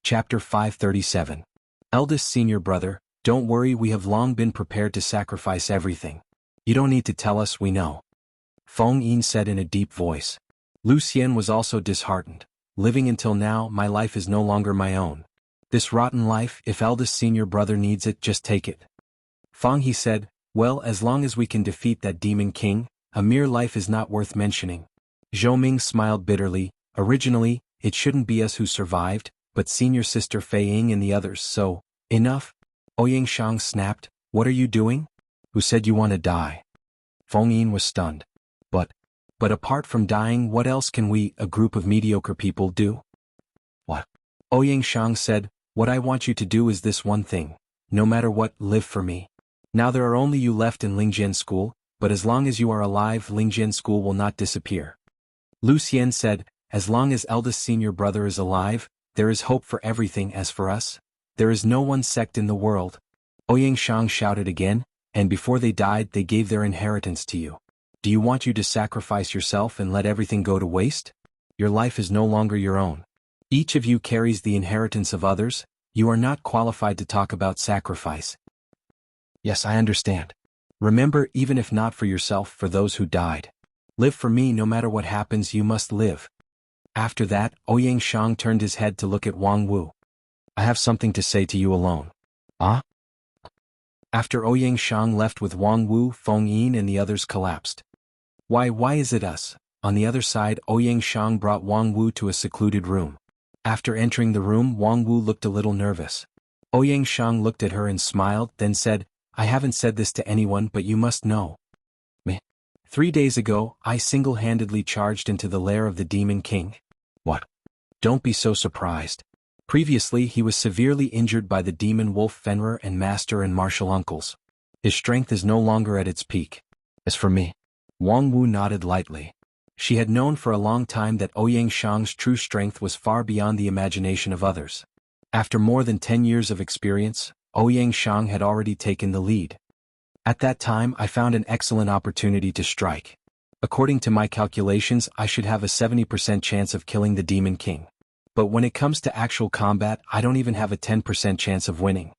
Chapter 537. Eldest senior brother, don't worry, we have long been prepared to sacrifice everything. You don't need to tell us, we know. Feng Yin said in a deep voice. Lu Xian was also disheartened. Living until now, my life is no longer my own. This rotten life, if eldest senior brother needs it, just take it. Feng He said, well, as long as we can defeat that demon king, a mere life is not worth mentioning. Zhou Ming smiled bitterly. Originally, it shouldn't be us who survived, but senior sister Fei Ying and the others, so, enough. Ouyang Shang snapped, what are you doing? Who said you want to die? Feng Yin was stunned. But apart from dying, what else can we, a group of mediocre people, do? What? Ouyang Shang said, what I want you to do is this one thing. No matter what, live for me. Now there are only you left in Lingjian School, but as long as you are alive, Lingjian School will not disappear. Lu Xian said, as long as eldest senior brother is alive, there is hope for everything. As for us, there is no one sect in the world. Ouyang Shang shouted again, and before they died they gave their inheritance to you. Do you want you to sacrifice yourself and let everything go to waste? Your life is no longer your own. Each of you carries the inheritance of others. You are not qualified to talk about sacrifice. Yes, I understand. Remember, even if not for yourself, for those who died. Live for me. No matter what happens, you must live. After that, Ouyang Shang turned his head to look at Wang Wu. I have something to say to you alone. Ah? After Ouyang Shang left with Wang Wu, Feng Yin and the others collapsed. Why is it us? On the other side, Ouyang Shang brought Wang Wu to a secluded room. After entering the room, Wang Wu looked a little nervous. Ouyang Shang looked at her and smiled, then said, I haven't said this to anyone, but you must know. Me. 3 days ago, I single-handedly charged into the lair of the Demon King. What? Don't be so surprised. Previously he was severely injured by the demon wolf Fenrir and master and martial uncles. His strength is no longer at its peak. As for me, Wang Wu nodded lightly. She had known for a long time that Ouyang Shang's true strength was far beyond the imagination of others. After more than 10 years of experience, Ouyang Shang had already taken the lead. At that time I found an excellent opportunity to strike. According to my calculations, I should have a 70% chance of killing the Demon King. But when it comes to actual combat, I don't even have a 10% chance of winning.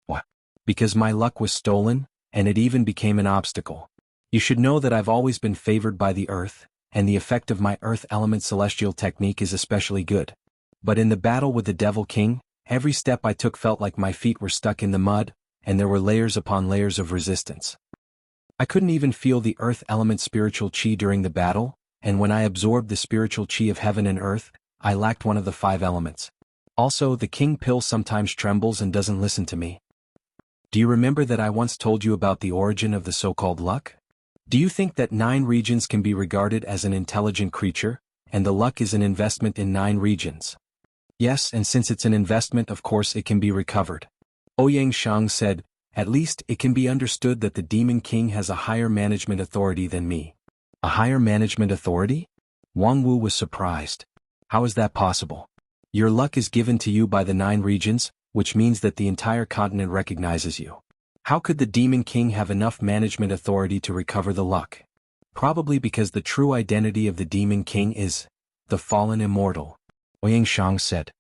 What? Because my luck was stolen, and it even became an obstacle. You should know that I've always been favored by the earth, and the effect of my earth element celestial technique is especially good. But in the battle with the Devil King, every step I took felt like my feet were stuck in the mud, and there were layers upon layers of resistance. I couldn't even feel the earth element spiritual chi during the battle, and when I absorbed the spiritual chi of heaven and earth, I lacked one of the 5 elements. Also, the king pill sometimes trembles and doesn't listen to me. Do you remember that I once told you about the origin of the so-called luck? Do you think that 9 regions can be regarded as an intelligent creature, and the luck is an investment in 9 regions? Yes, and since it's an investment, of course it can be recovered. Ouyang Shang said, at least it can be understood that the Demon King has a higher management authority than me. A higher management authority? Wang Wu was surprised. How is that possible? Your luck is given to you by the 9 regions, which means that the entire continent recognizes you. How could the Demon King have enough management authority to recover the luck? Probably because the true identity of the Demon King is the fallen immortal. Ouyang Shang said.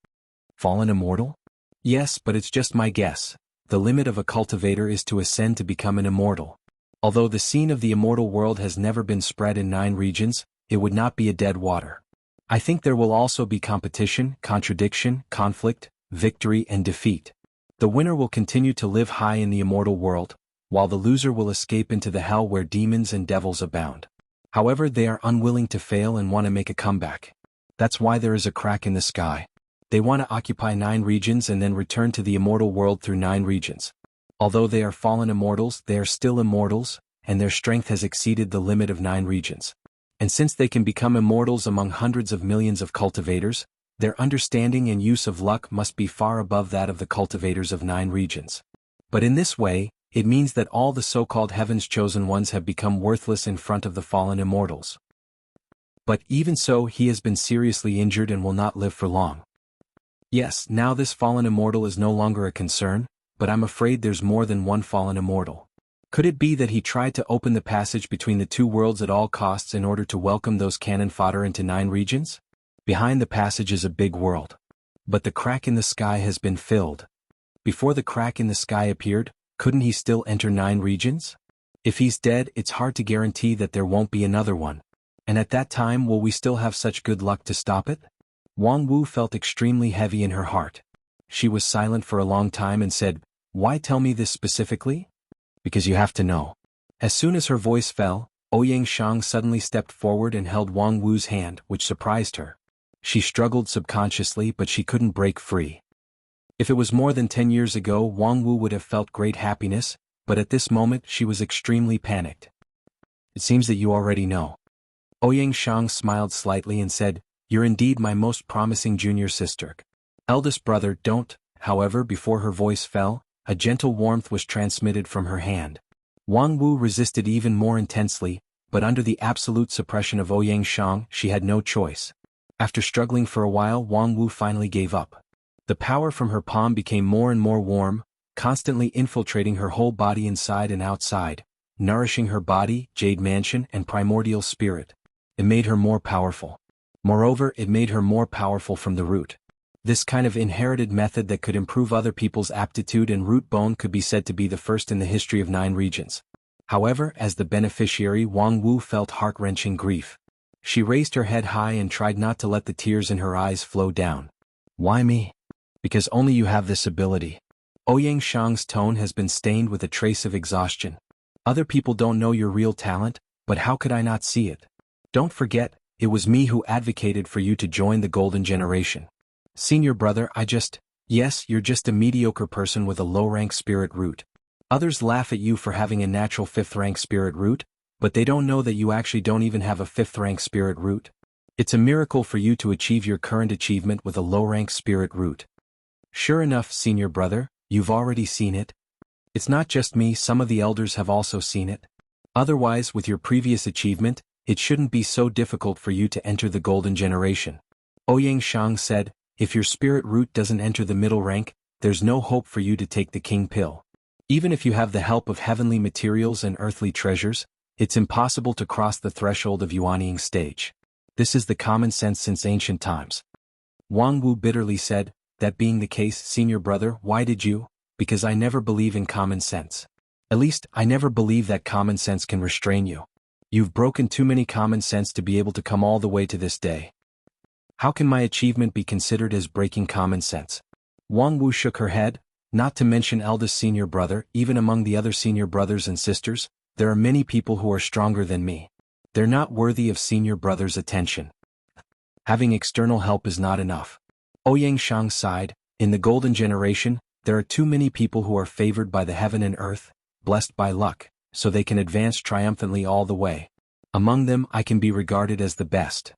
Fallen immortal? Yes, but it's just my guess. The limit of a cultivator is to ascend to become an immortal. Although the scene of the immortal world has never been spread in 9 regions, it would not be a dead water. I think there will also be competition, contradiction, conflict, victory and defeat. The winner will continue to live high in the immortal world, while the loser will escape into the hell where demons and devils abound. However, they are unwilling to fail and want to make a comeback. That's why there is a crack in the sky. They want to occupy 9 regions and then return to the immortal world through 9 regions. Although they are fallen immortals, they are still immortals, and their strength has exceeded the limit of 9 regions. And since they can become immortals among hundreds of millions of cultivators, their understanding and use of luck must be far above that of the cultivators of 9 regions. But in this way, it means that all the so-called heaven's chosen ones have become worthless in front of the fallen immortals. But even so, he has been seriously injured and will not live for long. Yes, now this fallen immortal is no longer a concern, but I'm afraid there's more than one fallen immortal. Could it be that he tried to open the passage between the 2 worlds at all costs in order to welcome those cannon fodder into 9 regions? Behind the passage is a big world. But the crack in the sky has been filled. Before the crack in the sky appeared, couldn't he still enter 9 regions? If he's dead, it's hard to guarantee that there won't be another one. And at that time, will we still have such good luck to stop it? Wang Wu felt extremely heavy in her heart. She was silent for a long time and said, "Why tell me this specifically?" "Because you have to know." As soon as her voice fell, Ouyang Shang suddenly stepped forward and held Wang Wu's hand, which surprised her. She struggled subconsciously, but she couldn't break free. If it was more than 10 years ago, Wang Wu would have felt great happiness, but at this moment she was extremely panicked. "It seems that you already know." Ouyang Shang smiled slightly and said, "You're indeed my most promising junior sister." Eldest brother, don't. However, before her voice fell, a gentle warmth was transmitted from her hand. Wang Wu resisted even more intensely, but under the absolute suppression of Ouyang Shang, she had no choice. After struggling for a while, Wang Wu finally gave up. The power from her palm became more and more warm, constantly infiltrating her whole body inside and outside, nourishing her body, jade mansion, and primordial spirit. It made her more powerful. Moreover, it made her more powerful from the root. This kind of inherited method that could improve other people's aptitude and root bone could be said to be the first in the history of 9 regions. However, as the beneficiary, Wang Wu felt heart-wrenching grief. She raised her head high and tried not to let the tears in her eyes flow down. "Why me?" "Because only you have this ability." Ouyang Shang's tone has been stained with a trace of exhaustion. "Other people don't know your real talent, but how could I not see it? Don't forget, it was me who advocated for you to join the Golden Generation. Senior brother, yes, you're just a mediocre person with a low-rank spirit root. Others laugh at you for having a natural 5th-rank spirit root, but they don't know that you actually don't even have a 5th-rank spirit root. It's a miracle for you to achieve your current achievement with a low-rank spirit root. Sure enough, senior brother, you've already seen it. It's not just me, some of the elders have also seen it. Otherwise, with your previous achievement, it shouldn't be so difficult for you to enter the Golden Generation." Ouyang Shang said, "If your spirit root doesn't enter the middle rank, there's no hope for you to take the king pill. Even if you have the help of heavenly materials and earthly treasures, it's impossible to cross the threshold of Yuanying stage. This is the common sense since ancient times." Wang Wu bitterly said, "That being the case, senior brother, why did you?" "Because I never believe in common sense. At least, I never believe that common sense can restrain you. You've broken too many common sense to be able to come all the way to this day. How can my achievement be considered as breaking common sense?" Wang Wu shook her head. "Not to mention eldest senior brother, even among the other senior brothers and sisters, there are many people who are stronger than me. They're not worthy of senior brother's attention. Having external help is not enough." Ouyang Shang sighed. "In the Golden Generation, there are too many people who are favored by the heaven and earth, blessed by luck, so they can advance triumphantly all the way. Among them, I can be regarded as the best.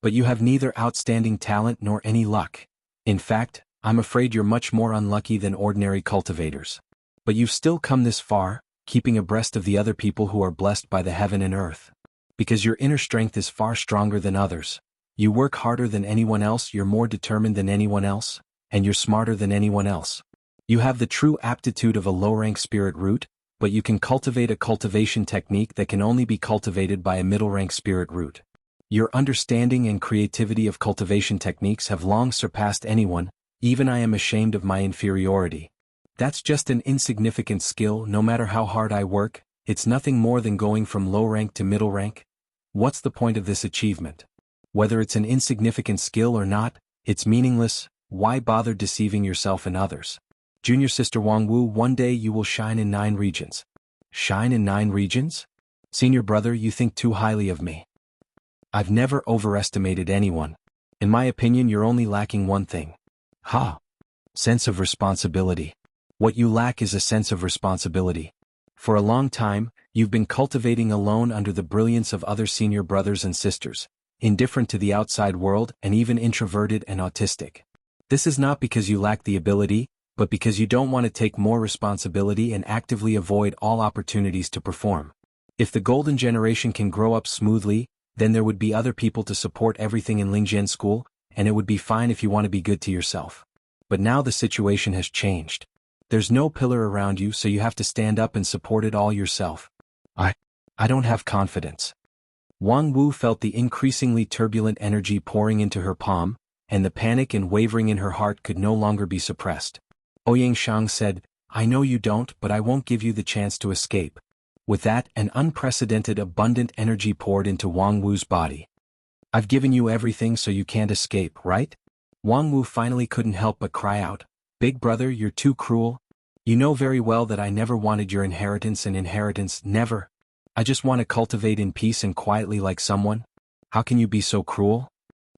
But you have neither outstanding talent nor any luck. In fact, I'm afraid you're much more unlucky than ordinary cultivators. But you've still come this far, keeping abreast of the other people who are blessed by the heaven and earth. Because your inner strength is far stronger than others. You work harder than anyone else, you're more determined than anyone else, and you're smarter than anyone else. You have the true aptitude of a low-rank spirit root, but you can cultivate a cultivation technique that can only be cultivated by a middle-rank spirit root. Your understanding and creativity of cultivation techniques have long surpassed anyone, even I am ashamed of my inferiority. That's just an insignificant skill. No matter how hard I work, it's nothing more than going from low rank to middle rank. What's the point of this achievement? Whether it's an insignificant skill or not, it's meaningless. Why bother deceiving yourself and others? Junior sister Wang Wu, one day you will shine in 9 regions. Shine in 9 regions? Senior brother, you think too highly of me. I've never overestimated anyone. In my opinion, you're only lacking one thing. Sense of responsibility. What you lack is a sense of responsibility. For a long time, you've been cultivating alone under the brilliance of other senior brothers and sisters, indifferent to the outside world and even introverted and autistic. This is not because you lack the ability, but because you don't want to take more responsibility and actively avoid all opportunities to perform. If the Golden Generation can grow up smoothly, then there would be other people to support everything in Lingjian School, and it would be fine if you want to be good to yourself. But now the situation has changed. There's no pillar around you, so you have to stand up and support it all yourself. I don't have confidence. Wang Wu felt the increasingly turbulent energy pouring into her palm, and the panic and wavering in her heart could no longer be suppressed. Ouyang Shang said, "I know you don't, but I won't give you the chance to escape." With that, an unprecedented abundant energy poured into Wang Wu's body. "I've given you everything so you can't escape, right?" Wang Wu finally couldn't help but cry out, "Big brother, you're too cruel. You know very well that I never wanted your inheritance and inheritance, never. I just want to cultivate in peace and quietly like someone. How can you be so cruel?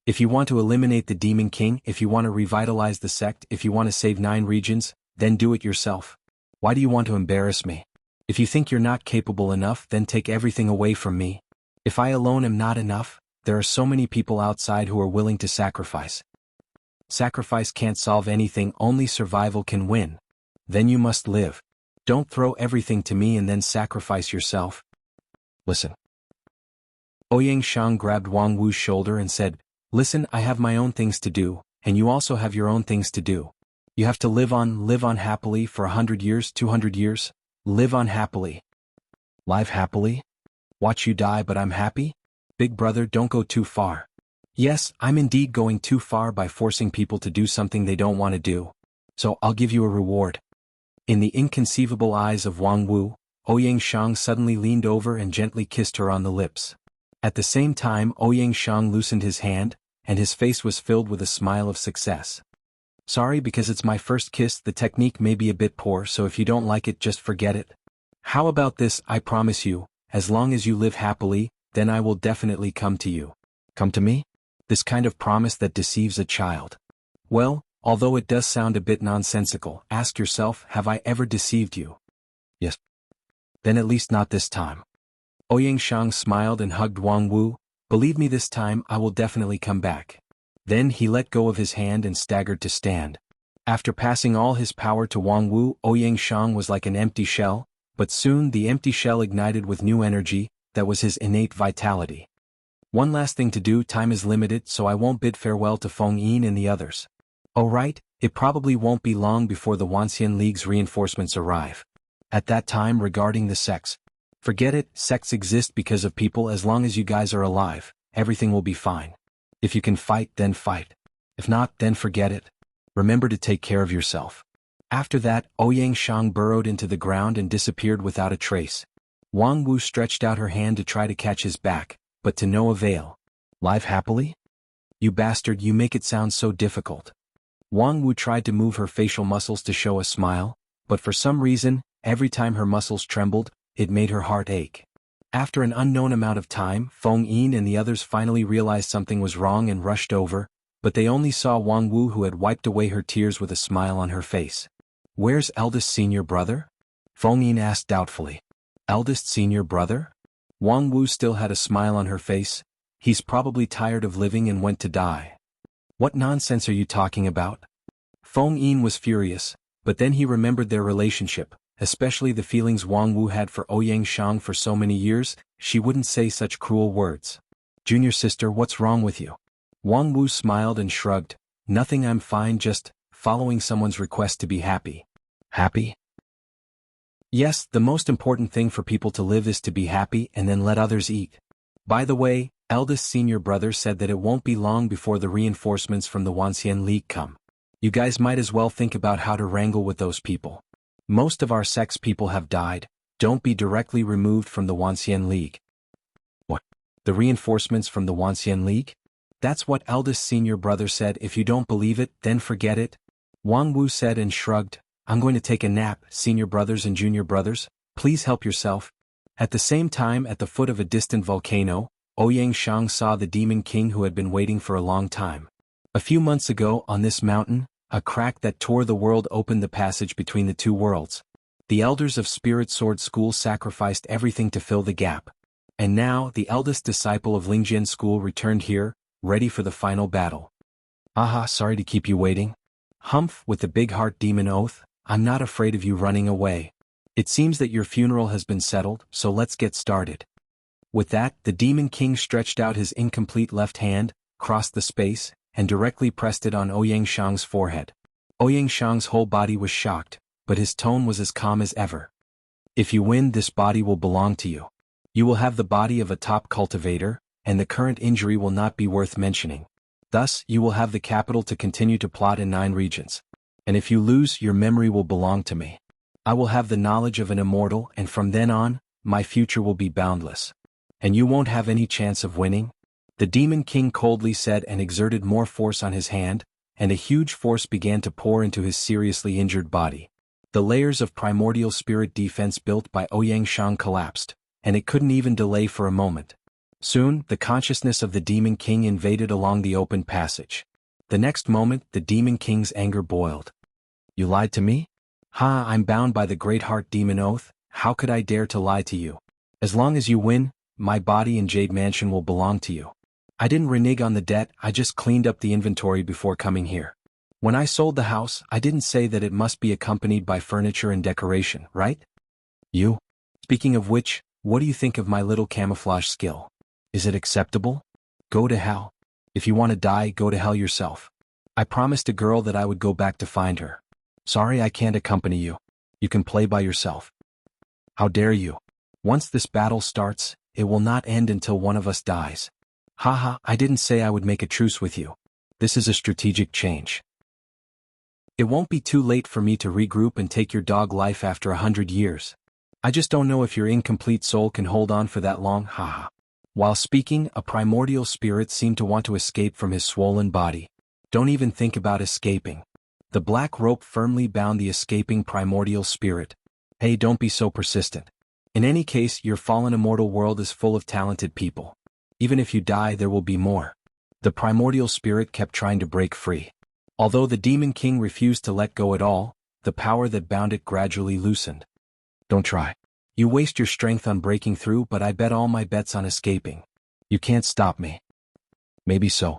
If you want to eliminate the Demon King, if you want to revitalize the sect, if you want to save 9 regions, then do it yourself. Why do you want to embarrass me? If you think you're not capable enough, then take everything away from me. If I alone am not enough, there are so many people outside who are willing to sacrifice. Sacrifice can't solve anything, only survival can win. Then you must live. Don't throw everything to me and then sacrifice yourself. Listen." Ouyang Shang grabbed Wang Wu's shoulder and said, "Listen, I have my own things to do, and you also have your own things to do. You have to live on happily for 100 years, 200 years. Live on happily." "Live happily? Watch you die but I'm happy? Big brother, don't go too far." "Yes, I'm indeed going too far by forcing people to do something they don't want to do. So I'll give you a reward." In the inconceivable eyes of Wang Wu, Ouyang Shang suddenly leaned over and gently kissed her on the lips. At the same time, Ouyang Shang loosened his hand, and his face was filled with a smile of success. "Sorry, because it's my first kiss, the technique may be a bit poor, so if you don't like it, just forget it. How about this? I promise you, as long as you live happily, then I will definitely come to you." "Come to me?" This kind of promise that deceives a child. Well, although it does sound a bit nonsensical, ask yourself, have I ever deceived you? Yes. Then at least not this time. Ouyang Shang smiled and hugged Wang Wu. "Believe me, this time I will definitely come back." Then he let go of his hand and staggered to stand. After passing all his power to Wang Wu, Ouyang Shang was like an empty shell, but soon the empty shell ignited with new energy. That was his innate vitality. "One last thing to do, time is limited, so I won't bid farewell to Feng Yin and the others. Oh right, it probably won't be long before the Wanxian League's reinforcements arrive. At that time, regarding the sects, forget it, sects exist because of people. As long as you guys are alive, everything will be fine. If you can fight, then fight. If not, then forget it. Remember to take care of yourself." After that, Ouyang Shang burrowed into the ground and disappeared without a trace. Wang Wu stretched out her hand to try to catch his back, but to no avail. "Live happily? You bastard, you make it sound so difficult." Wang Wu tried to move her facial muscles to show a smile, but for some reason, every time her muscles trembled, it made her heart ache. After an unknown amount of time, Feng Yin and the others finally realized something was wrong and rushed over, but they only saw Wang Wu, who had wiped away her tears with a smile on her face. "Where's eldest senior brother?" Feng Yin asked doubtfully. "Eldest senior brother?" Wang Wu still had a smile on her face. "He's probably tired of living and went to die." "What nonsense are you talking about?" Feng Yin was furious, but then he remembered their relationship, especially the feelings Wang Wu had for Ouyang Shang for so many years. She wouldn't say such cruel words. "Junior sister, what's wrong with you?" Wang Wu smiled and shrugged. "Nothing, I'm fine, just following someone's request to be happy." "Happy?" "Yes, the most important thing for people to live is to be happy and then let others eat. By the way, eldest senior brother said that it won't be long before the reinforcements from the Wanxian League come. You guys might as well think about how to wrangle with those people. Most of our sect's people have died. Don't be directly removed from the Wanxian League." "What? The reinforcements from the Wanxian League?" "That's what eldest senior brother said. If you don't believe it, then forget it." Wang Wu said and shrugged. "I'm going to take a nap, senior brothers and junior brothers. Please help yourself." At the same time, at the foot of a distant volcano, Ouyang Shang saw the Demon King, who had been waiting for a long time. A few months ago, on this mountain, a crack that tore the world opened the passage between the two worlds. The elders of Spirit Sword School sacrificed everything to fill the gap. And now, the eldest disciple of Lingjian School returned here, ready for the final battle. "Aha, sorry to keep you waiting." Humph, with the big heart demon oath, "I'm not afraid of you running away. It seems that your funeral has been settled, so let's get started." With that, the Demon King stretched out his incomplete left hand, crossed the space, and directly pressed it on Ouyang Shang's forehead. Ouyang Shang's whole body was shocked, but his tone was as calm as ever. "If you win, this body will belong to you. You will have the body of a top cultivator, and the current injury will not be worth mentioning. Thus, you will have the capital to continue to plot in 9 regions. And if you lose, your memory will belong to me. I will have the knowledge of an immortal, and from then on, my future will be boundless. And you won't have any chance of winning? The Demon King coldly said and exerted more force on his hand, and a huge force began to pour into his seriously injured body. The layers of primordial spirit defense built by Ouyang Shang collapsed, and it couldn't even delay for a moment. Soon, the consciousness of the Demon King invaded along the open passage. The next moment, the Demon King's anger boiled. You lied to me? Ha, I'm bound by the Great Heart Demon Oath. How could I dare to lie to you? As long as you win, my body and Jade Mansion will belong to you. I didn't renege on the debt, I just cleaned up the inventory before coming here. When I sold the house, I didn't say that it must be accompanied by furniture and decoration, right? You? Speaking of which, what do you think of my little camouflage skill? Is it acceptable? Go to hell. If you want to die, go to hell yourself. I promised a girl that I would go back to find her. Sorry I can't accompany you. You can play by yourself. How dare you? Once this battle starts, it will not end until one of us dies. Haha, I didn't say I would make a truce with you. This is a strategic change. It won't be too late for me to regroup and take your dog life after 100 years. I just don't know if your incomplete soul can hold on for that long, haha. While speaking, a primordial spirit seemed to want to escape from his swollen body. Don't even think about escaping. The black rope firmly bound the escaping primordial spirit. Hey, don't be so persistent. In any case, your fallen immortal world is full of talented people. Even if you die, there will be more. The primordial spirit kept trying to break free. Although the Demon King refused to let go at all, the power that bound it gradually loosened. Don't try. You waste your strength on breaking through, but I bet all my bets on escaping. You can't stop me. Maybe so.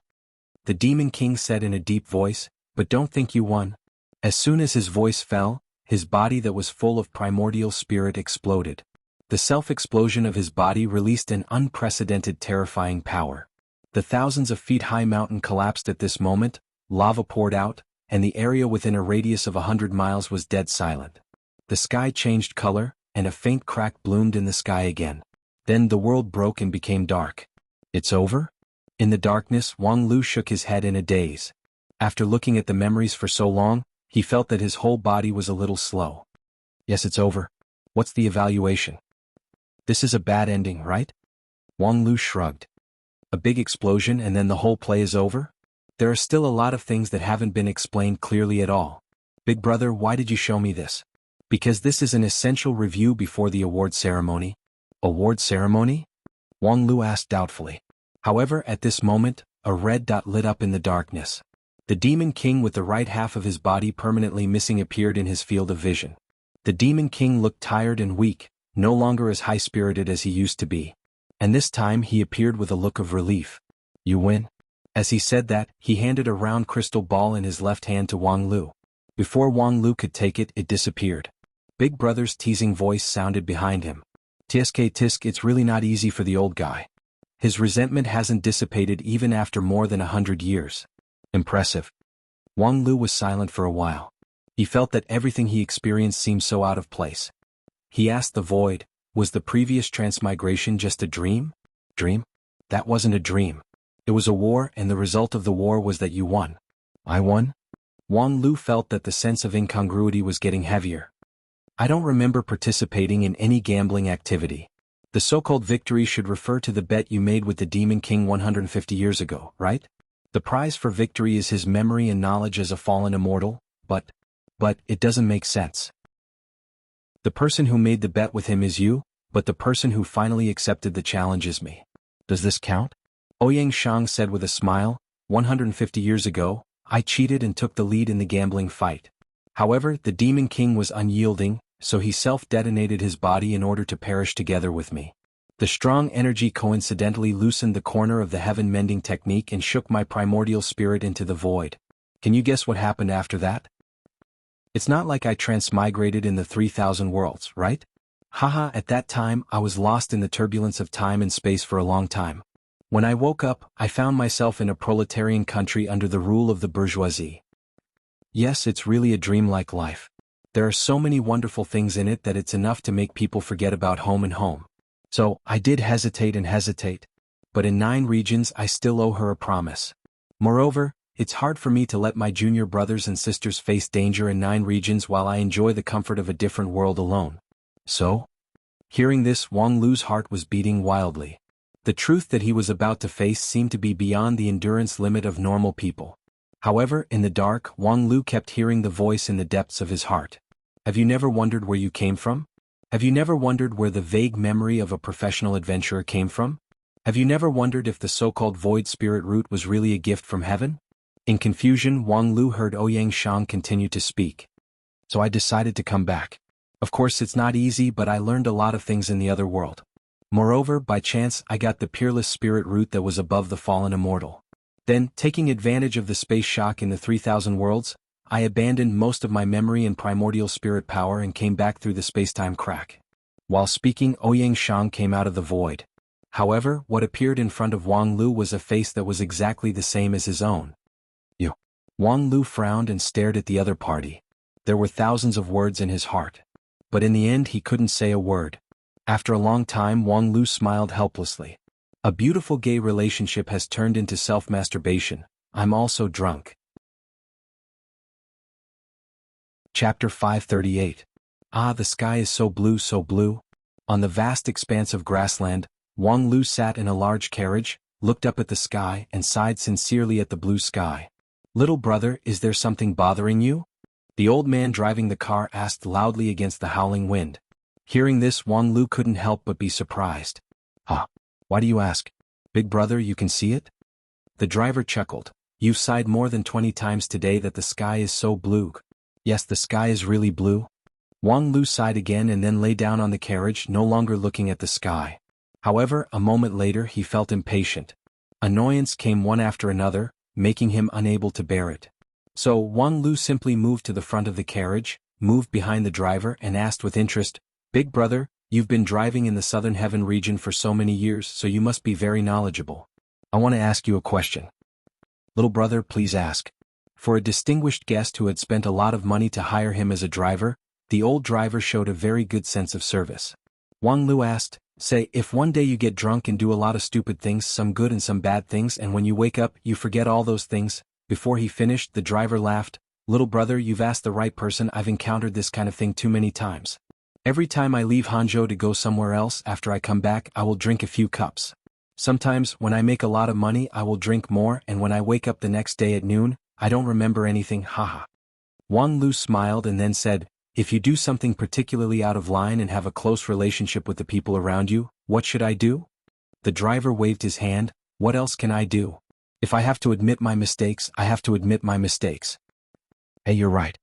The Demon King said in a deep voice, but don't think you won. As soon as his voice fell, his body that was full of primordial spirit exploded. The self-explosion of his body released an unprecedented terrifying power. The thousands of feet high mountain collapsed at this moment, lava poured out, and the area within a radius of 100 miles was dead silent. The sky changed color, and a faint crack bloomed in the sky again. Then the world broke and became dark. It's over? In the darkness, Wang Lu shook his head in a daze. After looking at the memories for so long, he felt that his whole body was a little slow. Yes, it's over. What's the evaluation? This is a bad ending, right? Wang Lu shrugged. A big explosion and then the whole play is over? There are still a lot of things that haven't been explained clearly at all. Big brother, why did you show me this? Because this is an essential review before the award ceremony. Award ceremony? Wang Lu asked doubtfully. However, at this moment, a red dot lit up in the darkness. The Demon King with the right half of his body permanently missing appeared in his field of vision. The Demon King looked tired and weak, no longer as high-spirited as he used to be. And this time he appeared with a look of relief. You win? As he said that, he handed a round crystal ball in his left hand to Wang Lu. Before Wang Lu could take it, it disappeared. Big Brother's teasing voice sounded behind him. Tisk tisk, it's really not easy for the old guy. His resentment hasn't dissipated even after more than 100 years. Impressive. Wang Lu was silent for a while. He felt that everything he experienced seemed so out of place. He asked the void, was the previous transmigration just a dream? Dream? That wasn't a dream. It was a war, and the result of the war was that you won. I won? Wang Lu felt that the sense of incongruity was getting heavier. I don't remember participating in any gambling activity. The so-called victory should refer to the bet you made with the Demon King 150 years ago, right? The prize for victory is his memory and knowledge as a fallen immortal, but it doesn't make sense. The person who made the bet with him is you, but the person who finally accepted the challenge is me. Does this count? Ouyang Shang said with a smile, 150 years ago, I cheated and took the lead in the gambling fight. However, the Demon King was unyielding, so he self-detonated his body in order to perish together with me. The strong energy coincidentally loosened the corner of the heaven-mending technique and shook my primordial spirit into the void. Can you guess what happened after that? It's not like I transmigrated in the 3,000 worlds, right? Haha, at that time, I was lost in the turbulence of time and space for a long time. When I woke up, I found myself in a proletarian country under the rule of the bourgeoisie. Yes, it's really a dreamlike life. There are so many wonderful things in it that it's enough to make people forget about home and home. So, I did hesitate and hesitate. But in 9 regions I still owe her a promise. Moreover, it's hard for me to let my junior brothers and sisters face danger in 9 regions while I enjoy the comfort of a different world alone. So? Hearing this, Wang Lu's heart was beating wildly. The truth that he was about to face seemed to be beyond the endurance limit of normal people. However, in the dark, Wang Lu kept hearing the voice in the depths of his heart. Have you never wondered where you came from? Have you never wondered where the vague memory of a professional adventurer came from? Have you never wondered if the so-called void spirit root was really a gift from heaven? In confusion, Wang Lu heard Ouyang Shang continue to speak. So I decided to come back. Of course it's not easy, but I learned a lot of things in the other world. Moreover, by chance I got the peerless spirit root that was above the fallen immortal. Then, taking advantage of the space shock in the 3000 worlds, I abandoned most of my memory and primordial spirit power and came back through the space-time crack. While speaking, Ouyang Shang came out of the void. However, what appeared in front of Wang Lu was a face that was exactly the same as his own. You. Wang Lu frowned and stared at the other party. There were thousands of words in his heart. But in the end he couldn't say a word. After a long time, Wang Lu smiled helplessly. A beautiful gay relationship has turned into self-masturbation. I'm also drunk. Chapter 538. Ah, the sky is so blue, so blue. On the vast expanse of grassland, Wang Lu sat in a large carriage, looked up at the sky and sighed sincerely at the blue sky. Little brother, is there something bothering you? The old man driving the car asked loudly against the howling wind. Hearing this, Wang Lu couldn't help but be surprised. Ah, why do you ask? Big brother, you can see it? The driver chuckled. You've sighed more than 20 times today that the sky is so blue. Yes, the sky is really blue. Wang Lu sighed again and then lay down on the carriage, no longer looking at the sky. However, a moment later he felt impatient. Annoyance came one after another, making him unable to bear it. So Wang Lu simply moved to the front of the carriage, moved behind the driver and asked with interest, Big brother, you've been driving in the Southern Heaven region for so many years, so you must be very knowledgeable. I want to ask you a question. Little brother, please ask. For a distinguished guest who had spent a lot of money to hire him as a driver, the old driver showed a very good sense of service. Wang Lu asked, say, if one day you get drunk and do a lot of stupid things, some good and some bad things, and when you wake up, you forget all those things. Before he finished, the driver laughed. Little brother, you've asked the right person. I've encountered this kind of thing too many times. Every time I leave Hangzhou to go somewhere else, after I come back, I will drink a few cups. Sometimes, when I make a lot of money, I will drink more, and when I wake up the next day at noon, I don't remember anything, haha. Wang Lu smiled and then said, if you do something particularly out of line and have a close relationship with the people around you, what should I do? The driver waved his hand. What else can I do? If I have to admit my mistakes, I have to admit my mistakes. Hey, you're right.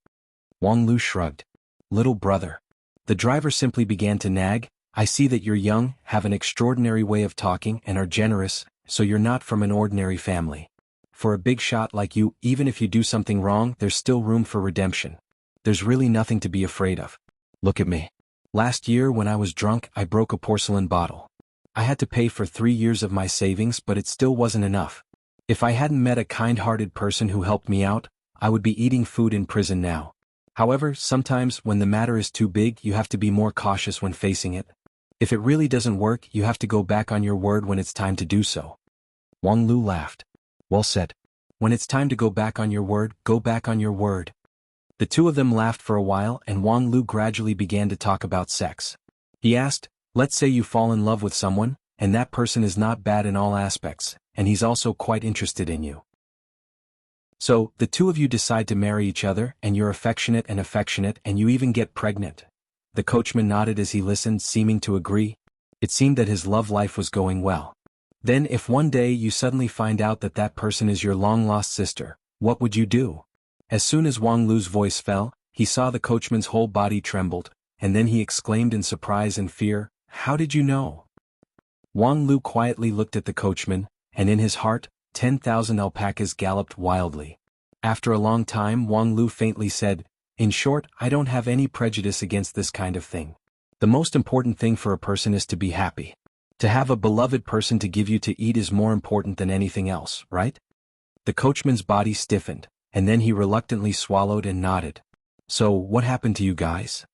Wang Lu shrugged. Little brother. The driver simply began to nag. I see that you're young, have an extraordinary way of talking and are generous, so you're not from an ordinary family. For a big shot like you, even if you do something wrong, there's still room for redemption. There's really nothing to be afraid of. Look at me. Last year when I was drunk, I broke a porcelain bottle. I had to pay for 3 years of my savings, but it still wasn't enough. If I hadn't met a kind-hearted person who helped me out, I would be eating food in prison now. However, sometimes when the matter is too big, you have to be more cautious when facing it. If it really doesn't work, you have to go back on your word when it's time to do so. Wang Lu laughed. Well said. When it's time to go back on your word, go back on your word. The two of them laughed for a while and Wang Lu gradually began to talk about sex. He asked, let's say you fall in love with someone, and that person is not bad in all aspects, and he's also quite interested in you. So, the two of you decide to marry each other, and you're affectionate, and you even get pregnant. The coachman nodded as he listened, seeming to agree. It seemed that his love life was going well. Then if one day you suddenly find out that that person is your long-lost sister, what would you do? As soon as Wang Lu's voice fell, he saw the coachman's whole body trembled, and then he exclaimed in surprise and fear, how did you know? Wang Lu quietly looked at the coachman, and in his heart, 10,000 alpacas galloped wildly. After a long time, Wang Lu faintly said, in short, I don't have any prejudice against this kind of thing. The most important thing for a person is to be happy. To have a beloved person to give you to eat is more important than anything else, right? The coachman's body stiffened, and then he reluctantly swallowed and nodded. So, what happened to you guys?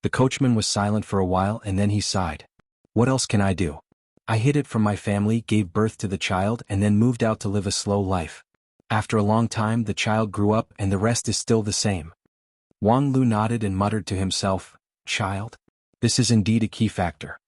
The coachman was silent for a while and then he sighed. What else can I do? I hid it from my family, gave birth to the child, and then moved out to live a slow life. After a long time the child grew up and the rest is still the same. Wang Lu nodded and muttered to himself, child? This is indeed a key factor.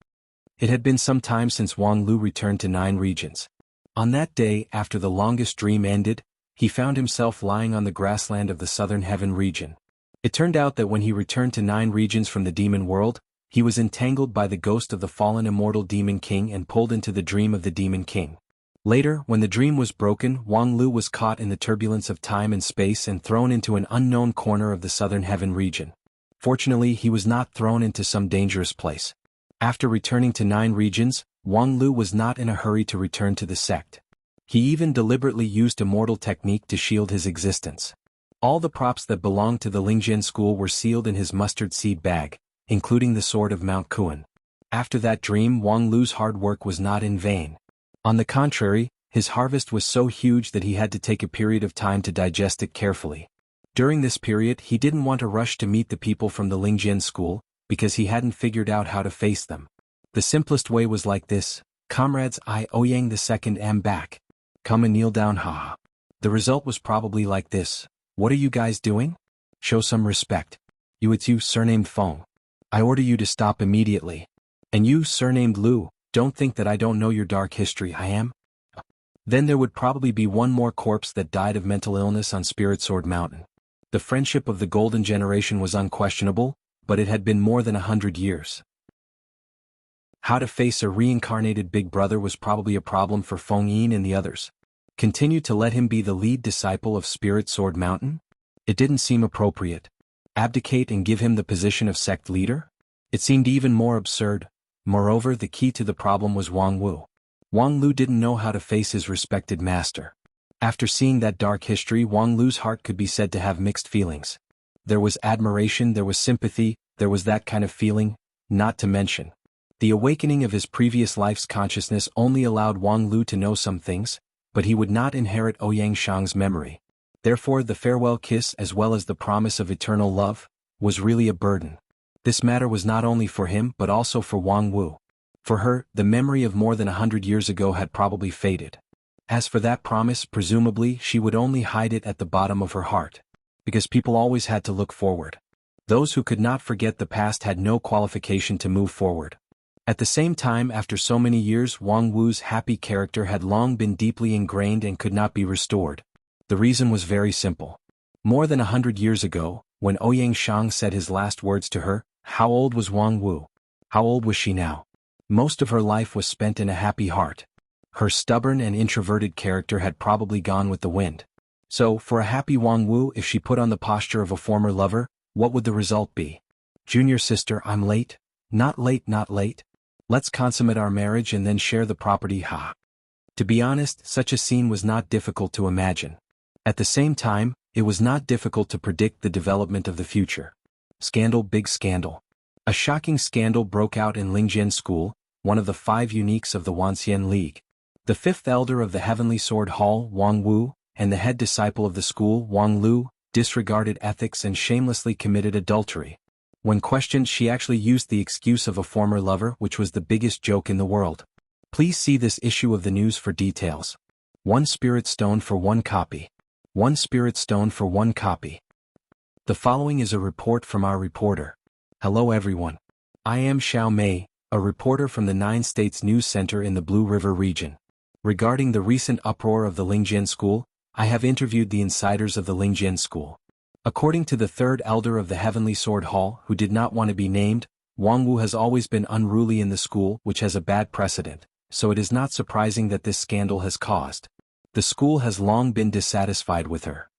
It had been some time since Wang Lu returned to 9 regions. On that day, after the longest dream ended, he found himself lying on the grassland of the southern heaven region. It turned out that when he returned to 9 regions from the demon world, he was entangled by the ghost of the fallen immortal demon king and pulled into the dream of the demon king. Later, when the dream was broken, Wang Lu was caught in the turbulence of time and space and thrown into an unknown corner of the southern heaven region. Fortunately, he was not thrown into some dangerous place. After returning to 9 regions, Wang Lu was not in a hurry to return to the sect. He even deliberately used a mortal technique to shield his existence. All the props that belonged to the Lingjian school were sealed in his mustard seed bag, including the sword of Mount Kuan. After that dream, Wang Lu's hard work was not in vain. On the contrary, his harvest was so huge that he had to take a period of time to digest it carefully. During this period, he didn't want to rush to meet the people from the Lingjian school, because he hadn't figured out how to face them. The simplest way was like this: comrades, I Ouyang II am back. Come and kneel down, haha. The result was probably like this: what are you guys doing? Show some respect. It's you, surnamed Feng. I order you to stop immediately. And you, surnamed Lu, don't think that I don't know your dark history. I am. Then there would probably be one more corpse that died of mental illness on Spirit Sword Mountain. The friendship of the Golden Generation was unquestionable, but it had been more than 100 years. How to face a reincarnated big brother was probably a problem for Feng Yin and the others. Continue to let him be the lead disciple of Spirit Sword Mountain? It didn't seem appropriate. Abdicate and give him the position of sect leader? It seemed even more absurd. Moreover, the key to the problem was Wang Wu. Wang Lu didn't know how to face his respected master. After seeing that dark history, Wang Lu's heart could be said to have mixed feelings. There was admiration, there was sympathy, there was that kind of feeling, not to mention. The awakening of his previous life's consciousness only allowed Wang Lu to know some things, but he would not inherit Ouyang Shang's memory. Therefore, the farewell kiss as well as the promise of eternal love was really a burden. This matter was not only for him but also for Wang Wu. For her, the memory of more than 100 years ago had probably faded. As for that promise, presumably she would only hide it at the bottom of her heart. Because people always had to look forward. Those who could not forget the past had no qualification to move forward. At the same time, after so many years, Wang Wu's happy character had long been deeply ingrained and could not be restored. The reason was very simple. More than 100 years ago, when Ouyang Shang said his last words to her, how old was Wang Wu? How old was she now? Most of her life was spent in a happy heart. Her stubborn and introverted character had probably gone with the wind. So, for a happy Wang Wu, if she put on the posture of a former lover, what would the result be? Junior sister, I'm late. Not late, not late. Let's consummate our marriage and then share the property, ha. To be honest, such a scene was not difficult to imagine. At the same time, it was not difficult to predict the development of the future. Scandal, big scandal. A shocking scandal broke out in Lingjian School, one of the 5 uniques of the Wanxian League. The 5th elder of the Heavenly Sword Hall, Wang Wu, and the head disciple of the school, Wang Lu, disregarded ethics and shamelessly committed adultery. When questioned, she actually used the excuse of a former lover, which was the biggest joke in the world. Please see this issue of the news for details. 1 spirit stone for 1 copy. 1 spirit stone for 1 copy. The following is a report from our reporter. Hello everyone. I am Xiao Mei, a reporter from the 9 States News Center in the Blue River region. Regarding the recent uproar of the Lingjian School, I have interviewed the insiders of the Lingjian School. According to the 3rd elder of the Heavenly Sword Hall, who did not want to be named, Wang Wu has always been unruly in the school, which has a bad precedent, so it is not surprising that this scandal has caused. The school has long been dissatisfied with her.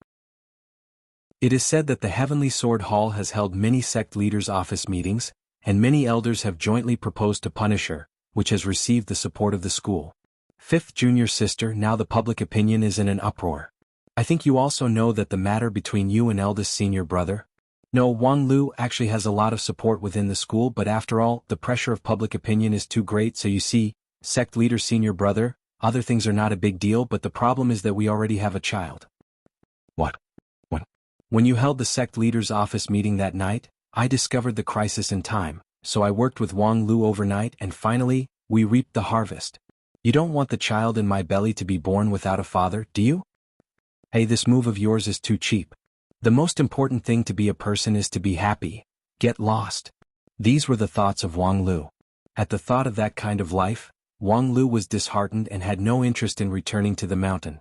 It is said that the Heavenly Sword Hall has held many sect leaders' office meetings, and many elders have jointly proposed to punish her, which has received the support of the school. 5th junior sister, now the public opinion is in an uproar. I think you also know that the matter between you and eldest senior brother? No, Wang Lu actually has a lot of support within the school, but after all, the pressure of public opinion is too great, so you see, sect leader senior brother, other things are not a big deal, but the problem is that we already have a child. What? When you held the sect leader's office meeting that night, I discovered the crisis in time, so I worked with Wang Lu overnight and finally, we reaped the harvest. You don't want the child in my belly to be born without a father, do you? Hey, this move of yours is too cheap. The most important thing to be a person is to be happy. Get lost. These were the thoughts of Wang Lu. At the thought of that kind of life, Wang Lu was disheartened and had no interest in returning to the mountain.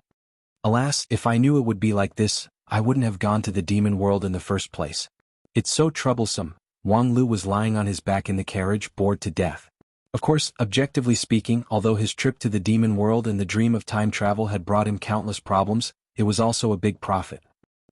Alas, if I knew it would be like this, I wouldn't have gone to the demon world in the first place. It's so troublesome. Wang Lu was lying on his back in the carriage, bored to death. Of course, objectively speaking, although his trip to the demon world and the dream of time travel had brought him countless problems, it was also a big profit.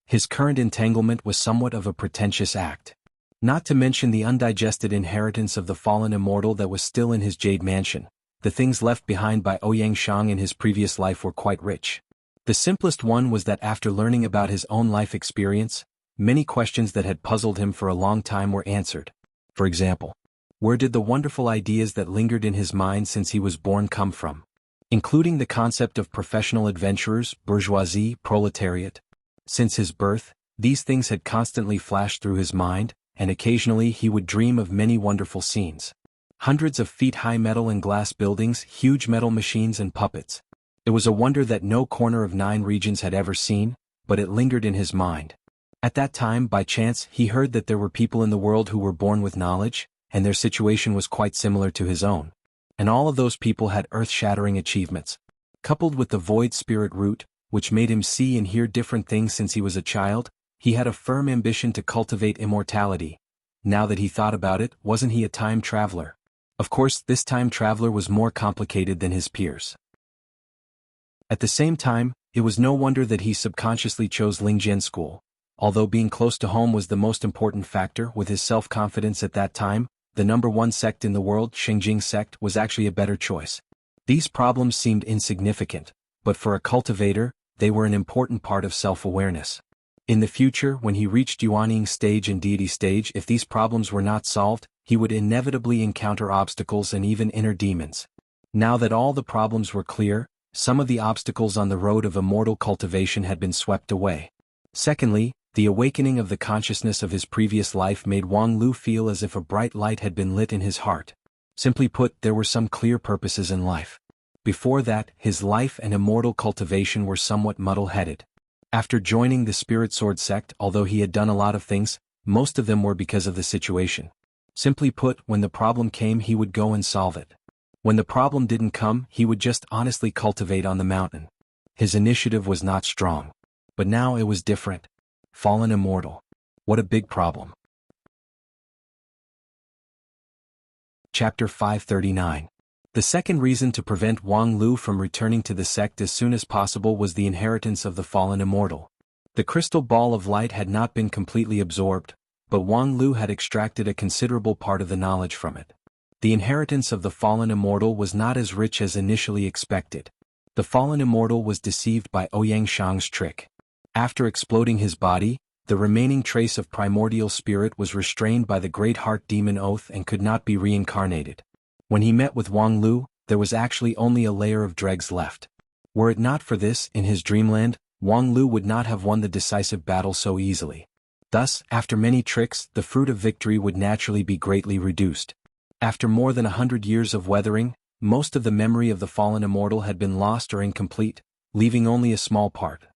His current entanglement was somewhat of a pretentious act. Not to mention the undigested inheritance of the fallen immortal that was still in his jade mansion. The things left behind by Ouyang Shang in his previous life were quite rich. The simplest one was that after learning about his own life experience, many questions that had puzzled him for a long time were answered. For example, where did the wonderful ideas that lingered in his mind since he was born come from? Including the concept of professional adventurers, bourgeoisie, proletariat. Since his birth, these things had constantly flashed through his mind, and occasionally he would dream of many wonderful scenes. Hundreds of feet high metal and glass buildings, huge metal machines and puppets. It was a wonder that no corner of 9 regions had ever seen, but it lingered in his mind. At that time, by chance, he heard that there were people in the world who were born with knowledge, and their situation was quite similar to his own. And all of those people had earth-shattering achievements. Coupled with the void spirit root, which made him see and hear different things since he was a child, he had a firm ambition to cultivate immortality. Now that he thought about it, wasn't he a time traveler? Of course, this time traveler was more complicated than his peers. At the same time, it was no wonder that he subconsciously chose Lingjian School. Although being close to home was the most important factor with his self-confidence at that time, the #1 sect in the world, Xingjing sect, was actually a better choice. These problems seemed insignificant, but for a cultivator, they were an important part of self-awareness. In the future, when he reached Yuanying stage and deity stage, if these problems were not solved, he would inevitably encounter obstacles and even inner demons. Now that all the problems were clear, some of the obstacles on the road of immortal cultivation had been swept away. Secondly, the awakening of the consciousness of his previous life made Wang Lu feel as if a bright light had been lit in his heart. Simply put, there were some clear purposes in life. Before that, his life and immortal cultivation were somewhat muddle-headed. After joining the Spirit Sword sect, although he had done a lot of things, most of them were because of the situation. Simply put, when the problem came, he would go and solve it. When the problem didn't come, he would just honestly cultivate on the mountain. His initiative was not strong. But now it was different. Fallen immortal. What a big problem. Chapter 539. The second reason to prevent Wang Lu from returning to the sect as soon as possible was the inheritance of the fallen immortal. The crystal ball of light had not been completely absorbed, but Wang Lu had extracted a considerable part of the knowledge from it. The inheritance of the fallen immortal was not as rich as initially expected. The fallen immortal was deceived by Ouyang Shang's trick. After exploding his body, the remaining trace of primordial spirit was restrained by the great heart demon oath and could not be reincarnated. When he met with Wang Lu, there was actually only a layer of dregs left. Were it not for this, in his dreamland, Wang Lu would not have won the decisive battle so easily. Thus, after many tricks, the fruit of victory would naturally be greatly reduced. After more than 100 years of weathering, most of the memory of the fallen immortal had been lost or incomplete, leaving only a small part.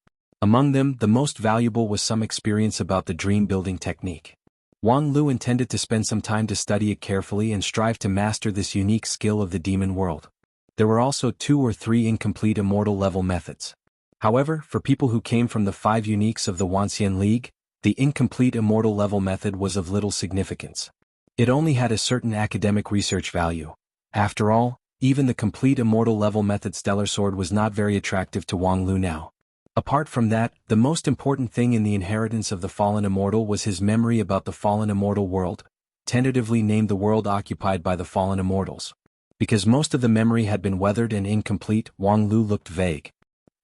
Among them, the most valuable was some experience about the dream-building technique. Wang Lu intended to spend some time to study it carefully and strive to master this unique skill of the demon world. There were also 2 or 3 incomplete immortal level methods. However, for people who came from the 5 uniques of the Wanxian League, the incomplete immortal level method was of little significance. It only had a certain academic research value. After all, even the complete immortal level method Stellar Sword was not very attractive to Wang Lu now. Apart from that, the most important thing in the inheritance of the fallen immortal was his memory about the fallen immortal world, tentatively named the world occupied by the fallen immortals. Because most of the memory had been weathered and incomplete, Wang Lu looked vague.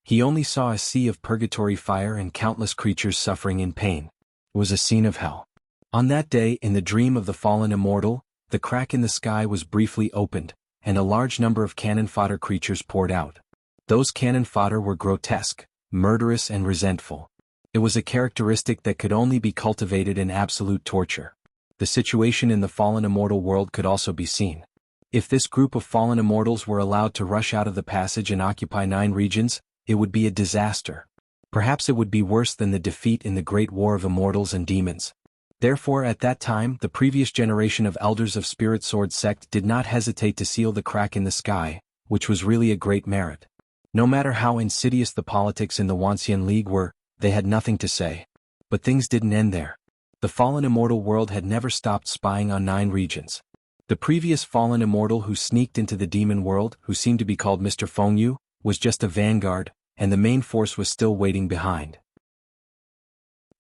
He only saw a sea of purgatory fire and countless creatures suffering in pain. It was a scene of hell. On that day, in the dream of the fallen immortal, the crack in the sky was briefly opened, and a large number of cannon fodder creatures poured out. Those cannon fodder were grotesque, murderous and resentful. It was a characteristic that could only be cultivated in absolute torture. The situation in the fallen immortal world could also be seen. If this group of fallen immortals were allowed to rush out of the passage and occupy 9 regions, it would be a disaster. Perhaps it would be worse than the defeat in the Great War of Immortals and Demons. Therefore at that time the previous generation of elders of Spirit Sword sect did not hesitate to seal the crack in the sky, which was really a great merit. No matter how insidious the politics in the Wuxia League were, they had nothing to say. But things didn't end there. The fallen immortal world had never stopped spying on 9 regions. The previous fallen immortal who sneaked into the demon world, who seemed to be called Mr. Fengyu, was just a vanguard, and the main force was still waiting behind.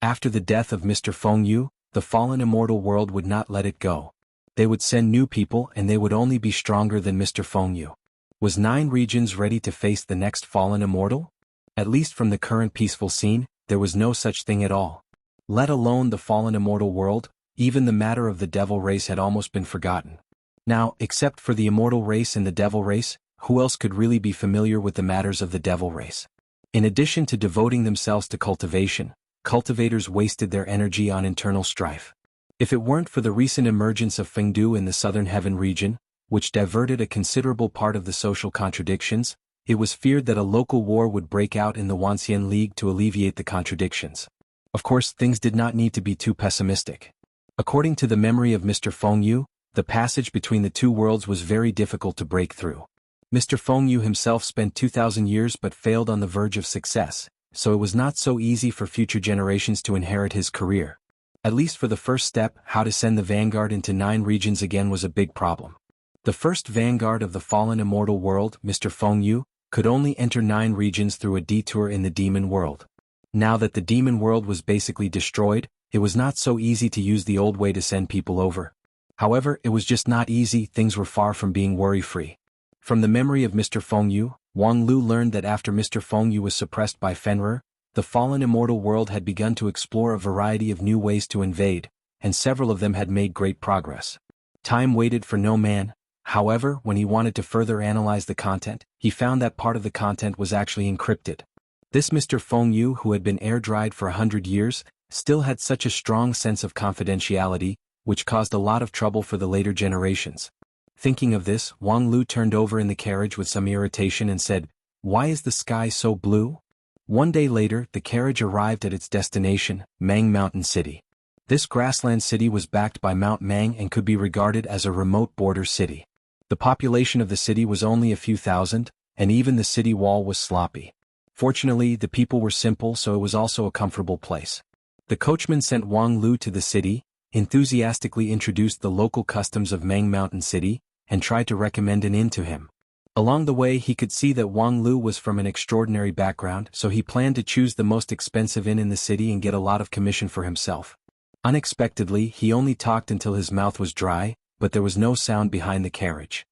After the death of Mr. Fengyu, the fallen immortal world would not let it go. They would send new people and they would only be stronger than Mr. Fengyu. Was 9 regions ready to face the next fallen immortal? At least from the current peaceful scene, there was no such thing at all. Let alone the fallen immortal world, even the matter of the devil race had almost been forgotten. Now, except for the immortal race and the devil race, who else could really be familiar with the matters of the devil race? In addition to devoting themselves to cultivation, cultivators wasted their energy on internal strife. If it weren't for the recent emergence of Fengdu in the southern heaven region, which diverted a considerable part of the social contradictions, it was feared that a local war would break out in the Wuxia League to alleviate the contradictions. Of course, things did not need to be too pessimistic. According to the memory of Mr. Fengyu, the passage between the 2 worlds was very difficult to break through. Mr. Fengyu himself spent 2,000 years but failed on the verge of success, so it was not so easy for future generations to inherit his career. At least for the first step, how to send the vanguard into 9 regions again was a big problem. The first vanguard of the fallen immortal world, Mr. Fengyu, could only enter 9 regions through a detour in the demon world. Now that the demon world was basically destroyed, it was not so easy to use the old way to send people over. However, it was just not easy, things were far from being worry-free. From the memory of Mr. Fengyu, Wang Lu learned that after Mr. Fengyu was suppressed by Fenrir, the fallen immortal world had begun to explore a variety of new ways to invade, and several of them had made great progress. Time waited for no man. However, when he wanted to further analyze the content, he found that part of the content was actually encrypted. This Mr. Fengyu, who had been air-dried for 100 years, still had such a strong sense of confidentiality, which caused a lot of trouble for the later generations. Thinking of this, Wang Lu turned over in the carriage with some irritation and said, "Why is the sky so blue?" One day later, the carriage arrived at its destination, Mang Mountain City. This grassland city was backed by Mount Mang and could be regarded as a remote border city. The population of the city was only a few thousand, and even the city wall was sloppy. Fortunately, the people were simple, so it was also a comfortable place. The coachman sent Wang Lu to the city, enthusiastically introduced the local customs of Mang Mountain City, and tried to recommend an inn to him. Along the way he could see that Wang Lu was from an extraordinary background, so he planned to choose the most expensive inn in the city and get a lot of commission for himself. Unexpectedly, he only talked until his mouth was dry, but there was no sound behind the carriage.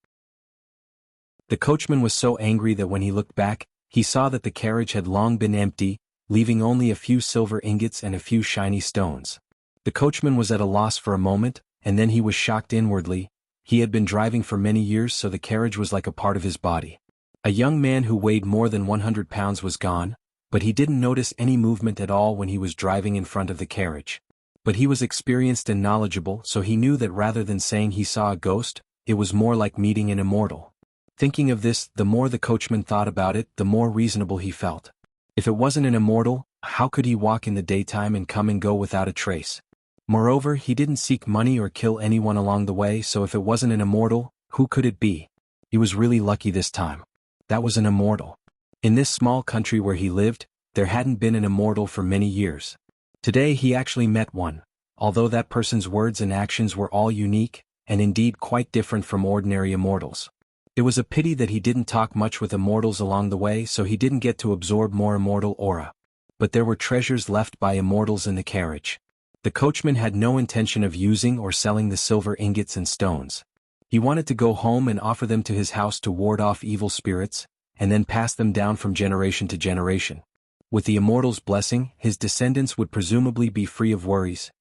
The coachman was so angry that when he looked back, he saw that the carriage had long been empty, leaving only a few silver ingots and a few shiny stones. The coachman was at a loss for a moment, and then he was shocked inwardly. He had been driving for many years, so the carriage was like a part of his body. A young man who weighed more than 100 pounds was gone, but he didn't notice any movement at all when he was driving in front of the carriage. But he was experienced and knowledgeable, so he knew that rather than saying he saw a ghost, it was more like meeting an immortal. Thinking of this, the more the coachman thought about it, the more reasonable he felt. If it wasn't an immortal, how could he walk in the daytime and come and go without a trace? Moreover, he didn't seek money or kill anyone along the way, so if it wasn't an immortal, who could it be? He was really lucky this time. That was an immortal. In this small country where he lived, there hadn't been an immortal for many years. Today he actually met one, although that person's words and actions were all unique, and indeed quite different from ordinary immortals. It was a pity that he didn't talk much with immortals along the way, so he didn't get to absorb more immortal aura. But there were treasures left by immortals in the carriage. The coachman had no intention of using or selling the silver ingots and stones. He wanted to go home and offer them to his house to ward off evil spirits, and then pass them down from generation to generation. With the immortal's blessing, his descendants would presumably be free of worries.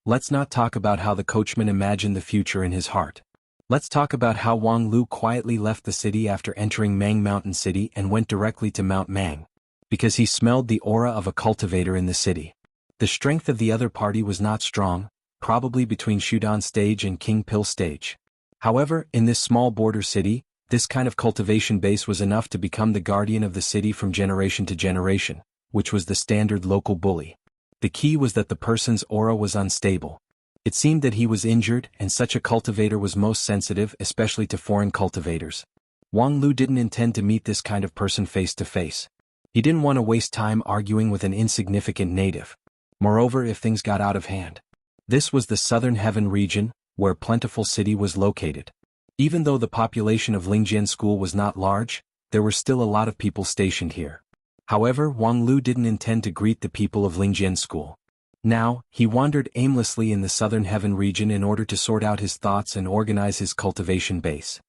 Let's not talk about how the coachman imagined the future in his heart. Let's talk about how Wang Lu quietly left the city after entering Mang Mountain City and went directly to Mount Mang. Because he smelled the aura of a cultivator in the city. The strength of the other party was not strong, probably between Shudan stage and King Pill stage. However, in this small border city, this kind of cultivation base was enough to become the guardian of the city from generation to generation, which was the standard local bully. The key was that the person's aura was unstable. It seemed that he was injured, and such a cultivator was most sensitive, especially to foreign cultivators. Wang Lu didn't intend to meet this kind of person face to face. He didn't want to waste time arguing with an insignificant native. Moreover, if things got out of hand. This was the Southern Heaven region, where Plentiful City was located. Even though the population of Lingjian School was not large, there were still a lot of people stationed here. However, Wang Lu didn't intend to greet the people of Lingjian School. Now, he wandered aimlessly in the Southern Heaven region in order to sort out his thoughts and organize his cultivation base.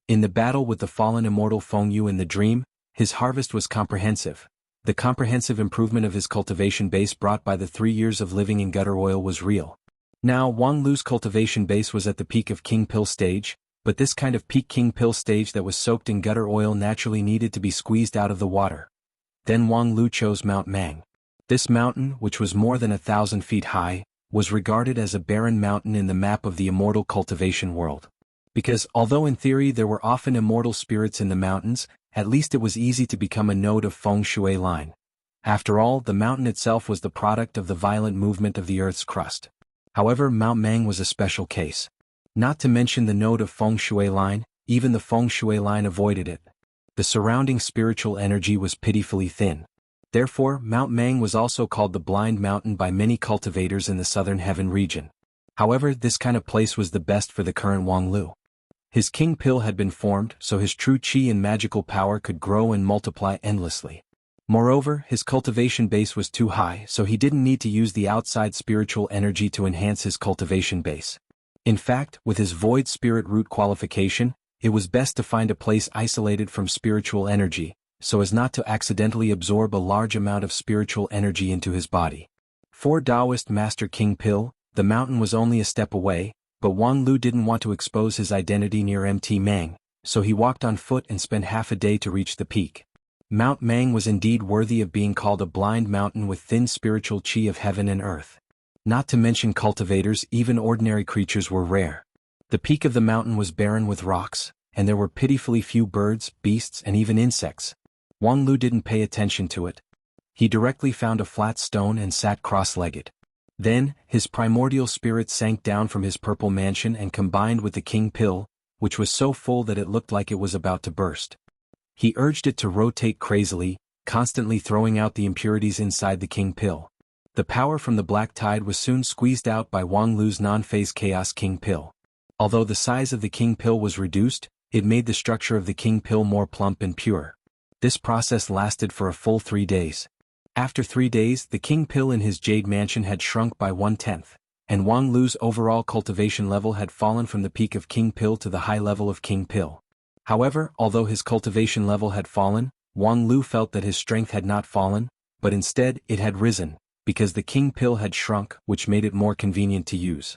In the battle with the fallen immortal Feng Yu in the dream, his harvest was comprehensive. The comprehensive improvement of his cultivation base brought by the 3 years of living in gutter oil was real. Now, Wang Lu's cultivation base was at the peak of King Pill stage, but this kind of peak King Pill stage that was soaked in gutter oil naturally needed to be squeezed out of the water. Then Wang Lu chose Mount Mang. This mountain, which was more than 1,000 feet high, was regarded as a barren mountain in the map of the immortal cultivation world. Because, although in theory there were often immortal spirits in the mountains, at least it was easy to become a node of feng shui line. After all, the mountain itself was the product of the violent movement of the Earth's crust. However, Mount Mang was a special case. Not to mention the node of feng shui line, even the feng shui line avoided it. The surrounding spiritual energy was pitifully thin. Therefore, Mount Mang was also called the Blind Mountain by many cultivators in the Southern Heaven region. However, this kind of place was the best for the current Wang Lu. His King Pill had been formed, so his true qi and magical power could grow and multiply endlessly. Moreover, his cultivation base was too high, so he didn't need to use the outside spiritual energy to enhance his cultivation base. In fact, with his void spirit root qualification, it was best to find a place isolated from spiritual energy, so as not to accidentally absorb a large amount of spiritual energy into his body. For Taoist Master King Pill, the mountain was only a step away, but Wang Lu didn't want to expose his identity near Mt. Mang, so he walked on foot and spent half a day to reach the peak. Mount Mang was indeed worthy of being called a blind mountain with thin spiritual qi of heaven and earth. Not to mention cultivators, even ordinary creatures were rare. The peak of the mountain was barren with rocks, and there were pitifully few birds, beasts, and even insects. Wang Lu didn't pay attention to it. He directly found a flat stone and sat cross-legged. Then, his primordial spirit sank down from his purple mansion and combined with the King Pill, which was so full that it looked like it was about to burst. He urged it to rotate crazily, constantly throwing out the impurities inside the King Pill. The power from the black tide was soon squeezed out by Wang Lu's non-phase chaos King Pill. Although the size of the King Pill was reduced, it made the structure of the King Pill more plump and pure. This process lasted for a full 3 days. After 3 days, the King Pill in his jade mansion had shrunk by 1/10, and Wang Lu's overall cultivation level had fallen from the peak of King Pill to the high level of King Pill. However, although his cultivation level had fallen, Wang Lu felt that his strength had not fallen, but instead it had risen, because the King Pill had shrunk, which made it more convenient to use.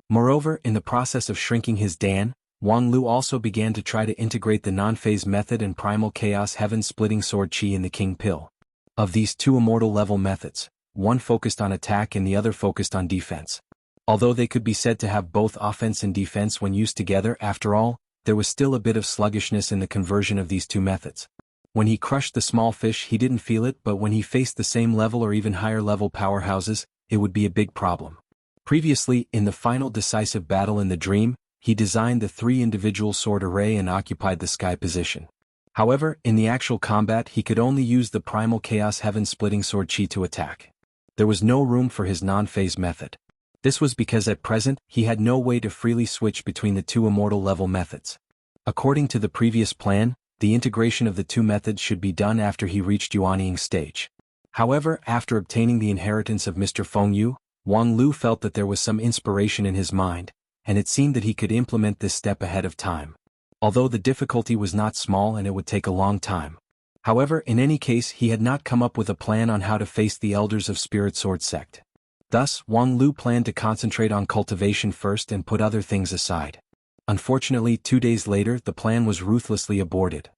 Moreover, in the process of shrinking his Dan, Wang Lu also began to try to integrate the non-phase method and primal chaos heaven-splitting sword chi in the King Pill. Of these 2 immortal level methods, one focused on attack and the other focused on defense. Although they could be said to have both offense and defense when used together, after all, there was still a bit of sluggishness in the conversion of these 2 methods. When he crushed the small fish he didn't feel it, but when he faced the same level or even higher level powerhouses, it would be a big problem. Previously, in the final decisive battle in the dream, he designed the 3 individual sword array and occupied the sky position. However, in the actual combat he could only use the primal chaos heaven-splitting sword chi to attack. There was no room for his non-phase method. This was because at present he had no way to freely switch between the 2 immortal level methods. According to the previous plan, the integration of the 2 methods should be done after he reached Yuanying stage. However, after obtaining the inheritance of Mr. Feng Yu, Wang Lu felt that there was some inspiration in his mind, and it seemed that he could implement this step ahead of time. Although the difficulty was not small and it would take a long time. However, in any case he had not come up with a plan on how to face the elders of Spirit Sword Sect. Thus, Wang Lu planned to concentrate on cultivation first and put other things aside. Unfortunately, 2 days later the plan was ruthlessly aborted.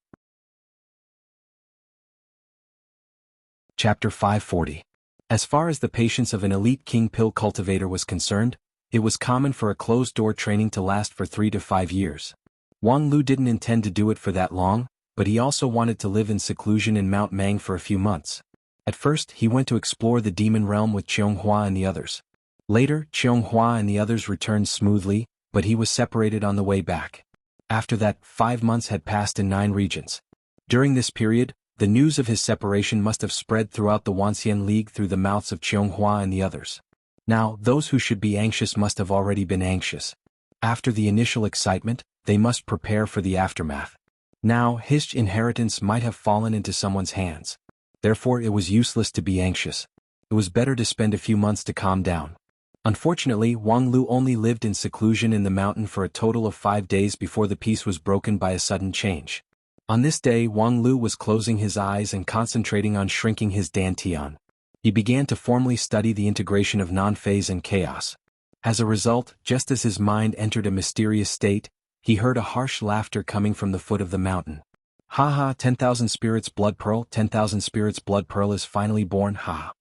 Chapter 540. As far as the patience of an elite King Pill cultivator was concerned, It was common for a closed-door training to last for 3 to 5 years. Wang Lu didn't intend to do it for that long, but he also wanted to live in seclusion in Mount Mang for a few months. At first, he went to explore the demon realm with Qianghua and the others. Later, Qianghua and the others returned smoothly, but he was separated on the way back. After that, 5 months had passed in 9 regions. During this period, the news of his separation must have spread throughout the Wanxian League through the mouths of Qianghua and the others. Now, those who should be anxious must have already been anxious. After the initial excitement, they must prepare for the aftermath. Now, his inheritance might have fallen into someone's hands. Therefore, it was useless to be anxious. It was better to spend a few months to calm down. Unfortunately, Wang Lu only lived in seclusion in the mountain for a total of 5 days before the peace was broken by a sudden change. On this day, Wang Lu was closing his eyes and concentrating on shrinking his dantian. He began to formally study the integration of non-phase and chaos. As a result, just as his mind entered a mysterious state, he heard a harsh laughter coming from the foot of the mountain. Ha ha, 10,000 spirits blood pearl, 10,000 spirits blood pearl is finally born, ha.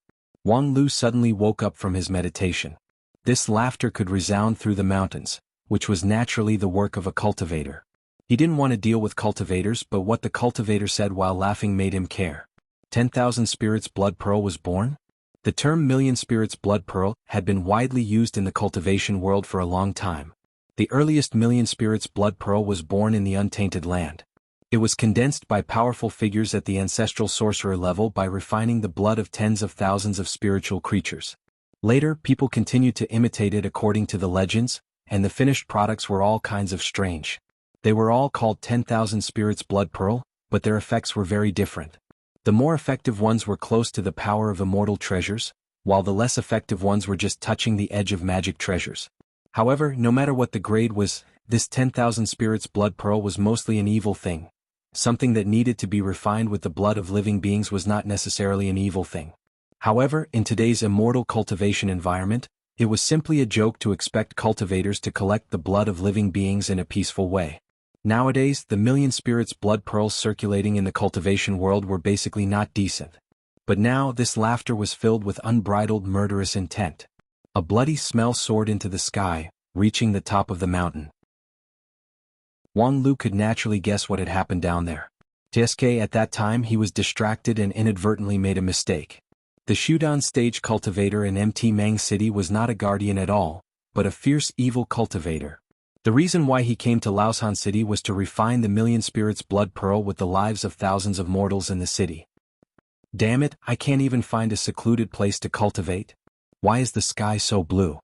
Wang Lu suddenly woke up from his meditation. This laughter could resound through the mountains, which was naturally the work of a cultivator. He didn't want to deal with cultivators, but what the cultivator said while laughing made him care. 10,000 spirits blood pearl was born? The term million spirits blood pearl had been widely used in the cultivation world for a long time. The earliest million spirits blood pearl was born in the untainted land. It was condensed by powerful figures at the ancestral sorcerer level by refining the blood of tens of thousands of spiritual creatures. Later, people continued to imitate it according to the legends, and the finished products were all kinds of strange. They were all called 10,000 spirits blood pearl, but their effects were very different. The more effective ones were close to the power of immortal treasures, while the less effective ones were just touching the edge of magic treasures. However, no matter what the grade was, this 10,000 spirits blood pearl was mostly an evil thing. Something that needed to be refined with the blood of living beings was not necessarily an evil thing. However, in today's immortal cultivation environment, it was simply a joke to expect cultivators to collect the blood of living beings in a peaceful way. Nowadays, the million spirits blood pearls circulating in the cultivation world were basically not decent. But now this laughter was filled with unbridled murderous intent. A bloody smell soared into the sky, reaching the top of the mountain. Wang Lu could naturally guess what had happened down there. At that time he was distracted and inadvertently made a mistake. The Shudan stage cultivator in Mt. Mang City was not a guardian at all, but a fierce evil cultivator. The reason why he came to Laoshan City was to refine the million spirits blood pearl with the lives of thousands of mortals in the city. Damn it, I can't even find a secluded place to cultivate. Why is the sky so blue?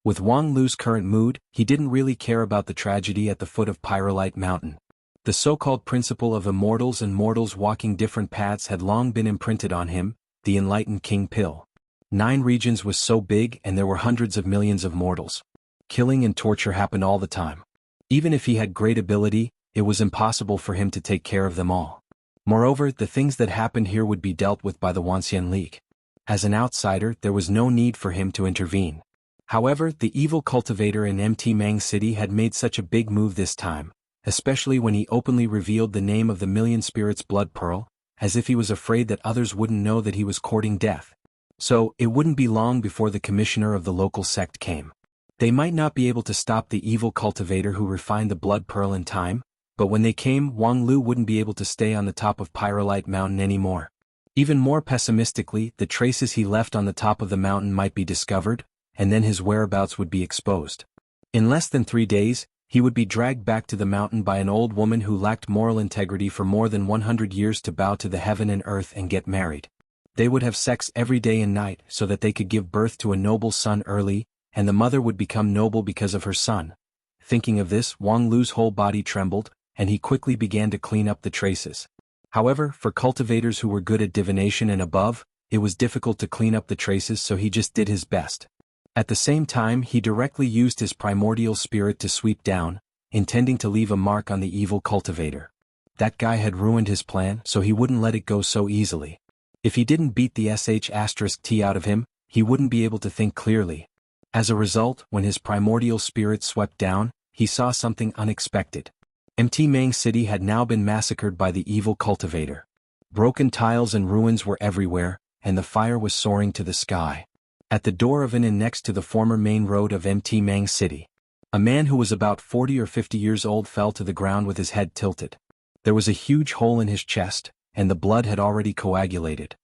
With Wang Lu's current mood, he didn't really care about the tragedy at the foot of Pyrolite Mountain. The so-called principle of immortals and mortals walking different paths had long been imprinted on him, the enlightened King Pill. 9 regions was so big and there were hundreds of millions of mortals. Killing and torture happened all the time. Even if he had great ability, it was impossible for him to take care of them all. Moreover, the things that happened here would be dealt with by the Wanxian League. As an outsider, there was no need for him to intervene. However, the evil cultivator in Mt. Mang City had made such a big move this time, especially when he openly revealed the name of the million spirits blood pearl, as if he was afraid that others wouldn't know that he was courting death. So, it wouldn't be long before the commissioner of the local sect came. They might not be able to stop the evil cultivator who refined the blood pearl in time, but when they came, Wang Lu wouldn't be able to stay on the top of Pyrolite Mountain anymore. Even more pessimistically, the traces he left on the top of the mountain might be discovered, and then his whereabouts would be exposed. In less than 3 days, he would be dragged back to the mountain by an old woman who lacked moral integrity for more than 100 years to bow to the heaven and earth and get married. They would have sex every day and night so that they could give birth to a noble son early, and the mother would become noble because of her son. Thinking of this, Wang Lu's whole body trembled, and he quickly began to clean up the traces. However, for cultivators who were good at divination and above, it was difficult to clean up the traces, so he just did his best. At the same time, he directly used his primordial spirit to sweep down, intending to leave a mark on the evil cultivator. That guy had ruined his plan, so he wouldn't let it go so easily. If he didn't beat the sh*t out of him, he wouldn't be able to think clearly. As a result, when his primordial spirit swept down, he saw something unexpected. Mt. Mang City had now been massacred by the evil cultivator. Broken tiles and ruins were everywhere, and the fire was soaring to the sky. At the door of an inn next to the former main road of Mt. Mang City, a man who was about 40 or 50 years old fell to the ground with his head tilted. There was a huge hole in his chest, and the blood had already coagulated.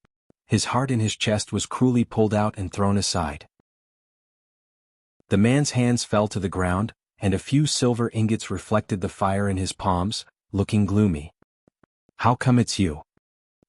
His heart in his chest was cruelly pulled out and thrown aside. The man's hands fell to the ground, and a few silver ingots reflected the fire in his palms, looking gloomy. "How come it's you?"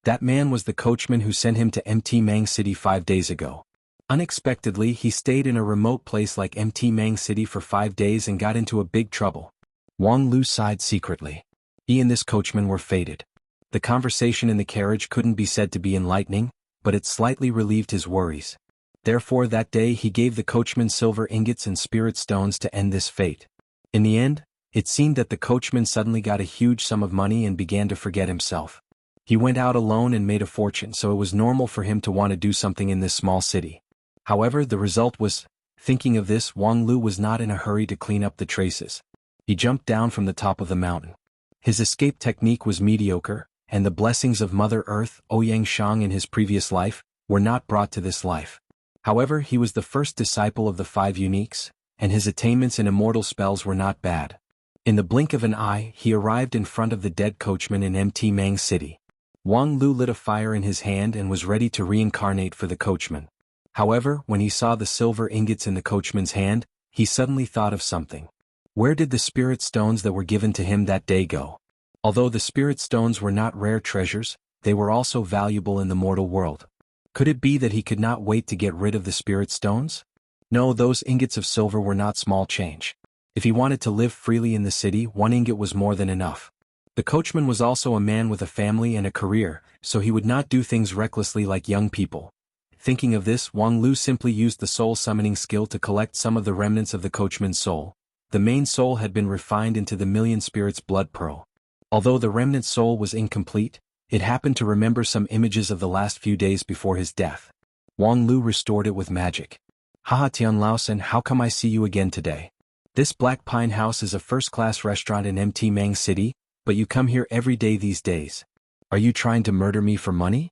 That man was the coachman who sent him to Mt. Mang City 5 days ago. Unexpectedly, he stayed in a remote place like Mt. Mang City for 5 days and got into a big trouble. Wang Lu sighed secretly. He and this coachman were fated. The conversation in the carriage couldn't be said to be enlightening, but it slightly relieved his worries. Therefore that day he gave the coachman silver ingots and spirit stones to end this fate. In the end, it seemed that the coachman suddenly got a huge sum of money and began to forget himself. He went out alone and made a fortune, so it was normal for him to want to do something in this small city. However, the result was, thinking of this, Wang Lu was not in a hurry to clean up the traces. He jumped down from the top of the mountain. His escape technique was mediocre, and the blessings of Mother Earth, Ouyang Shang in his previous life, were not brought to this life. However, he was the first disciple of the 5 uniques, and his attainments in immortal spells were not bad. In the blink of an eye, he arrived in front of the dead coachman in Mt. Mang City. Wang Lu lit a fire in his hand and was ready to reincarnate for the coachman. However, when he saw the silver ingots in the coachman's hand, he suddenly thought of something. Where did the spirit stones that were given to him that day go? Although the spirit stones were not rare treasures, they were also valuable in the mortal world. Could it be that he could not wait to get rid of the spirit stones? No, those ingots of silver were not small change. If he wanted to live freely in the city, 1 ingot was more than enough. The coachman was also a man with a family and a career, so he would not do things recklessly like young people. Thinking of this, Wang Lu simply used the soul summoning skill to collect some of the remnants of the coachman's soul. The main soul had been refined into the million spirits blood pearl. Although the remnant soul was incomplete, it happened to remember some images of the last few days before his death. Wang Lu restored it with magic. "Haha Tian Laosen, how come I see you again today? This Black Pine House is a first-class restaurant in Mt. Mang City, but you come here every day these days. Are you trying to murder me for money?"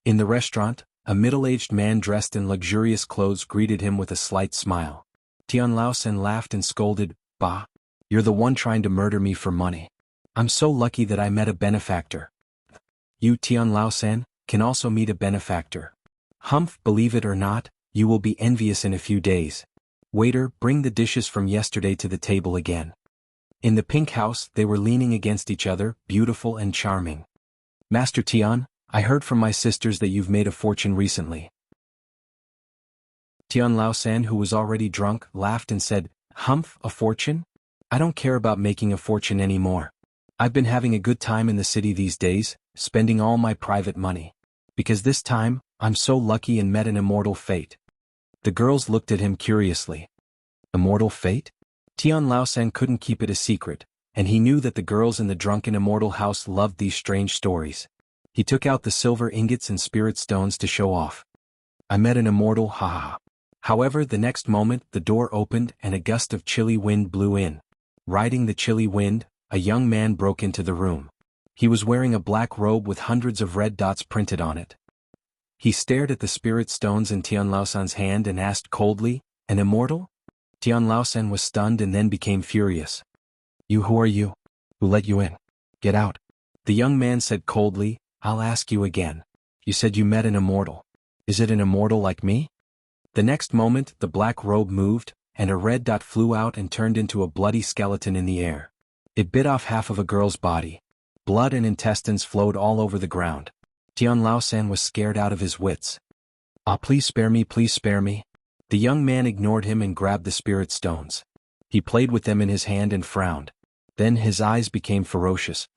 In the restaurant, a middle-aged man dressed in luxurious clothes greeted him with a slight smile. Tian Laosen laughed and scolded, "Bah! You're the one trying to murder me for money. I'm so lucky that I met a benefactor." "You, Tian Laosen, can also meet a benefactor. Humph, believe it or not, you will be envious in a few days. Waiter, bring the dishes from yesterday to the table again." In the pink house, they were leaning against each other, beautiful and charming. "Master Tian, I heard from my sisters that you've made a fortune recently." Tian Laosen, who was already drunk, laughed and said, "Humph, a fortune? I don't care about making a fortune anymore. I've been having a good time in the city these days, spending all my private money. Because this time, I'm so lucky and met an immortal fate." The girls looked at him curiously. Immortal fate? Tian Laosen couldn't keep it a secret, and he knew that the girls in the drunken immortal house loved these strange stories. He took out the silver ingots and spirit stones to show off. "I met an immortal, haha." However, the next moment, the door opened and a gust of chilly wind blew in. Riding the chilly wind, a young man broke into the room. He was wearing a black robe with hundreds of red dots printed on it. He stared at the spirit stones in Tian Laosen's hand and asked coldly, "An immortal?" Tian Laosen was stunned and then became furious. Who are you? Who let you in? Get out." The young man said coldly, "I'll ask you again. You said you met an immortal. Is it an immortal like me?" The next moment, the black robe moved, and a red dot flew out and turned into a bloody skeleton in the air. It bit off half of a girl's body. Blood and intestines flowed all over the ground. Tian Laosen was scared out of his wits. "Ah, please spare me, please spare me." The young man ignored him and grabbed the spirit stones. He played with them in his hand and frowned. Then his eyes became ferocious.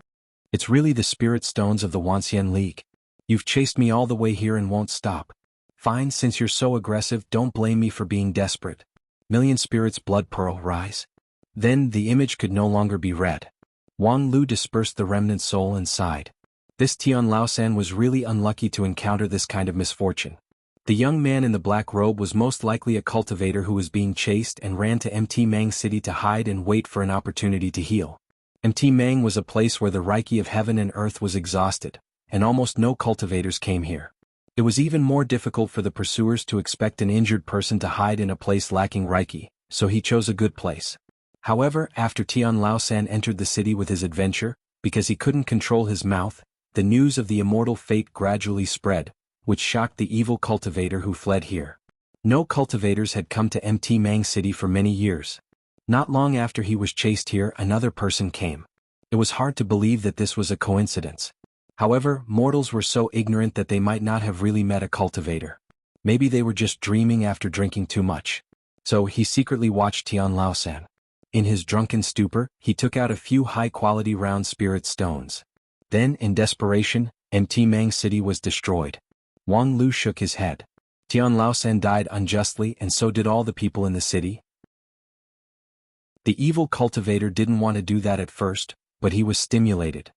"It's really the spirit stones of the Wanxian League. You've chased me all the way here and won't stop. Fine, since you're so aggressive, don't blame me for being desperate. Million spirits blood pearl, rise." Then the image could no longer be read. Wang Lu dispersed the remnant soul and sighed. This Tian Laosen was really unlucky to encounter this kind of misfortune. The young man in the black robe was most likely a cultivator who was being chased and ran to Mt. Mang City to hide and wait for an opportunity to heal. Mt. Mang was a place where the Reiki of heaven and earth was exhausted, and almost no cultivators came here. It was even more difficult for the pursuers to expect an injured person to hide in a place lacking Reiki, so he chose a good place. However, after Tian Laosan entered the city with his adventure, because he couldn't control his mouth, the news of the immortal fate gradually spread, which shocked the evil cultivator who fled here. No cultivators had come to Mt. Mang City for many years. Not long after he was chased here, another person came. It was hard to believe that this was a coincidence. However, mortals were so ignorant that they might not have really met a cultivator. Maybe they were just dreaming after drinking too much. So he secretly watched Tian Laosan. In his drunken stupor, he took out a few high-quality round spirit stones. Then, in desperation, Mt. Mang City was destroyed. Wang Lu shook his head. Tian Laosan died unjustly, and so did all the people in the city. The evil cultivator didn't want to do that at first, but he was stimulated.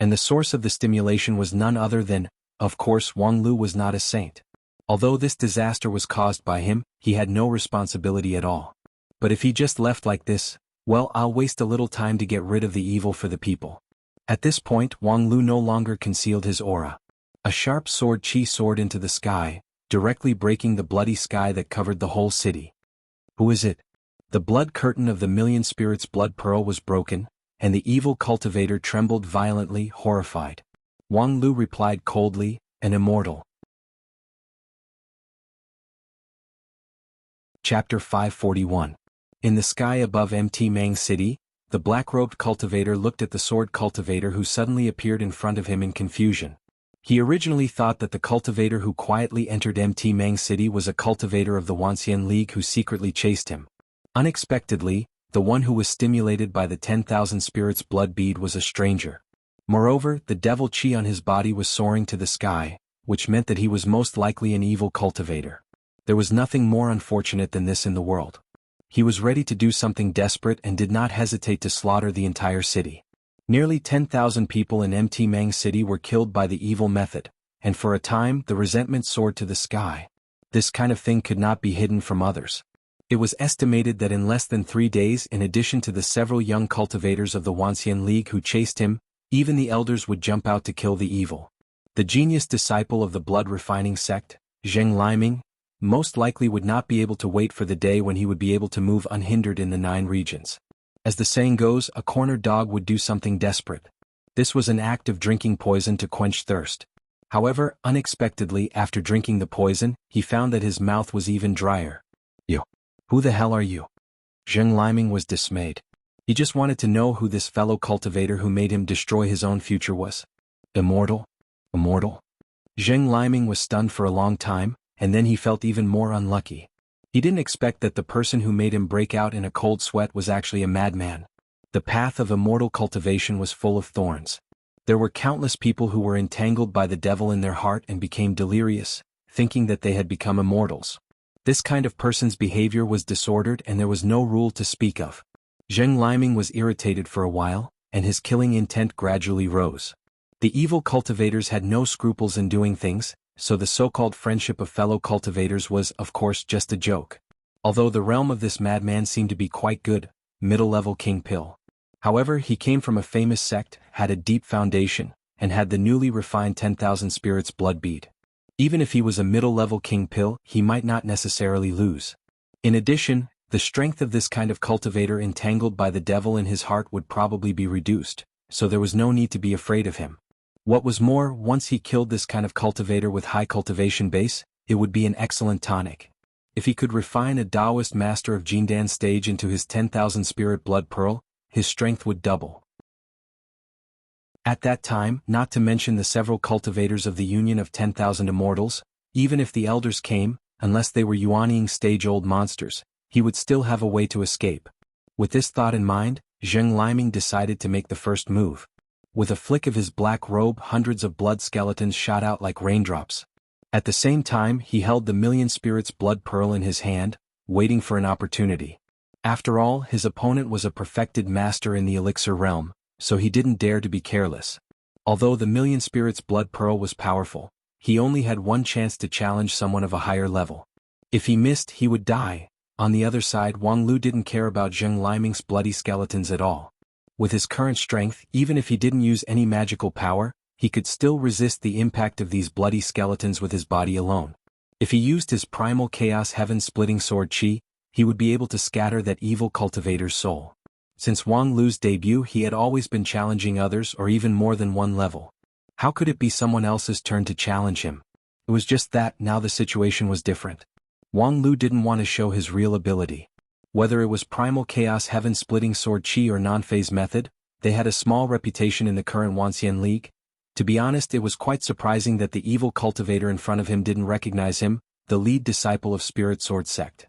And the source of the stimulation was none other than, of course, Wang Lu was not a saint. Although this disaster was caused by him, he had no responsibility at all. But if he just left like this, well, I'll waste a little time to get rid of the evil for the people. At this point, Wang Lu no longer concealed his aura. A sharp sword chi soared into the sky, directly breaking the bloody sky that covered the whole city. Who is it? The blood curtain of the million spirits' blood pearl was broken, and the evil cultivator trembled violently, horrified. Wang Lu replied coldly, an immortal. Chapter 541. In the sky above Mt. Mang City, the black-robed cultivator looked at the sword cultivator who suddenly appeared in front of him in confusion. He originally thought that the cultivator who quietly entered Mt. Mang City was a cultivator of the Wanxian League who secretly chased him. Unexpectedly, the one who was stimulated by the 10,000 spirits' blood bead was a stranger. Moreover, the devil chi on his body was soaring to the sky, which meant that he was most likely an evil cultivator. There was nothing more unfortunate than this in the world. He was ready to do something desperate and did not hesitate to slaughter the entire city. Nearly 10,000 people in Mt. Mang City were killed by the evil method, and for a time the resentment soared to the sky. This kind of thing could not be hidden from others. It was estimated that in less than 3 days, in addition to the several young cultivators of the Wanxian League who chased him, even the elders would jump out to kill the evil. The genius disciple of the blood-refining sect, Zheng Liming, most likely would not be able to wait for the day when he would be able to move unhindered in the 9 regions. As the saying goes, a cornered dog would do something desperate. This was an act of drinking poison to quench thirst. However, unexpectedly, after drinking the poison, he found that his mouth was even drier. "You. Who the hell are you?" Zheng Liming was dismayed. He just wanted to know who this fellow cultivator who made him destroy his own future was. Immortal? Immortal? Zheng Liming was stunned for a long time, and then he felt even more unlucky. He didn't expect that the person who made him break out in a cold sweat was actually a madman. The path of immortal cultivation was full of thorns. There were countless people who were entangled by the devil in their heart and became delirious, thinking that they had become immortals. This kind of person's behavior was disordered and there was no rule to speak of. Zheng Liming was irritated for a while, and his killing intent gradually rose. The evil cultivators had no scruples in doing things, so the so-called friendship of fellow cultivators was, of course, just a joke. Although the realm of this madman seemed to be quite good, middle-level King Pill. However, he came from a famous sect, had a deep foundation, and had the newly refined 10,000 spirits blood bead. Even if he was a middle-level King Pill, he might not necessarily lose. In addition, the strength of this kind of cultivator entangled by the devil in his heart would probably be reduced, so there was no need to be afraid of him. What was more, once he killed this kind of cultivator with high cultivation base, it would be an excellent tonic. If he could refine a Taoist master of Jindan stage into his 10,000 spirit blood pearl, his strength would double. At that time, not to mention the several cultivators of the Union of 10,000 Immortals, even if the elders came, unless they were Yuanying stage-old monsters, he would still have a way to escape. With this thought in mind, Zheng Liming decided to make the first move. With a flick of his black robe, hundreds of blood skeletons shot out like raindrops. At the same time, he held the million spirits blood pearl in his hand, waiting for an opportunity. After all, his opponent was a perfected master in the elixir realm, so he didn't dare to be careless. Although the million spirits blood pearl was powerful, he only had one chance to challenge someone of a higher level. If he missed, he would die. On the other side, Wang Lu didn't care about Zheng Liming's bloody skeletons at all. With his current strength, even if he didn't use any magical power, he could still resist the impact of these bloody skeletons with his body alone. If he used his primal chaos heaven-splitting sword chi, he would be able to scatter that evil cultivator's soul. Since Wang Lu's debut, he had always been challenging others or even more than one level. How could it be someone else's turn to challenge him? It was just that now the situation was different. Wang Lu didn't want to show his real ability. Whether it was primal chaos heaven-splitting sword chi or non-phase method, they had a small reputation in the current Wanxian League. To be honest, it was quite surprising that the evil cultivator in front of him didn't recognize him, the lead disciple of Spirit Sword Sect.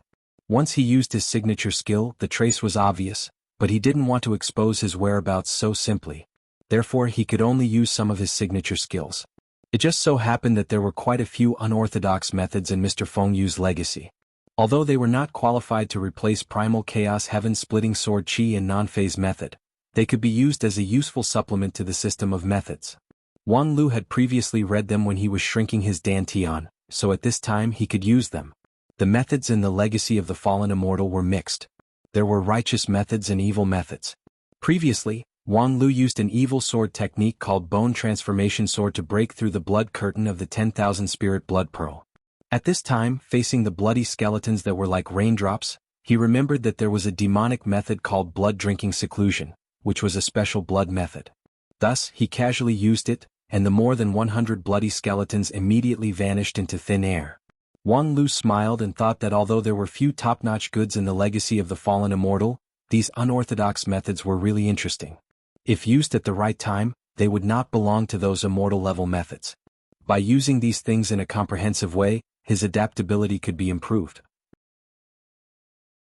Once he used his signature skill, the trace was obvious, but he didn't want to expose his whereabouts so simply. Therefore, he could only use some of his signature skills. It just so happened that there were quite a few unorthodox methods in Mr. Feng Yu's legacy. Although they were not qualified to replace primal chaos heaven-splitting sword chi and non-phase method, they could be used as a useful supplement to the system of methods. Wang Lu had previously read them when he was shrinking his dantian, so at this time he could use them. The methods in the legacy of the fallen immortal were mixed. There were righteous methods and evil methods. Previously, Wang Lu used an evil sword technique called Bone Transformation Sword to break through the blood curtain of the 10,000 Spirit Blood Pearl. At this time, facing the bloody skeletons that were like raindrops, he remembered that there was a demonic method called blood drinking seclusion, which was a special blood method. Thus, he casually used it, and the more than 100 bloody skeletons immediately vanished into thin air. Wang Lu smiled and thought that although there were few top-notch goods in the legacy of the fallen immortal, these unorthodox methods were really interesting. If used at the right time, they would not belong to those immortal-level methods. By using these things in a comprehensive way, his adaptability could be improved.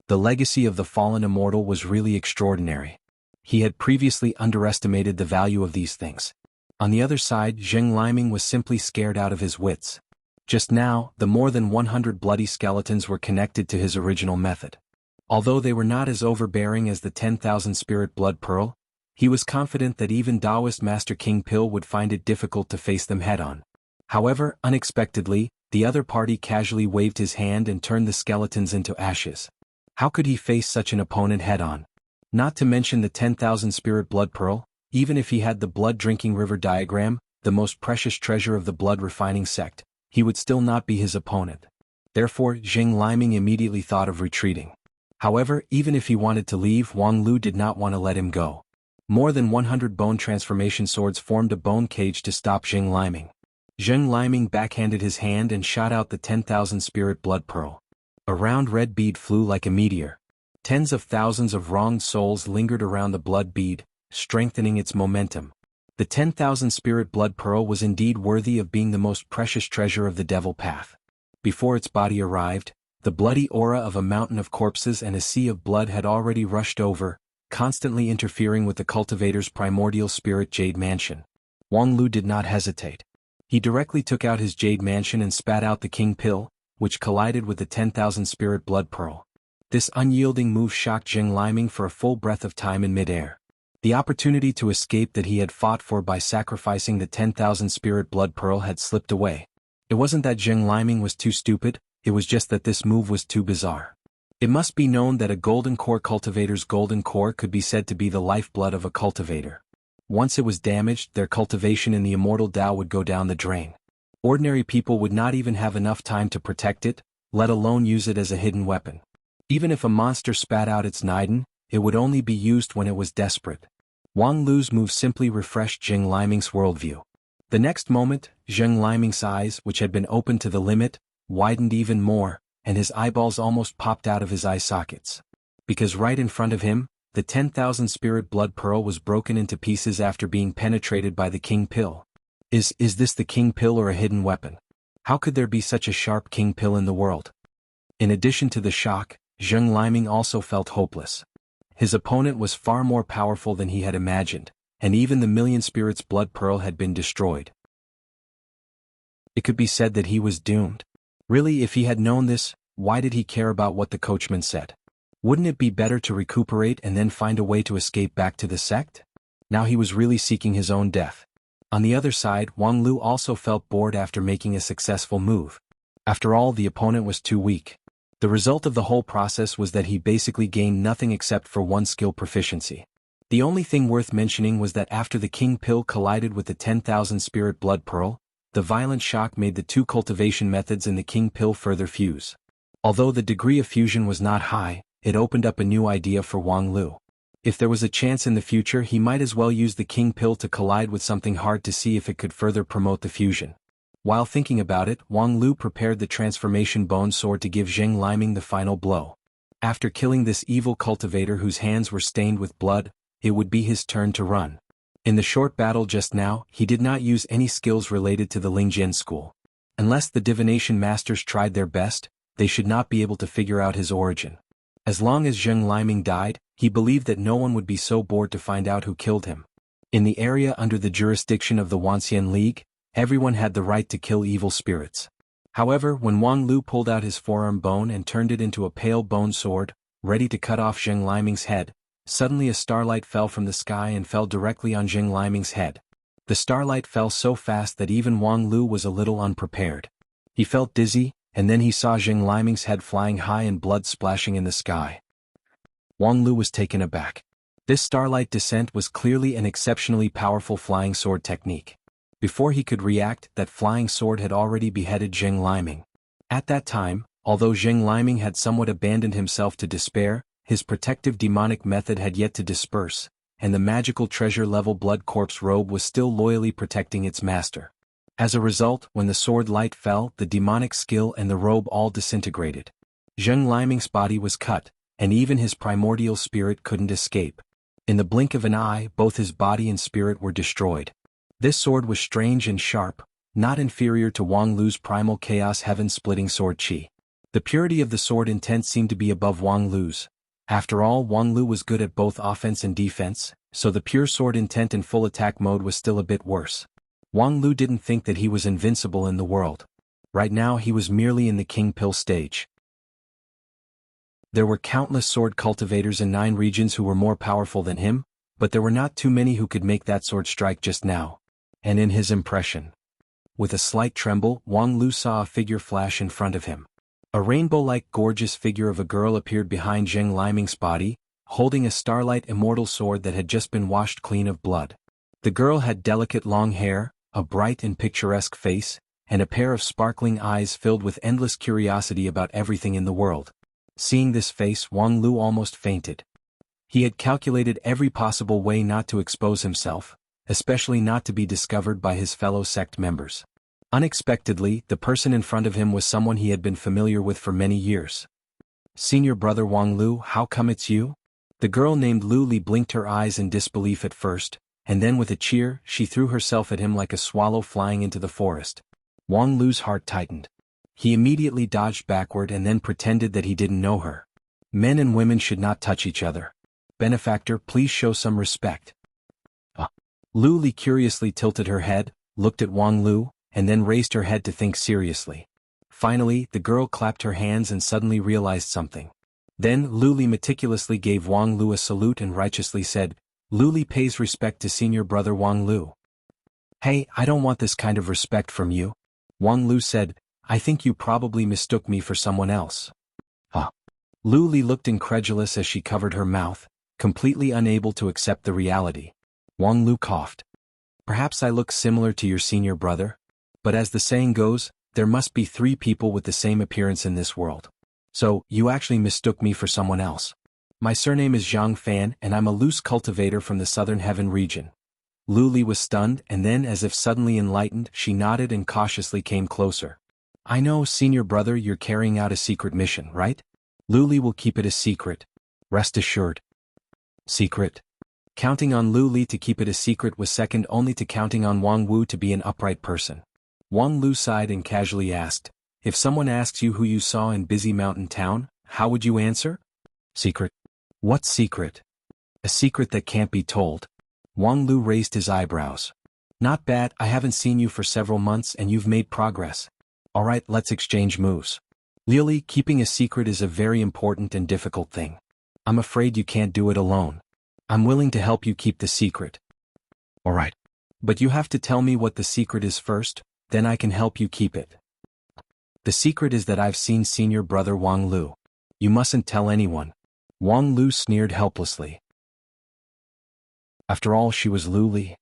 The legacy of the fallen immortal was really extraordinary. He had previously underestimated the value of these things. On the other side, Zheng Liming was simply scared out of his wits. Just now, the more than 100 bloody skeletons were connected to his original method. Although they were not as overbearing as the 10,000 Spirit Blood Pearl, he was confident that even Taoist Master King Pill would find it difficult to face them head-on. However, unexpectedly, the other party casually waved his hand and turned the skeletons into ashes. How could he face such an opponent head-on? Not to mention the 10,000 Spirit Blood Pearl, even if he had the blood-drinking river diagram, the most precious treasure of the blood-refining sect, he would still not be his opponent. Therefore, Zheng Liming immediately thought of retreating. However, even if he wanted to leave, Wang Lu did not want to let him go. More than 100 bone transformation swords formed a bone cage to stop Zheng Liming. Zheng Liming backhanded his hand and shot out the 10,000 Spirit Blood Pearl. A round red bead flew like a meteor. Tens of thousands of wronged souls lingered around the blood bead, strengthening its momentum. The 10,000 Spirit Blood Pearl was indeed worthy of being the most precious treasure of the Devil Path. Before its body arrived, the bloody aura of a mountain of corpses and a sea of blood had already rushed over, constantly interfering with the cultivator's primordial spirit Jade Mansion. Wang Lu did not hesitate. He directly took out his Jade Mansion and spat out the King Pill, which collided with the 10,000 Spirit Blood Pearl. This unyielding move shocked Zheng Liming for a full breath of time in midair. The opportunity to escape that he had fought for by sacrificing the 10,000 Spirit Blood Pearl had slipped away. It wasn't that Zheng Liming was too stupid, it was just that this move was too bizarre. It must be known that a golden core cultivator's golden core could be said to be the lifeblood of a cultivator. Once it was damaged, their cultivation in the immortal Tao would go down the drain. Ordinary people would not even have enough time to protect it, let alone use it as a hidden weapon. Even if a monster spat out its Niden, it would only be used when it was desperate. Wang Lu's move simply refreshed Zheng Liming's worldview. The next moment, Zheng Liming's eyes, which had been opened to the limit, widened even more, and his eyeballs almost popped out of his eye sockets. Because right in front of him, the 10,000 Spirit Blood Pearl was broken into pieces after being penetrated by the King Pill. Is this the King Pill or a hidden weapon? How could there be such a sharp King Pill in the world? In addition to the shock, Zheng Liming also felt hopeless. His opponent was far more powerful than he had imagined, and even the Million Spirits Blood Pearl had been destroyed. It could be said that he was doomed. Really, if he had known this, why did he care about what the coachman said? Wouldn't it be better to recuperate and then find a way to escape back to the sect? Now he was really seeking his own death. On the other side, Wang Lu also felt bored after making a successful move. After all, the opponent was too weak. The result of the whole process was that he basically gained nothing except for one skill proficiency. The only thing worth mentioning was that after the king pill collided with the 10,000 spirit blood pearl, the violent shock made the two cultivation methods in the king pill further fuse. Although the degree of fusion was not high, it opened up a new idea for Wang Lu. If there was a chance in the future, he might as well use the king pill to collide with something hard to see if it could further promote the fusion. While thinking about it, Wang Lu prepared the transformation bone sword to give Zheng Liming the final blow. After killing this evil cultivator whose hands were stained with blood, it would be his turn to run. In the short battle just now, he did not use any skills related to the Lingjian school. Unless the divination masters tried their best, they should not be able to figure out his origin. As long as Zheng Liming died, he believed that no one would be so bored to find out who killed him. In the area under the jurisdiction of the Wanxian League, everyone had the right to kill evil spirits. However, when Wang Lu pulled out his forearm bone and turned it into a pale bone sword, ready to cut off Zheng Liming's head, suddenly a starlight fell from the sky and fell directly on Zheng Liming's head. The starlight fell so fast that even Wang Lu was a little unprepared. He felt dizzy, and then he saw Zheng Liming's head flying high and blood splashing in the sky. Wang Lu was taken aback. This starlight descent was clearly an exceptionally powerful flying sword technique. Before he could react, that flying sword had already beheaded Zheng Liming. At that time, although Zheng Liming had somewhat abandoned himself to despair, his protective demonic method had yet to disperse, and the magical treasure-level blood corpse robe was still loyally protecting its master. As a result, when the sword light fell, the demonic skill and the robe all disintegrated. Zheng Liming's body was cut, and even his primordial spirit couldn't escape. In the blink of an eye, both his body and spirit were destroyed. This sword was strange and sharp, not inferior to Wang Lu's primal chaos heaven-splitting sword Qi. The purity of the sword intent seemed to be above Wang Lu's. After all, Wang Lu was good at both offense and defense, so the pure sword intent in full attack mode was still a bit worse. Wang Lu didn't think that he was invincible in the world. Right now he was merely in the king pill stage. There were countless sword cultivators in 9 regions who were more powerful than him, but there were not too many who could make that sword strike just now. And in his impression, with a slight tremble, Wang Lu saw a figure flash in front of him. A rainbow-like gorgeous figure of a girl appeared behind Zheng Liming's body, holding a starlight immortal sword that had just been washed clean of blood. The girl had delicate long hair, a bright and picturesque face, and a pair of sparkling eyes filled with endless curiosity about everything in the world. Seeing this face, Wang Lu almost fainted. He had calculated every possible way not to expose himself, especially not to be discovered by his fellow sect members. Unexpectedly, the person in front of him was someone he had been familiar with for many years. "Senior brother Wang Lu, how come it's you?" The girl named Lu Li blinked her eyes in disbelief at first, and then with a cheer, she threw herself at him like a swallow flying into the forest. Wang Lu's heart tightened. He immediately dodged backward and then pretended that he didn't know her. Men and women should not touch each other. "Benefactor, please show some respect." Lu Li curiously tilted her head, looked at Wang Lu, and then raised her head to think seriously. Finally, the girl clapped her hands and suddenly realized something. Then Lu Li meticulously gave Wang Lu a salute and righteously said, "Lu Li pays respect to senior brother Wang Lu." "Hey, I don't want this kind of respect from you." Wang Lu said, "I think you probably mistook me for someone else." Lu Li looked incredulous as she covered her mouth, completely unable to accept the reality. Wang Lu coughed. "Perhaps I look similar to your senior brother? But as the saying goes, there must be 3 people with the same appearance in this world. So, you actually mistook me for someone else. My surname is Zhang Fan and I'm a loose cultivator from the Southern Heaven region." Lu Li was stunned, and then as if suddenly enlightened, she nodded and cautiously came closer. "I know, senior brother, you're carrying out a secret mission, right? Lu Li will keep it a secret. Rest assured." Secret? Counting on Lu Li to keep it a secret was second only to counting on Wang Wu to be an upright person. Wang Lu sighed and casually asked, "If someone asks you who you saw in Busy Mountain Town, how would you answer?" "Secret." "What secret?" "A secret that can't be told." Wang Lu raised his eyebrows. "Not bad, I haven't seen you for several months and you've made progress. Alright, let's exchange moves. Really, keeping a secret is a very important and difficult thing. I'm afraid you can't do it alone. I'm willing to help you keep the secret." "Alright. But you have to tell me what the secret is first, then I can help you keep it." "The secret is that I've seen senior brother Wang Lu. You mustn't tell anyone." Wang Lu sneered helplessly. After all, she was Lu Li.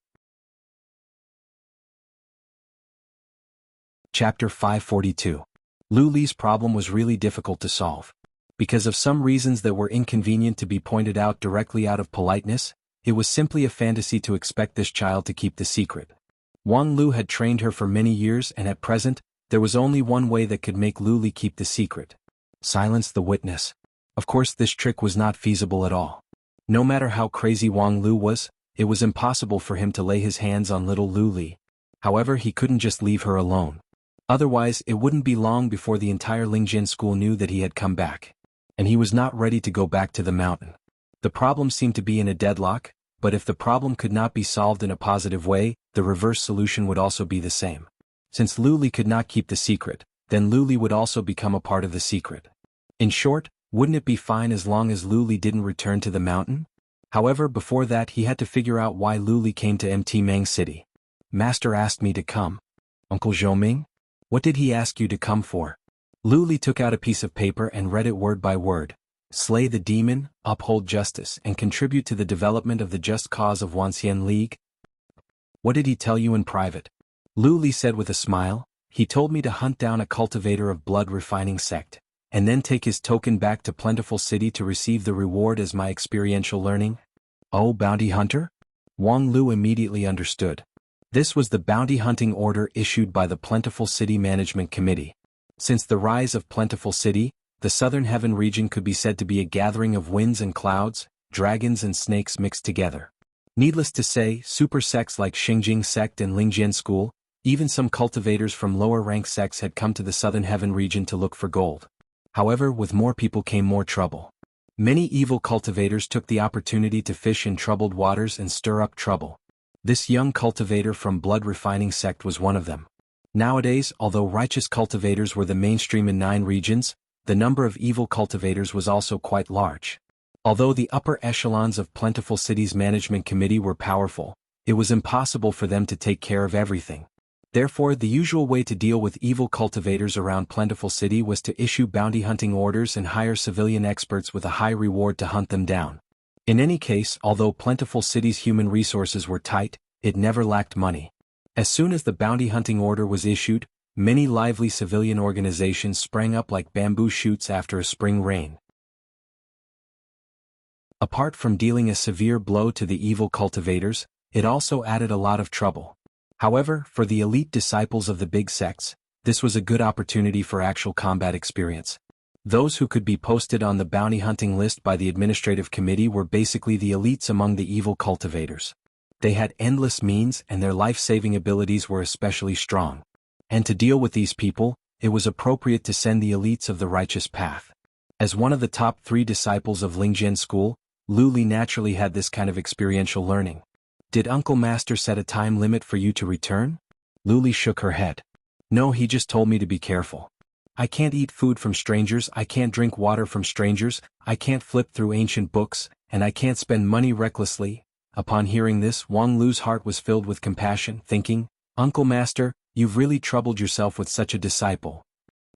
Chapter 542. Lu Li's problem was really difficult to solve. Because of some reasons that were inconvenient to be pointed out directly out of politeness, it was simply a fantasy to expect this child to keep the secret. Wang Lu had trained her for many years, and at present, there was only one way that could make Lu Li keep the secret. Silence the witness. Of course, this trick was not feasible at all. No matter how crazy Wang Lu was, it was impossible for him to lay his hands on little Lu Li. However, he couldn't just leave her alone. Otherwise, it wouldn't be long before the entire Lingjian school knew that he had come back. And he was not ready to go back to the mountain. The problem seemed to be in a deadlock, but if the problem could not be solved in a positive way, the reverse solution would also be the same. Since Lu Li could not keep the secret, then Lu Li would also become a part of the secret. In short, wouldn't it be fine as long as Lu Li didn't return to the mountain? However, before that he had to figure out why Lu Li came to Mt Mang City. Master asked me to come. Uncle Zhou, what did he ask you to come for? Lu Li took out a piece of paper and read it word by word. Slay the demon, uphold justice, and contribute to the development of the just cause of Wanxian League. What did he tell you in private? Lu Li said with a smile. He told me to hunt down a cultivator of blood refining sect, and then take his token back to Plentiful City to receive the reward as my experiential learning. Oh, bounty hunter? Wang Lu immediately understood. This was the bounty hunting order issued by the Plentiful City Management Committee. Since the rise of Plentiful City, the Southern Heaven region could be said to be a gathering of winds and clouds, dragons and snakes mixed together. Needless to say, super sects like Xingjing sect and Lingjian school, even some cultivators from lower rank sects had come to the Southern Heaven region to look for gold. However, with more people came more trouble. Many evil cultivators took the opportunity to fish in troubled waters and stir up trouble. This young cultivator from blood refining sect was one of them. Nowadays, although righteous cultivators were the mainstream in 9 regions, the number of evil cultivators was also quite large. Although the upper echelons of Plentiful City's management committee were powerful, it was impossible for them to take care of everything. Therefore, the usual way to deal with evil cultivators around Plentiful City was to issue bounty hunting orders and hire civilian experts with a high reward to hunt them down. In any case, although Plentiful City's human resources were tight, it never lacked money. As soon as the bounty hunting order was issued, many lively civilian organizations sprang up like bamboo shoots after a spring rain. Apart from dealing a severe blow to the evil cultivators, it also added a lot of trouble. However, for the elite disciples of the big sects, this was a good opportunity for actual combat experience. Those who could be posted on the bounty hunting list by the administrative committee were basically the elites among the evil cultivators. They had endless means and their life-saving abilities were especially strong. And to deal with these people, it was appropriate to send the elites of the righteous path. As one of the top 3 disciples of Lingjian school, Lu Li naturally had this kind of experiential learning. Did Uncle Master set a time limit for you to return? Lu Li shook her head. No, he just told me to be careful. I can't eat food from strangers, I can't drink water from strangers, I can't flip through ancient books, and I can't spend money recklessly. Upon hearing this, Wang Lu's heart was filled with compassion, thinking, Uncle Master, you've really troubled yourself with such a disciple.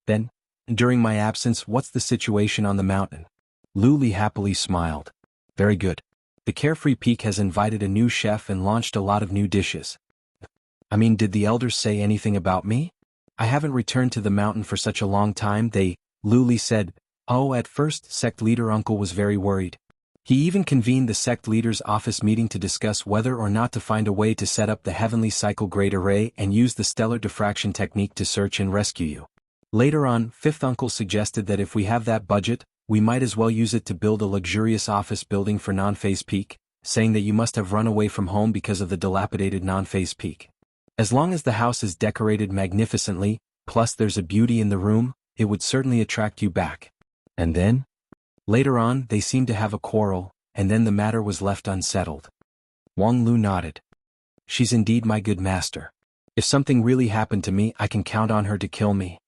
Then, during my absence, what's the situation on the mountain? Lu Li happily smiled. Very good. The Carefree Peak has invited a new chef and launched a lot of new dishes. Did the elders say anything about me? I haven't returned to the mountain for such a long time, Lu Li said. Oh, at first, sect leader Uncle was very worried. He even convened the sect leader's office meeting to discuss whether or not to find a way to set up the Heavenly Cycle Great Array and use the stellar diffraction technique to search and rescue you. Later on, Fifth Uncle suggested that if we have that budget, we might as well use it to build a luxurious office building for Non-Phase Peak, saying that you must have run away from home because of the dilapidated Non-Phase Peak. As long as the house is decorated magnificently, plus there's a beauty in the room, it would certainly attract you back. And then? Later on, they seemed to have a quarrel, and then the matter was left unsettled. Wang Lu nodded. She's indeed my good master. If something really happened to me, I can count on her to kill me.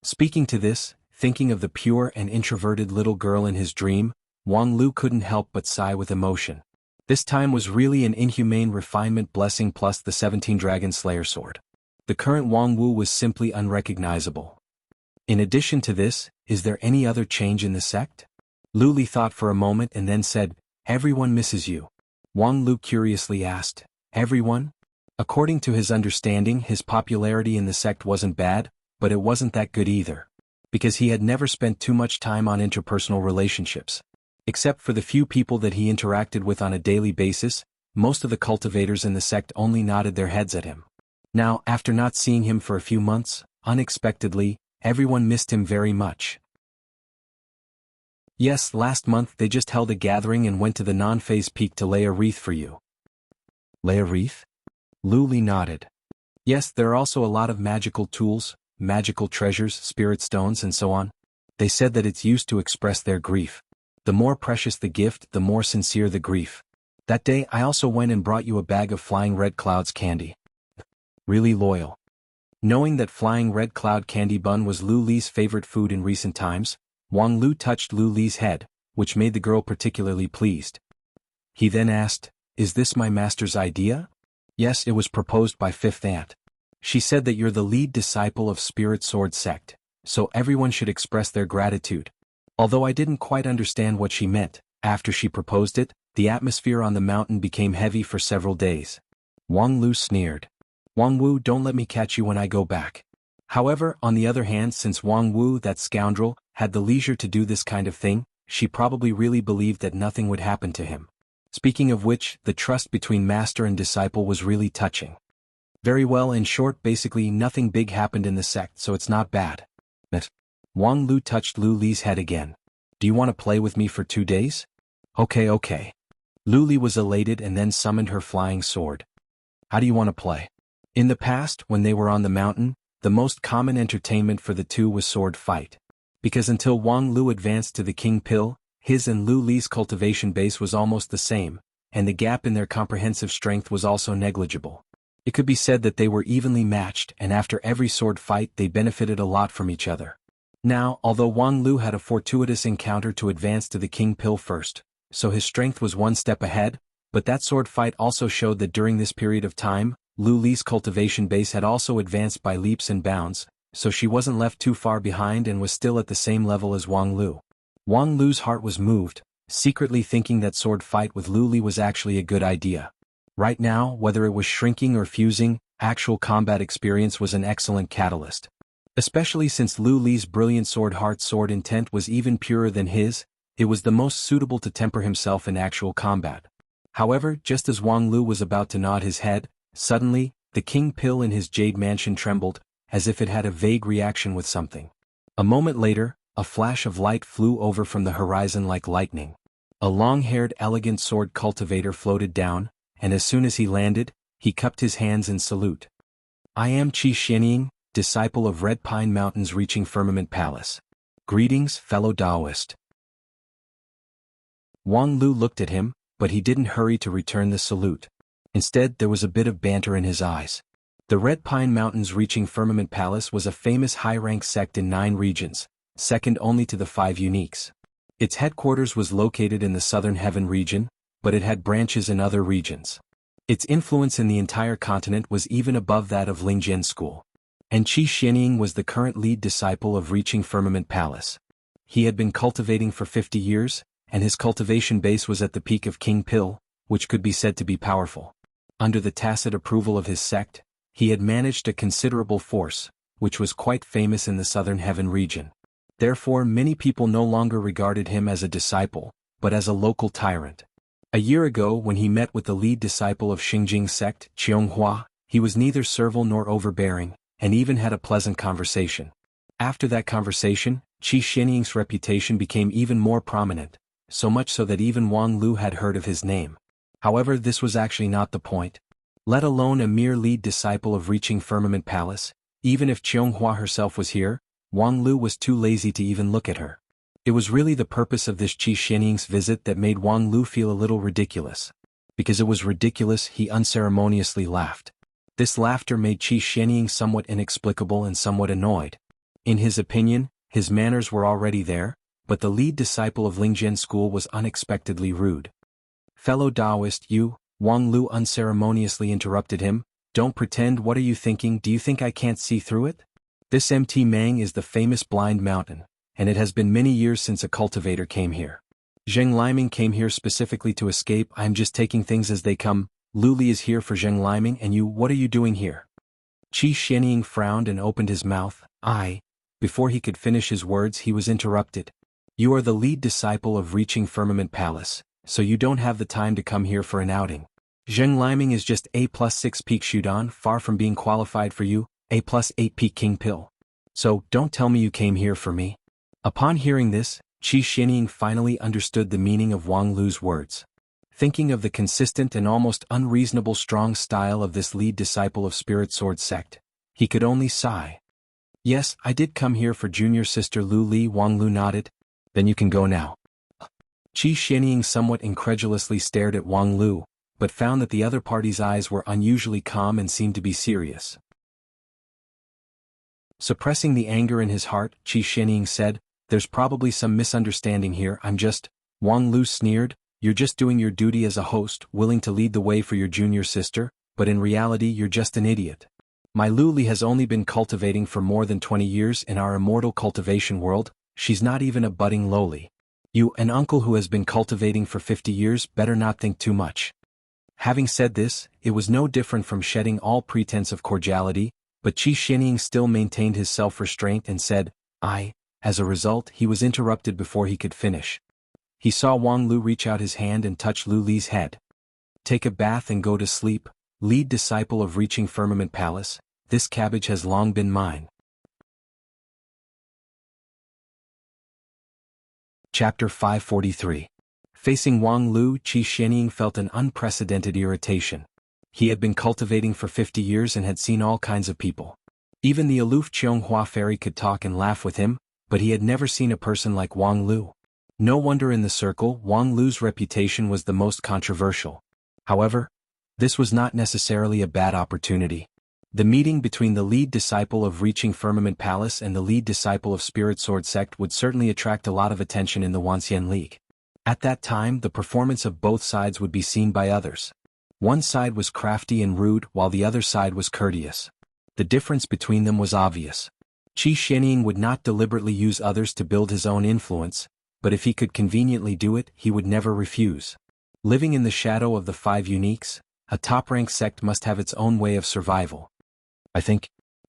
Speaking to this, thinking of the pure and introverted little girl in his dream, Wang Lu couldn't help but sigh with emotion. This time was really an inhumane refinement blessing plus the 17 Dragon Slayer sword. The current Wang Wu was simply unrecognizable. In addition to this, is there any other change in the sect? Lu Li thought for a moment and then said, everyone misses you. Wang Lu curiously asked. Everyone? According to his understanding, his popularity in the sect wasn't bad, but it wasn't that good either. Because he had never spent too much time on interpersonal relationships. Except for the few people that he interacted with on a daily basis, most of the cultivators in the sect only nodded their heads at him. Now, after not seeing him for a few months, unexpectedly, everyone missed him very much. Yes, last month they just held a gathering and went to the non-phase peak to lay a wreath for you. Lay a wreath? Lu Li nodded. Yes, there are also a lot of magical tools, magical treasures, spirit stones and so on. They said that it's used to express their grief. The more precious the gift, the more sincere the grief. That day I also went and brought you a bag of flying red clouds candy. Really loyal. Knowing that flying red cloud candy bun was Lu Li's favorite food in recent times, Wang Lu touched Lu Li's head, which made the girl particularly pleased. He then asked, "Is this my master's idea?" "Yes, it was proposed by Fifth Aunt. She said that you're the lead disciple of Spirit Sword sect, so everyone should express their gratitude." Although I didn't quite understand what she meant, after she proposed it, the atmosphere on the mountain became heavy for several days. Wang Lu sneered. "Wang Wu, don't let me catch you when I go back." However, on the other hand, since Wang Wu, that scoundrel, had the leisure to do this kind of thing, she probably really believed that nothing would happen to him. Speaking of which, the trust between master and disciple was really touching. Very well, in short, basically nothing big happened in the sect, so it's not bad. Wang Lu touched Lu Li's head again. "Do you want to play with me for 2 days?" Okay. Lu Li was elated and then summoned her flying sword. "How do you want to play?" In the past, when they were on the mountain, the most common entertainment for the two was sword fight. Because until Wang Lu advanced to the King Pill, his and Lu Li's cultivation base was almost the same, and the gap in their comprehensive strength was also negligible. It could be said that they were evenly matched, and after every sword fight they benefited a lot from each other. Now, although Wang Lu had a fortuitous encounter to advance to the King Pill first, so his strength was one step ahead, but that sword fight also showed that during this period of time, Lu Li's cultivation base had also advanced by leaps and bounds, so she wasn't left too far behind and was still at the same level as Wang Lu. Wang Lu's heart was moved, secretly thinking that sword fight with Lu Li was actually a good idea. Right now, whether it was shrinking or fusing, actual combat experience was an excellent catalyst. Especially since Lu Li's brilliant sword heart sword intent was even purer than his, it was the most suitable to temper himself in actual combat. However, just as Wang Lu was about to nod his head, suddenly, the King Pill in his jade mansion trembled, as if it had a vague reaction with something. A moment later, a flash of light flew over from the horizon like lightning. A long-haired elegant sword cultivator floated down, and as soon as he landed, he cupped his hands in salute. "I am Qi Xianying, disciple of Red Pine Mountain's reaching Firmament Palace. Greetings, fellow Taoist." Wang Lu looked at him, but he didn't hurry to return the salute. Instead, there was a bit of banter in his eyes. The Red Pine Mountain's reaching Firmament Palace was a famous high-rank sect in 9 regions, second only to the 5 uniques. Its headquarters was located in the Southern Heaven region, but it had branches in other regions. Its influence in the entire continent was even above that of Lingjian School. And Qi Xianying was the current lead disciple of Reaching Firmament Palace. He had been cultivating for 50 years, and his cultivation base was at the peak of King Pill, which could be said to be powerful. Under the tacit approval of his sect, he had managed a considerable force, which was quite famous in the Southern Heaven region. Therefore, many people no longer regarded him as a disciple, but as a local tyrant. A year ago, when he met with the lead disciple of Xingjing sect, Qianghua, he was neither servile nor overbearing, and even had a pleasant conversation. After that conversation, Qi Xianying's reputation became even more prominent, so much so that even Wang Lu had heard of his name. However, this was actually not the point. Let alone a mere lead disciple of Reaching Firmament Palace, even if Qianghua herself was here, Wang Lu was too lazy to even look at her. It was really the purpose of this Qi Xianying's visit that made Wang Lu feel a little ridiculous. Because it was ridiculous, he unceremoniously laughed. This laughter made Qi Xianying somewhat inexplicable and somewhat annoyed. In his opinion, his manners were already there, but the lead disciple of Lingjian School was unexpectedly rude. "Fellow Taoist, you," Wang Lu unceremoniously interrupted him, "don't pretend. What are you thinking? Do you think I can't see through it? This Mt Mang is the famous Blind Mountain, and it has been many years since a cultivator came here. Zheng Liming came here specifically to escape. I'm just taking things as they come. Lu Li is here for Zheng Liming and you, what are you doing here? Qi Xianying frowned and opened his mouth. Before he could finish his words he was interrupted. You are the lead disciple of Reaching Firmament Palace, so you don't have the time to come here for an outing. Zheng Liming is just A+6 peak Shudan, far from being qualified for you, A+8 peak King Pill. So, don't tell me you came here for me. Upon hearing this, Qi Xianying finally understood the meaning of Wang Lu's words. Thinking of the consistent and almost unreasonable strong style of this lead disciple of Spirit Sword sect, he could only sigh. Yes, I did come here for junior sister Lu Li. Wang Lu nodded. Then you can go now. Qi Xianying somewhat incredulously stared at Wang Lu, but found that the other party's eyes were unusually calm and seemed to be serious. Suppressing the anger in his heart, Qi Xianying said, there's probably some misunderstanding here. Wang Lu sneered, you're just doing your duty as a host, willing to lead the way for your junior sister, but in reality you're just an idiot. My Lu Li has only been cultivating for more than 20 years in our immortal cultivation world, she's not even a budding lowly. You, an uncle who has been cultivating for 50 years, better not think too much. Having said this, it was no different from shedding all pretense of cordiality, but Qi Xianying still maintained his self-restraint and said, As a result, he was interrupted before he could finish. He saw Wang Lu reach out his hand and touch Lu Li's head. Take a bath and go to sleep, lead disciple of Reaching Firmament Palace, this cabbage has long been mine. Chapter 543. Facing Wang Lu, Qi Xianying felt an unprecedented irritation. He had been cultivating for 50 years and had seen all kinds of people. Even the aloof Qianghua fairy could talk and laugh with him, but he had never seen a person like Wang Lu. No wonder in the circle Wang Lu's reputation was the most controversial. However, this was not necessarily a bad opportunity. The meeting between the lead disciple of Reaching Firmament Palace and the lead disciple of Spirit Sword sect would certainly attract a lot of attention in the Wanxian League. At that time the performance of both sides would be seen by others. One side was crafty and rude while the other side was courteous. The difference between them was obvious. Qi Xianying would not deliberately use others to build his own influence, but if he could conveniently do it, he would never refuse. Living in the shadow of the five uniques, a top-ranked sect must have its own way of survival.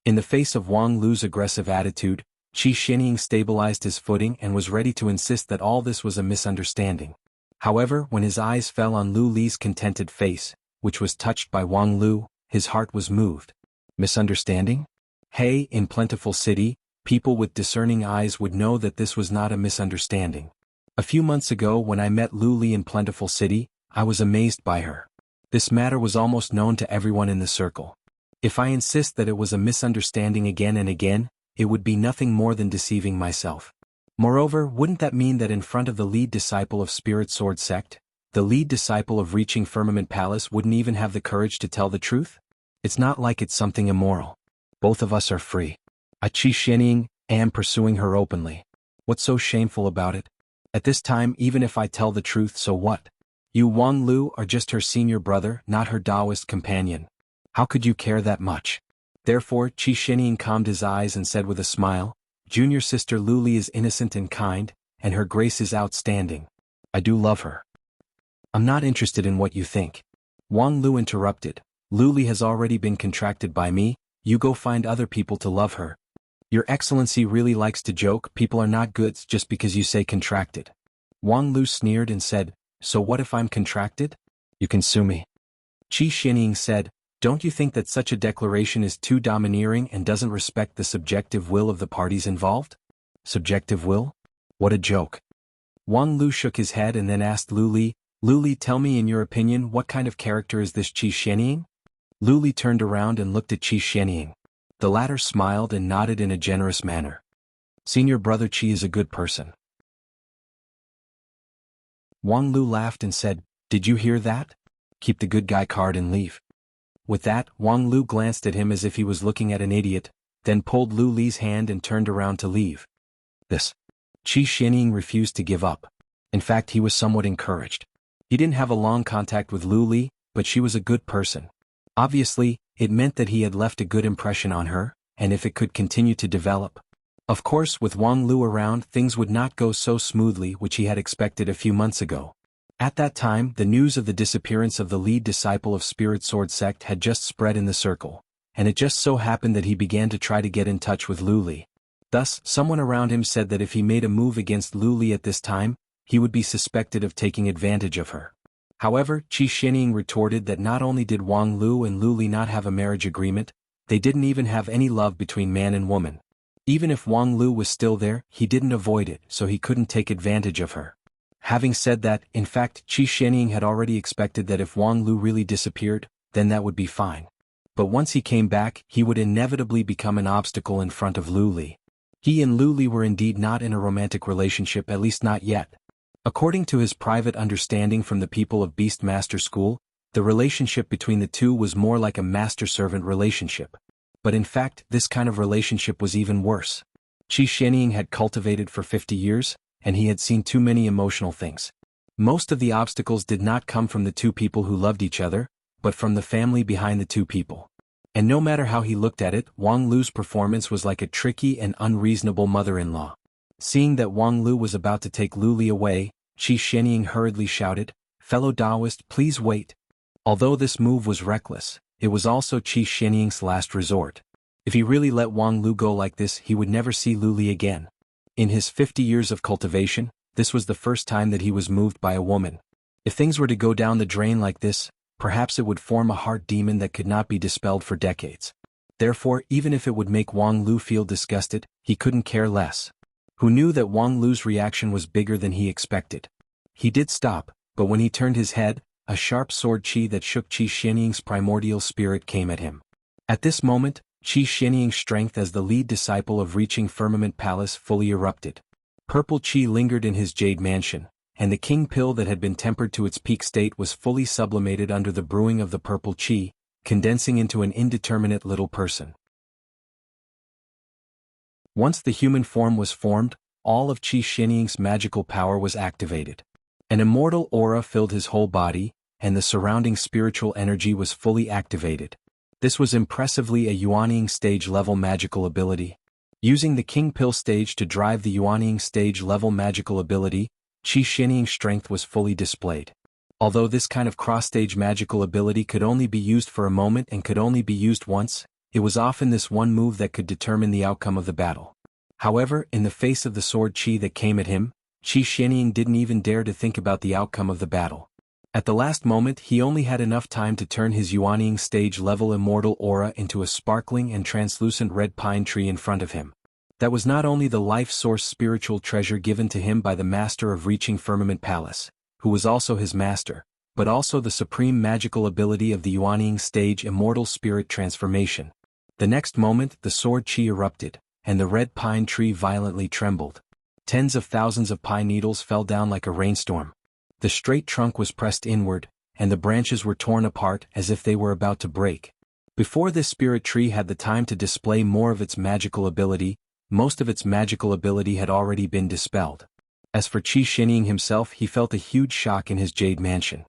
In the face of Wang Lu's aggressive attitude, Qi Xianying stabilized his footing and was ready to insist that all this was a misunderstanding. However, when his eyes fell on Lu Li's contented face, which was touched by Wang Lu, his heart was moved. Misunderstanding? Hey, in Plentiful City, people with discerning eyes would know that this was not a misunderstanding. A few months ago when I met Lu Li in Plentiful City, I was amazed by her. This matter was almost known to everyone in the circle. If I insist that it was a misunderstanding again and again, it would be nothing more than deceiving myself. Moreover, wouldn't that mean that in front of the lead disciple of Spirit Sword sect, the lead disciple of Reaching Firmament Palace wouldn't even have the courage to tell the truth? It's not like it's something immoral. Both of us are free. Qi Xianying, am pursuing her openly. What's so shameful about it? At this time, even if I tell the truth, so what? You Wang Lu are just her senior brother, not her Taoist companion. How could you care that much? Therefore, Qi Xianying calmed his eyes and said with a smile, Junior sister Lu Li is innocent and kind, and her grace is outstanding. I do love her. I'm not interested in what you think. Wang Lu interrupted. Lu Li has already been contracted by me, you go find other people to love her. Your Excellency really likes to joke, people are not goods just because you say contracted. Wang Lu sneered and said, so what if I'm contracted? You can sue me. Qi Xianying said, don't you think that such a declaration is too domineering and doesn't respect the subjective will of the parties involved? Subjective will? What a joke. Wang Lu shook his head and then asked Lu Li, tell me in your opinion what kind of character is this Qi Xianying? Lu Li turned around and looked at Qi Xianying. The latter smiled and nodded in a generous manner. Senior brother Qi is a good person. Wang Lu laughed and said, did you hear that? Keep the good guy card and leave. With that, Wang Lu glanced at him as if he was looking at an idiot, then pulled Lu Li's hand and turned around to leave. Qi Xianying refused to give up. In fact, he was somewhat encouraged. He didn't have a long contact with Lu Li, but she was a good person. Obviously, it meant that he had left a good impression on her, and if it could continue to develop. Of course, with Wang Lu around, things would not go so smoothly, which he had expected a few months ago. At that time, the news of the disappearance of the lead disciple of Spirit Sword sect had just spread in the circle, and it just so happened that he began to try to get in touch with Lu Li. Thus, someone around him said that if he made a move against Lu Li at this time, he would be suspected of taking advantage of her. However, Qi Xianying retorted that not only did Wang Lu and Lu Li not have a marriage agreement, they didn't even have any love between man and woman. Even if Wang Lu was still there, he didn't avoid it, so he couldn't take advantage of her. Having said that, in fact, Qi Xianying had already expected that if Wang Lu really disappeared, then that would be fine. But once he came back, he would inevitably become an obstacle in front of Lu Li. He and Lu Li were indeed not in a romantic relationship, at least not yet. According to his private understanding from the people of Beastmaster School, the relationship between the two was more like a master-servant relationship. But in fact, this kind of relationship was even worse. Qi Xianying had cultivated for 50 years, and he had seen too many emotional things. Most of the obstacles did not come from the two people who loved each other, but from the family behind the two people. And no matter how he looked at it, Wang Lu's performance was like a tricky and unreasonable mother-in-law. Seeing that Wang Lu was about to take Lu Li away, Qi Xianying hurriedly shouted, "Fellow Taoist, please wait." Although this move was reckless, it was also Qi Xianying's last resort. If he really let Wang Lu go like this, he would never see Lu Li again. In his 50 years of cultivation, this was the first time that he was moved by a woman. If things were to go down the drain like this, perhaps it would form a heart demon that could not be dispelled for decades. Therefore, even if it would make Wang Lu feel disgusted, he couldn't care less. Who knew that Wang Lu's reaction was bigger than he expected? He did stop, but when he turned his head, a sharp sword qi that shook Qi Xianying's primordial spirit came at him. At this moment, Qi Xianying's strength as the lead disciple of reaching Firmament Palace fully erupted. Purple qi lingered in his jade mansion, and the king pill that had been tempered to its peak state was fully sublimated under the brewing of the purple qi, condensing into an indeterminate little person. Once the human form was formed, all of Qi Xianying's magical power was activated. An immortal aura filled his whole body, and the surrounding spiritual energy was fully activated. This was impressively a Yuanying stage-level magical ability. Using the King Pill stage to drive the Yuanying stage-level magical ability, Qi Xianying's strength was fully displayed. Although this kind of cross-stage magical ability could only be used for a moment and could only be used once, it was often this one move that could determine the outcome of the battle. However, in the face of the sword qi that came at him, Qi Xianying didn't even dare to think about the outcome of the battle. At the last moment, he only had enough time to turn his Yuanying stage-level immortal aura into a sparkling and translucent red pine tree in front of him. That was not only the life source spiritual treasure given to him by the master of reaching Firmament Palace, who was also his master, but also the supreme magical ability of the Yuanying stage immortal spirit transformation. The next moment, the sword qi erupted, and the red pine tree violently trembled. Tens of thousands of pine needles fell down like a rainstorm. The straight trunk was pressed inward, and the branches were torn apart as if they were about to break. Before this spirit tree had the time to display more of its magical ability, most of its magical ability had already been dispelled. As for Qi Xianying himself, he felt a huge shock in his jade mansion.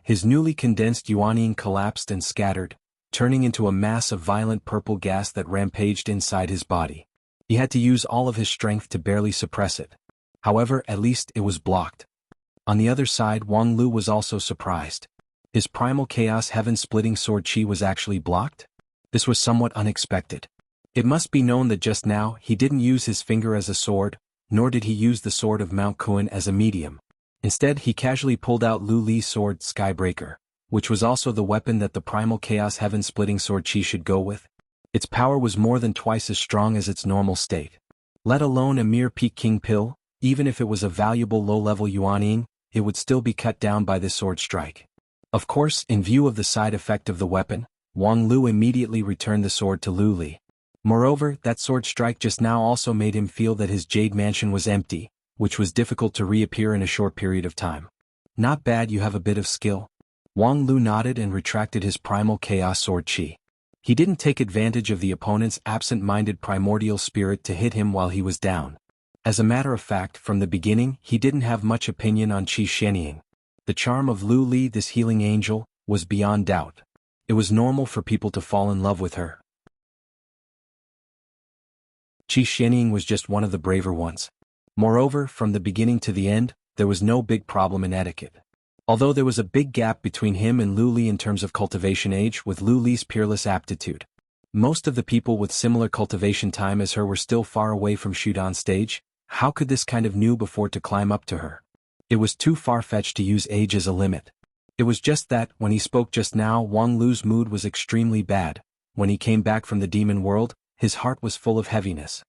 His newly condensed Yuanying collapsed and scattered, turning into a mass of violent purple gas that rampaged inside his body. He had to use all of his strength to barely suppress it. However, at least it was blocked. On the other side, Wang Lu was also surprised. His primal chaos heaven-splitting sword qi was actually blocked? This was somewhat unexpected. It must be known that just now, he didn't use his finger as a sword, nor did he use the sword of Mount Kuan as a medium. Instead, he casually pulled out Lu Li's sword Skybreaker, which was also the weapon that the primal chaos heaven-splitting sword qi should go with. Its power was more than twice as strong as its normal state. Let alone a mere peak king pill, even if it was a valuable low-level Yuanying, it would still be cut down by this sword strike. Of course, in view of the side effect of the weapon, Wang Lu immediately returned the sword to Lu Li. Moreover, that sword strike just now also made him feel that his jade mansion was empty, which was difficult to reappear in a short period of time. Not bad, you have a bit of skill. Wang Lu nodded and retracted his primal chaos sword qi. He didn't take advantage of the opponent's absent-minded primordial spirit to hit him while he was down. As a matter of fact, from the beginning, he didn't have much opinion on Qi Xianying. The charm of Lu Li, this healing angel, was beyond doubt. It was normal for people to fall in love with her. Qi Xianying was just one of the braver ones. Moreover, from the beginning to the end, there was no big problem in etiquette. Although there was a big gap between him and Lu Li in terms of cultivation age with Lu Li's peerless aptitude. Most of the people with similar cultivation time as her were still far away from Shudan stage. How could this kind of noob afford to climb up to her? It was too far-fetched to use age as a limit. It was just that, when he spoke just now, Wang Lu's mood was extremely bad. When he came back from the demon world, his heart was full of heaviness.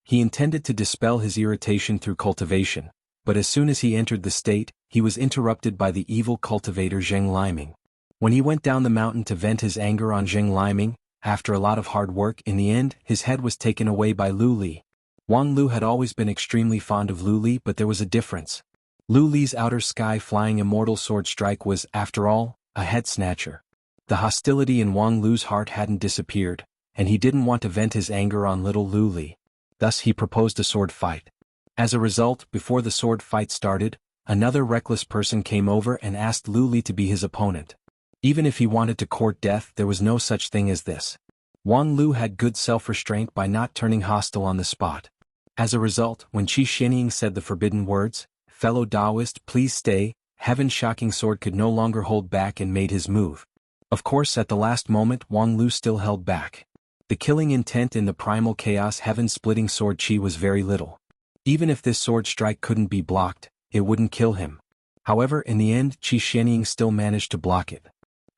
He intended to dispel his irritation through cultivation, but as soon as he entered the state, he was interrupted by the evil cultivator Zheng Liming. When he went down the mountain to vent his anger on Zheng Liming, after a lot of hard work, in the end, his head was taken away by Lu Li. Wang Lu had always been extremely fond of Lu Li, but there was a difference. Lu Li's outer sky flying immortal sword strike was, after all, a head snatcher. The hostility in Wang Lu's heart hadn't disappeared, and he didn't want to vent his anger on little Lu Li. Thus he proposed a sword fight. As a result, before the sword fight started, another reckless person came over and asked Lu Li to be his opponent. Even if he wanted to court death, there was no such thing as this. Wang Lu had good self-restraint by not turning hostile on the spot. As a result, when Qi Xianying said the forbidden words, "Fellow Taoist, please stay," Heaven's shocking sword could no longer hold back and made his move. Of course, at the last moment, Wang Lu still held back. The killing intent in the primal chaos heaven-splitting sword Qi was very little. Even if this sword strike couldn't be blocked, it wouldn't kill him. However, in the end, Qi Xianying still managed to block it.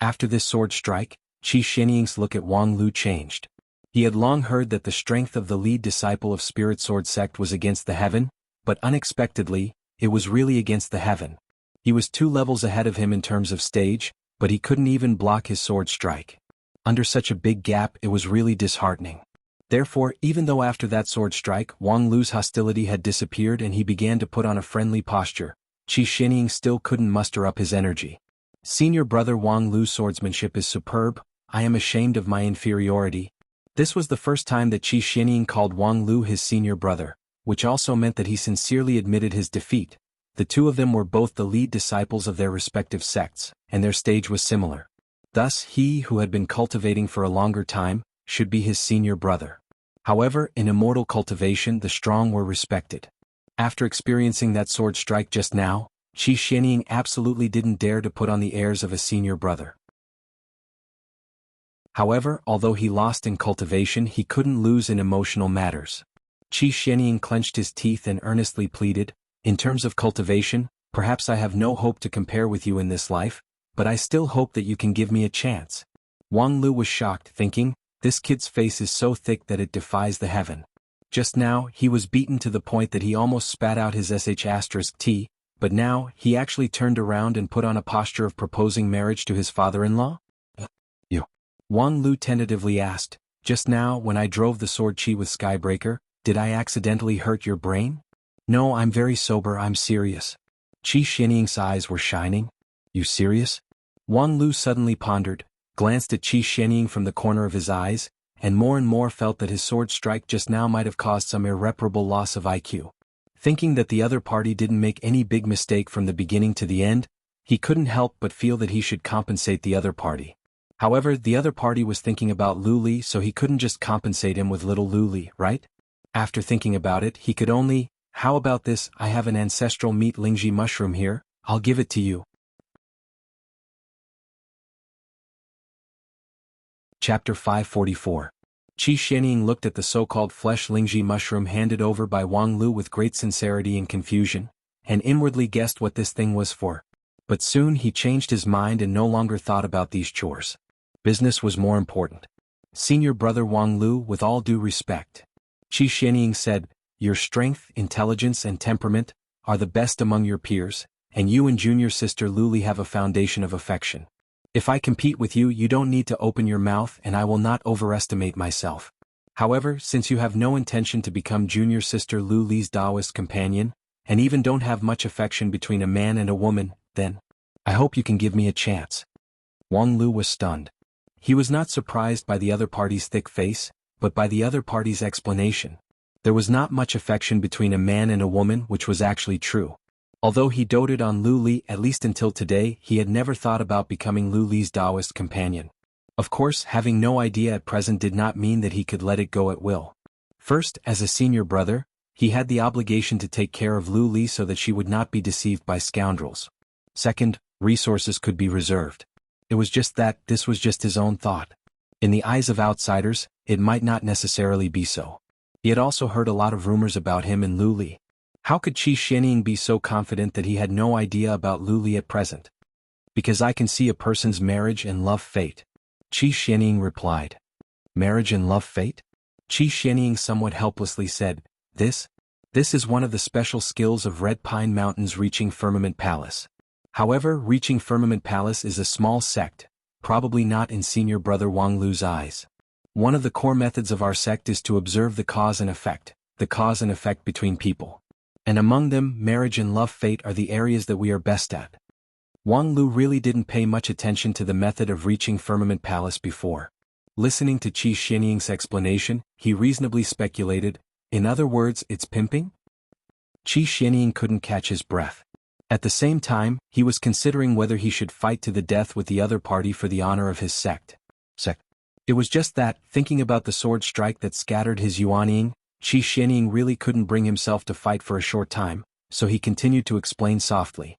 After this sword strike, Qi Xianying's look at Wang Lu changed. He had long heard that the strength of the lead disciple of Spirit Sword sect was against the heaven, but unexpectedly, it was really against the heaven. He was 2 levels ahead of him in terms of stage, but he couldn't even block his sword strike. Under such a big gap, it was really disheartening. Therefore, even though after that sword strike, Wang Lu's hostility had disappeared and he began to put on a friendly posture, Qi Xianying still couldn't muster up his energy. "Senior brother, Wang Lu's swordsmanship is superb. I am ashamed of my inferiority." This was the first time that Qi Xianying called Wang Lu his senior brother, which also meant that he sincerely admitted his defeat. The two of them were both the lead disciples of their respective sects, and their stage was similar. Thus, he who had been cultivating for a longer time, should be his senior brother. However, in immortal cultivation the strong were respected. After experiencing that sword strike just now, Qi Xianying absolutely didn't dare to put on the airs of a senior brother. However, although he lost in cultivation, he couldn't lose in emotional matters. Qi Xianying clenched his teeth and earnestly pleaded, "In terms of cultivation, perhaps I have no hope to compare with you in this life, but I still hope that you can give me a chance." Wang Lu was shocked, thinking, this kid's face is so thick that it defies the heaven. Just now, he was beaten to the point that he almost spat out his sh*t, but now, he actually turned around and put on a posture of proposing marriage to his father-in-law? You. Wang Lu tentatively asked, "Just now, when I drove the sword Qi with Skybreaker, did I accidentally hurt your brain?" "No, I'm very sober, I'm serious." Qi Xianying's eyes were shining. "You serious?" Wang Lu suddenly pondered, glanced at Qi Xianying from the corner of his eyes, and more felt that his sword strike just now might have caused some irreparable loss of IQ. Thinking that the other party didn't make any big mistake from the beginning to the end, he couldn't help but feel that he should compensate the other party. However, the other party was thinking about Lu Li, so he couldn't just compensate him with little Lu Li, right? After thinking about it, he could only, "How about this, I have an ancestral meat lingji mushroom here, I'll give it to you." Chapter 544. Qi Xianying looked at the so-called flesh lingji mushroom handed over by Wang Lu with great sincerity and confusion, and inwardly guessed what this thing was for. But soon he changed his mind and no longer thought about these chores. Business was more important. "Senior brother Wang Lu, with all due respect," Qi Xianying said, "your strength, intelligence and temperament are the best among your peers, and you and junior sister Lu Li have a foundation of affection. If I compete with you, you don't need to open your mouth and I will not overestimate myself. However, since you have no intention to become junior sister Lu Li's Taoist companion, and even don't have much affection between a man and a woman, then I hope you can give me a chance." Wang Lu was stunned. He was not surprised by the other party's thick face, but by the other party's explanation. There was not much affection between a man and a woman, which was actually true. Although he doted on Lu Li, at least until today, he had never thought about becoming Lu Li's Taoist companion. Of course, having no idea at present did not mean that he could let it go at will. First, as a senior brother, he had the obligation to take care of Lu Li so that she would not be deceived by scoundrels. Second, resources could be reserved. It was just that this was just his own thought. In the eyes of outsiders, it might not necessarily be so. He had also heard a lot of rumors about him and Lu Li. How could Qi Xianying be so confident that he had no idea about Lu Li at present? Because I can see a person's marriage and love fate. Qi Xianying replied. Marriage and love fate? Qi Xianying somewhat helplessly said, This is one of the special skills of Red Pine Mountain's Reaching Firmament Palace. However, Reaching Firmament Palace is a small sect, probably not in senior brother Wang Lu's eyes. One of the core methods of our sect is to observe the cause and effect between people. And among them, marriage and love fate are the areas that we are best at. Wang Lu really didn't pay much attention to the method of Reaching Firmament Palace before. Listening to Qi Xianying's explanation, he reasonably speculated, in other words, it's pimping? Qi Xianying couldn't catch his breath. At the same time, he was considering whether he should fight to the death with the other party for the honor of his sect. It was just that, thinking about the sword strike that scattered his Yuanying, Qi Xianying really couldn't bring himself to fight for a short time, so he continued to explain softly.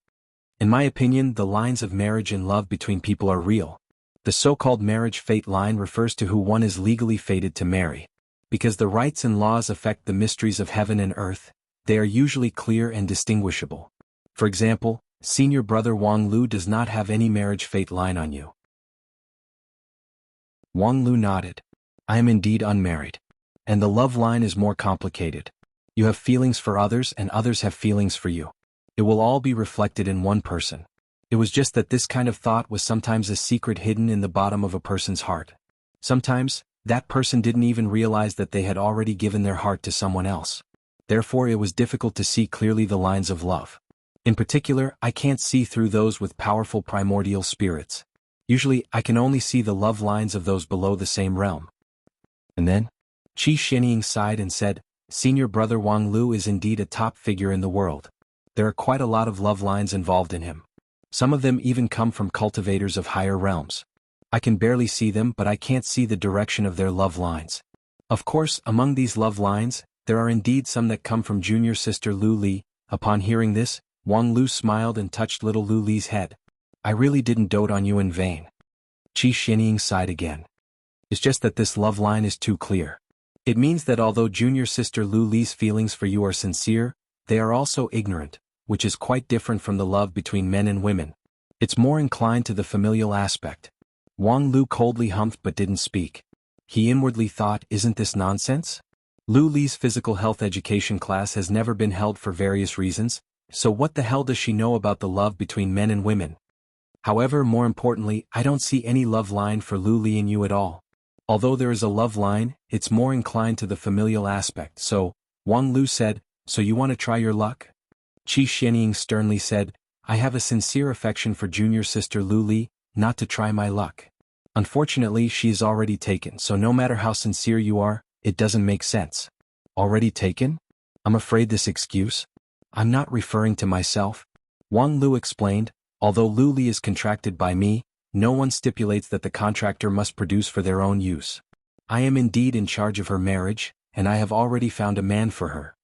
In my opinion, the lines of marriage and love between people are real. The so-called marriage fate line refers to who one is legally fated to marry. Because the rights and laws affect the mysteries of heaven and earth, they are usually clear and distinguishable. For example, senior brother Wang Lu does not have any marriage fate line on you. Wang Lu nodded. I am indeed unmarried. And the love line is more complicated. You have feelings for others and others have feelings for you. It will all be reflected in one person. It was just that this kind of thought was sometimes a secret hidden in the bottom of a person's heart. Sometimes, that person didn't even realize that they had already given their heart to someone else. Therefore it was difficult to see clearly the lines of love. In particular, I can't see through those with powerful primordial spirits. Usually, I can only see the love lines of those below the same realm. And then? Qi Xianying sighed and said, Senior brother Wang Lu is indeed a top figure in the world. There are quite a lot of love lines involved in him. Some of them even come from cultivators of higher realms. I can barely see them, but I can't see the direction of their love lines. Of course, among these love lines, there are indeed some that come from junior sister Lu Li. Upon hearing this, Wang Lu smiled and touched little Lu Li's head. I really didn't dote on you in vain. Qi Xianying sighed again. It's just that this love line is too clear. It means that although junior sister Lu Li's feelings for you are sincere, they are also ignorant, which is quite different from the love between men and women. It's more inclined to the familial aspect. Wang Lu coldly humphed but didn't speak. He inwardly thought, isn't this nonsense? Lu Li's physical health education class has never been held for various reasons, so what the hell does she know about the love between men and women? However, more importantly, I don't see any love line for Lu Li in you at all. Although there is a love line, it's more inclined to the familial aspect, so, Wang Lu said, so you want to try your luck? Qi Xianying sternly said, I have a sincere affection for junior sister Lu Li, not to try my luck. Unfortunately, she is already taken, so no matter how sincere you are, it doesn't make sense. Already taken? I'm afraid this excuse? I'm not referring to myself. Wang Lu explained, although Lu Li is contracted by me, no one stipulates that the contractor must produce for their own use. I am indeed in charge of her marriage, and I have already found a man for her.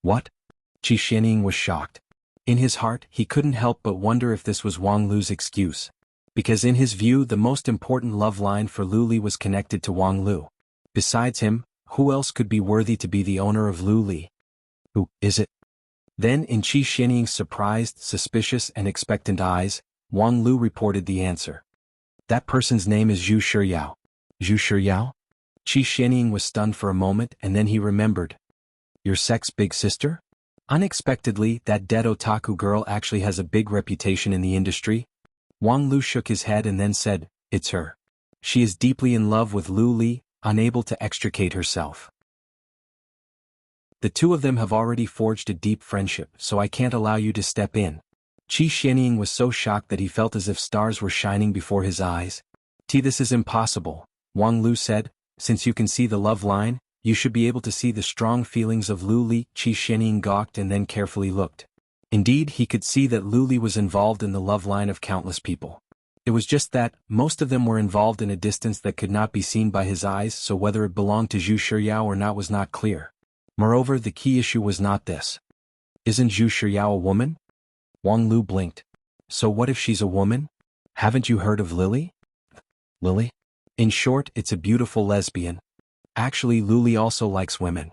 What? Qi Xianying was shocked. In his heart, he couldn't help but wonder if this was Wang Lu's excuse. Because in his view the most important love line for Lu Li was connected to Wang Lu. Besides him, who else could be worthy to be the owner of Lu Li? Who is it? Then in Qi Xianying's surprised, suspicious and expectant eyes, Wang Lu reported the answer. That person's name is Zhu Shiyao. Zhu Shiyao? Qi Xianying was stunned for a moment and then he remembered. Your sect's big sister? Unexpectedly, that dead otaku girl actually has a big reputation in the industry. Wang Lu shook his head and then said, it's her. She is deeply in love with Lu Li, unable to extricate herself. The two of them have already forged a deep friendship, so I can't allow you to step in. Qi Xianying was so shocked that he felt as if stars were shining before his eyes. This is impossible, Wang Lu said, since you can see the love line, you should be able to see the strong feelings of Lu Li. Qi Xianying gawked and then carefully looked. Indeed, he could see that Lu Li was involved in the love line of countless people. It was just that, most of them were involved in a distance that could not be seen by his eyes, so whether it belonged to Zhu Shiyao or not was not clear. Moreover, the key issue was not this. Isn't Zhu Shiyao a woman? Wang Lu blinked. So what if she's a woman? Haven't you heard of Lily? Lily? In short, it's a beautiful lesbian. Actually, Luli also likes women.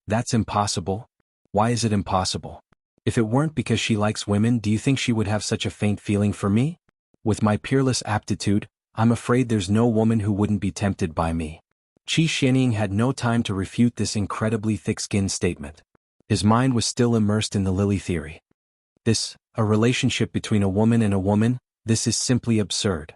That's impossible. Why is it impossible? If it weren't because she likes women, do you think she would have such a faint feeling for me? With my peerless aptitude, I'm afraid there's no woman who wouldn't be tempted by me. Qi Xianying had no time to refute this incredibly thick-skinned statement. His mind was still immersed in the Lily theory. A relationship between a woman and a woman, this is simply absurd.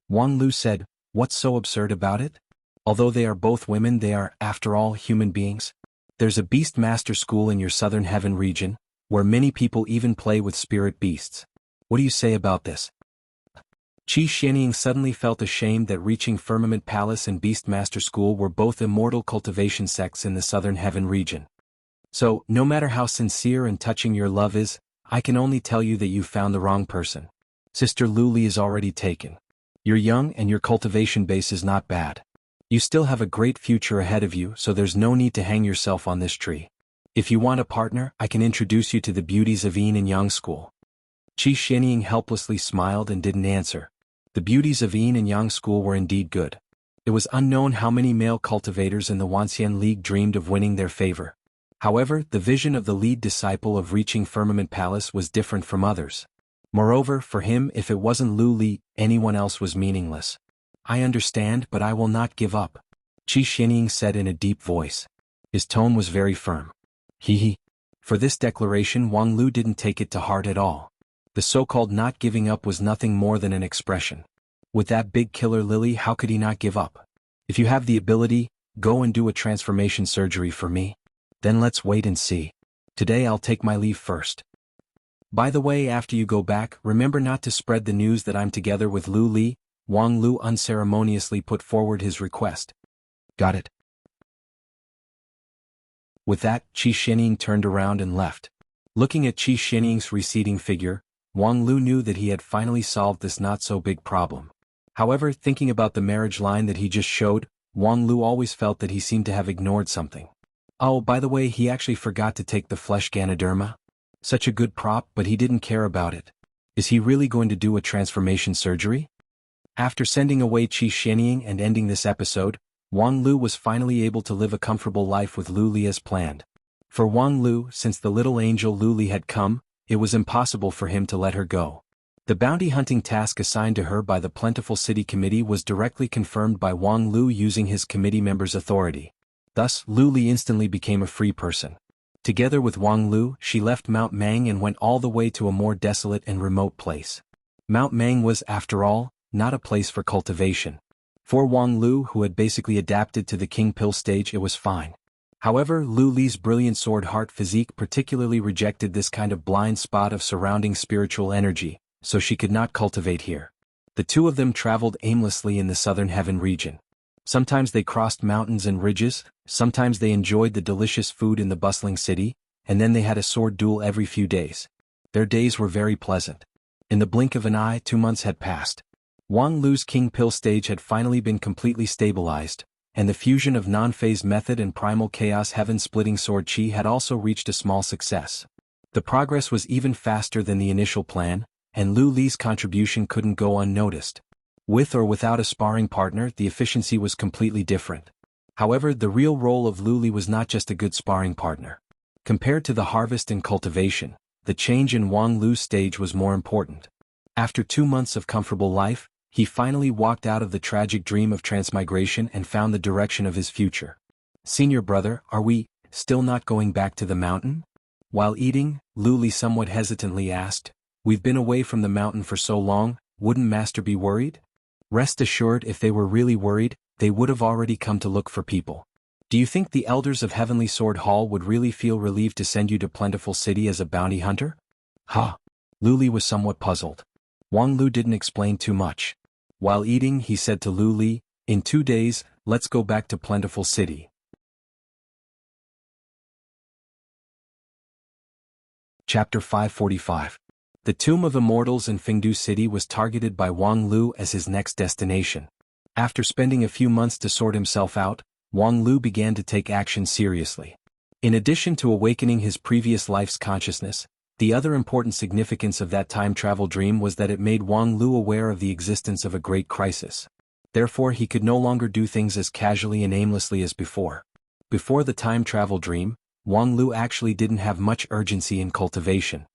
Wang Lu said, what's so absurd about it? Although they are both women, they are, after all, human beings. There's a beast master school in your southern heaven region, where many people even play with spirit beasts. What do you say about this? Qi Xianying suddenly felt ashamed that Reaching Firmament Palace and Beastmaster School were both immortal cultivation sects in the southern heaven region. So, no matter how sincere and touching your love is, I can only tell you that you found the wrong person. Sister Luli is already taken. You're young and your cultivation base is not bad. You still have a great future ahead of you, so there's no need to hang yourself on this tree. If you want a partner, I can introduce you to the beauties of Yin and Yang School. Qi Xianying helplessly smiled and didn't answer. The beauties of Yin and Yang School were indeed good. It was unknown how many male cultivators in the Wanxian League dreamed of winning their favor. However, the vision of the lead disciple of Reaching Firmament Palace was different from others. Moreover, for him, if it wasn't Lu Li, anyone else was meaningless. I understand, but I will not give up, Qi Xianying said in a deep voice. His tone was very firm. For this declaration, Wang Lu didn't take it to heart at all. The so-called not giving up was nothing more than an expression. With that big killer Lily, how could he not give up? If you have the ability, go and do a transformation surgery for me. Then let's wait and see. Today I'll take my leave first. By the way, after you go back, remember not to spread the news that I'm together with Lu Li. Wang Lu unceremoniously put forward his request. Got it. With that, Qi Xianying turned around and left. Looking at Qi Xianying's receding figure, Wang Lu knew that he had finally solved this not-so-big problem. However, thinking about the marriage line that he just showed, Wang Lu always felt that he seemed to have ignored something. Oh, by the way, he actually forgot to take the flesh Ganoderma. Such a good prop, but he didn't care about it. Is he really going to do a transformation surgery? After sending away Qi Xianying and ending this episode, Wang Lu was finally able to live a comfortable life with Lu Li as planned. For Wang Lu, since the little angel Lu Li had come, it was impossible for him to let her go. The bounty hunting task assigned to her by the Plentiful City Committee was directly confirmed by Wang Lu using his committee members' authority. Thus, Lu Li instantly became a free person. Together with Wang Lu, she left Mount Mang and went all the way to a more desolate and remote place. Mount Mang was, after all, not a place for cultivation. For Wang Lu, who had basically adapted to the King Pill stage, it was fine. However, Lu Li's brilliant sword-heart physique particularly rejected this kind of blind spot of surrounding spiritual energy, so she could not cultivate here. The two of them traveled aimlessly in the southern heaven region. Sometimes they crossed mountains and ridges, sometimes they enjoyed the delicious food in the bustling city, and then they had a sword duel every few days. Their days were very pleasant. In the blink of an eye, 2 months had passed. Wang Lu's King Pill stage had finally been completely stabilized, and the fusion of non-phase method and primal chaos heaven-splitting sword chi had also reached a small success. The progress was even faster than the initial plan, and Lu Li's contribution couldn't go unnoticed. With or without a sparring partner, the efficiency was completely different. However, the real role of Lu Li was not just a good sparring partner. Compared to the harvest and cultivation, the change in Wang Lu's stage was more important. After 2 months of comfortable life, he finally walked out of the tragic dream of transmigration and found the direction of his future. Senior brother, are we still not going back to the mountain? While eating, Lu Li somewhat hesitantly asked, we've been away from the mountain for so long, wouldn't Master be worried? Rest assured, if they were really worried, they would have already come to look for people. Do you think the elders of Heavenly Sword Hall would really feel relieved to send you to Plentiful City as a bounty hunter? Lu Li was somewhat puzzled. Wang Lu didn't explain too much. While eating, he said to Lu Li, in 2 days, let's go back to Plentiful City. Chapter 545. The Tomb of Immortals in Fengdu City was targeted by Wang Lu as his next destination. After spending a few months to sort himself out, Wang Lu began to take action seriously. In addition to awakening his previous life's consciousness, the other important significance of that time travel dream was that it made Wang Lu aware of the existence of a great crisis. Therefore he could no longer do things as casually and aimlessly as before. Before the time travel dream, Wang Lu actually didn't have much urgency in cultivation.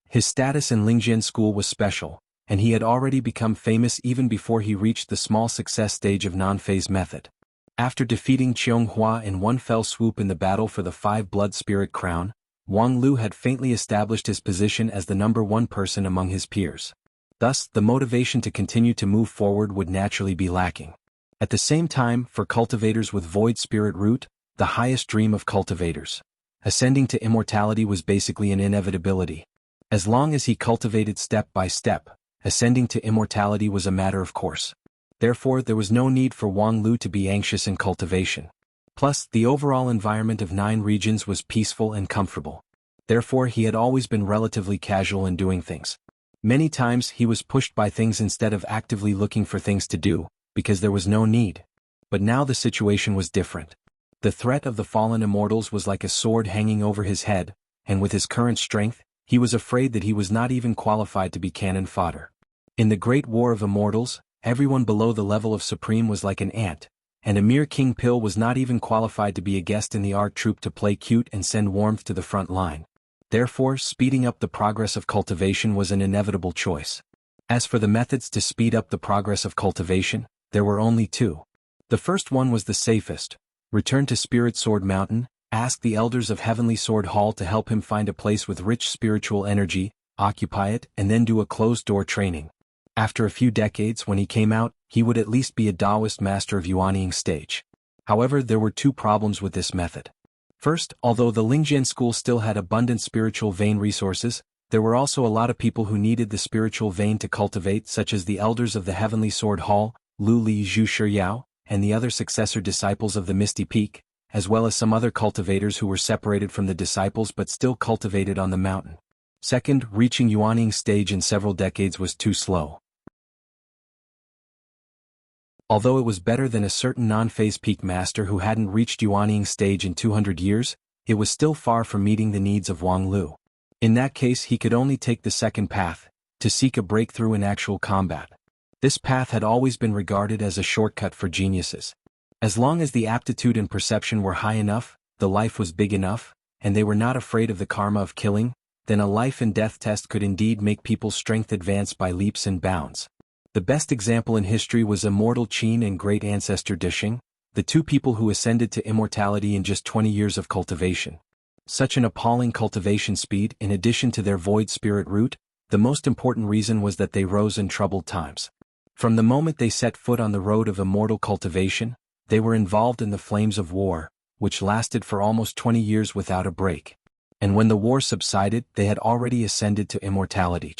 His status in Lingjian school was special, and he had already become famous even before he reached the small success stage of non-phase method. After defeating Qianghua in one fell swoop in the battle for the 5 Blood Spirit Crown, Wang Lu had faintly established his position as the #1 person among his peers. Thus, the motivation to continue to move forward would naturally be lacking. At the same time, for cultivators with Void Spirit Root, the highest dream of cultivators, ascending to immortality was basically an inevitability. As long as he cultivated step by step, ascending to immortality was a matter of course. Therefore, there was no need for Wang Lu to be anxious in cultivation. Plus, the overall environment of 9 regions was peaceful and comfortable. Therefore, he had always been relatively casual in doing things. Many times he was pushed by things instead of actively looking for things to do, because there was no need. But now the situation was different. The threat of the fallen immortals was like a sword hanging over his head, and with his current strength, he was afraid that he was not even qualified to be cannon fodder. In the Great War of Immortals, everyone below the level of Supreme was like an ant, and a mere King Pill was not even qualified to be a guest in the art troupe to play cute and send warmth to the front line. Therefore, speeding up the progress of cultivation was an inevitable choice. As for the methods to speed up the progress of cultivation, there were only 2. The first one was the safest: return to Spirit Sword Mountain, ask the elders of Heavenly Sword Hall to help him find a place with rich spiritual energy, occupy it, and then do a closed-door training. After a few decades, when he came out, he would at least be a Taoist master of Yuanying stage. However, there were 2 problems with this method. First, although the Lingjian school still had abundant spiritual vein resources, there were also a lot of people who needed the spiritual vein to cultivate, such as the elders of the Heavenly Sword Hall, Lu Li Zhu Shiyao, and the other successor disciples of the Misty Peak, as well as some other cultivators who were separated from the disciples but still cultivated on the mountain. Second, reaching Yuanying stage in several decades was too slow. Although it was better than a certain non-phase peak master who hadn't reached Yuanying stage in 200 years, it was still far from meeting the needs of Wang Lu. In that case, he could only take the second path, to seek a breakthrough in actual combat. This path had always been regarded as a shortcut for geniuses. As long as the aptitude and perception were high enough, the life was big enough, and they were not afraid of the karma of killing, then a life and death test could indeed make people's strength advance by leaps and bounds. The best example in history was Immortal Qin and Great Ancestor Dishing, the 2 people who ascended to immortality in just 20 years of cultivation. Such an appalling cultivation speed, in addition to their void spirit root, the most important reason was that they rose in troubled times. From the moment they set foot on the road of immortal cultivation, they were involved in the flames of war, which lasted for almost 20 years without a break. And when the war subsided, they had already ascended to immortality.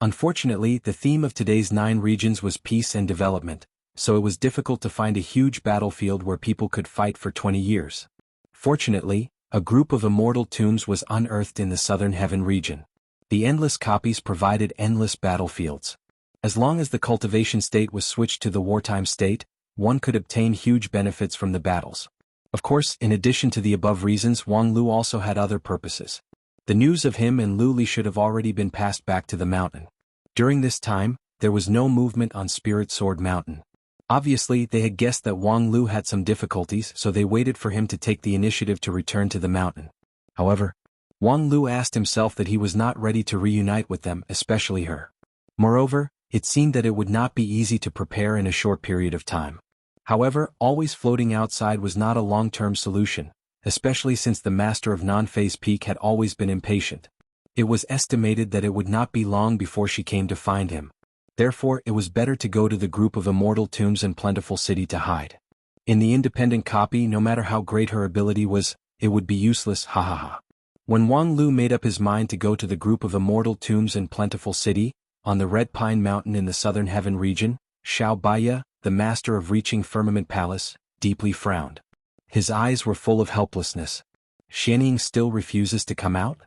Unfortunately, the theme of today's 9 regions was peace and development, so it was difficult to find a huge battlefield where people could fight for 20 years. Fortunately, a group of immortal tombs was unearthed in the southern heaven region. The endless copies provided endless battlefields. As long as the cultivation state was switched to the wartime state, one could obtain huge benefits from the battles. Of course, in addition to the above reasons, Wang Lu also had other purposes. The news of him and Lu Li should have already been passed back to the mountain. During this time, there was no movement on Spirit Sword Mountain. Obviously, they had guessed that Wang Lu had some difficulties, so they waited for him to take the initiative to return to the mountain. However, Wang Lu asked himself that he was not ready to reunite with them, especially her. Moreover, it seemed that it would not be easy to prepare in a short period of time. However, always floating outside was not a long-term solution, especially since the master of non-phase peak had always been impatient. It was estimated that it would not be long before she came to find him. Therefore, it was better to go to the group of immortal tombs in Plentiful City to hide. In the independent copy, no matter how great her ability was, it would be useless, ha ha ha. When Wang Lu made up his mind to go to the group of immortal tombs in Plentiful City, on the Red Pine Mountain in the southern heaven region, Xiao Baiya, the master of Reaching Firmament Palace, deeply frowned. His eyes were full of helplessness. Xianying still refuses to come out?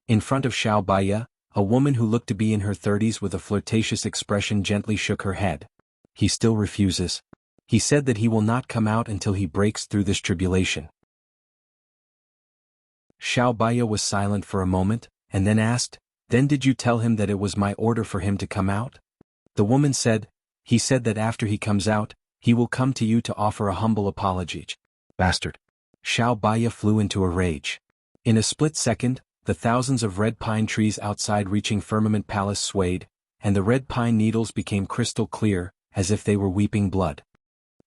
In front of Xiao Baiya, A woman who looked to be in her 30s with a flirtatious expression gently shook her head. He still refuses. He said that he will not come out until he breaks through this tribulation. Xiao Baiya was silent for a moment, and then asked, "Then did you tell him that it was my order for him to come out?" The woman said, "He said that after he comes out, he will come to you to offer a humble apology." Bastard. Xiao Baiya flew into a rage. In a split second, the thousands of red pine trees outside reaching Firmament Palace swayed, and the red pine needles became crystal clear, as if they were weeping blood.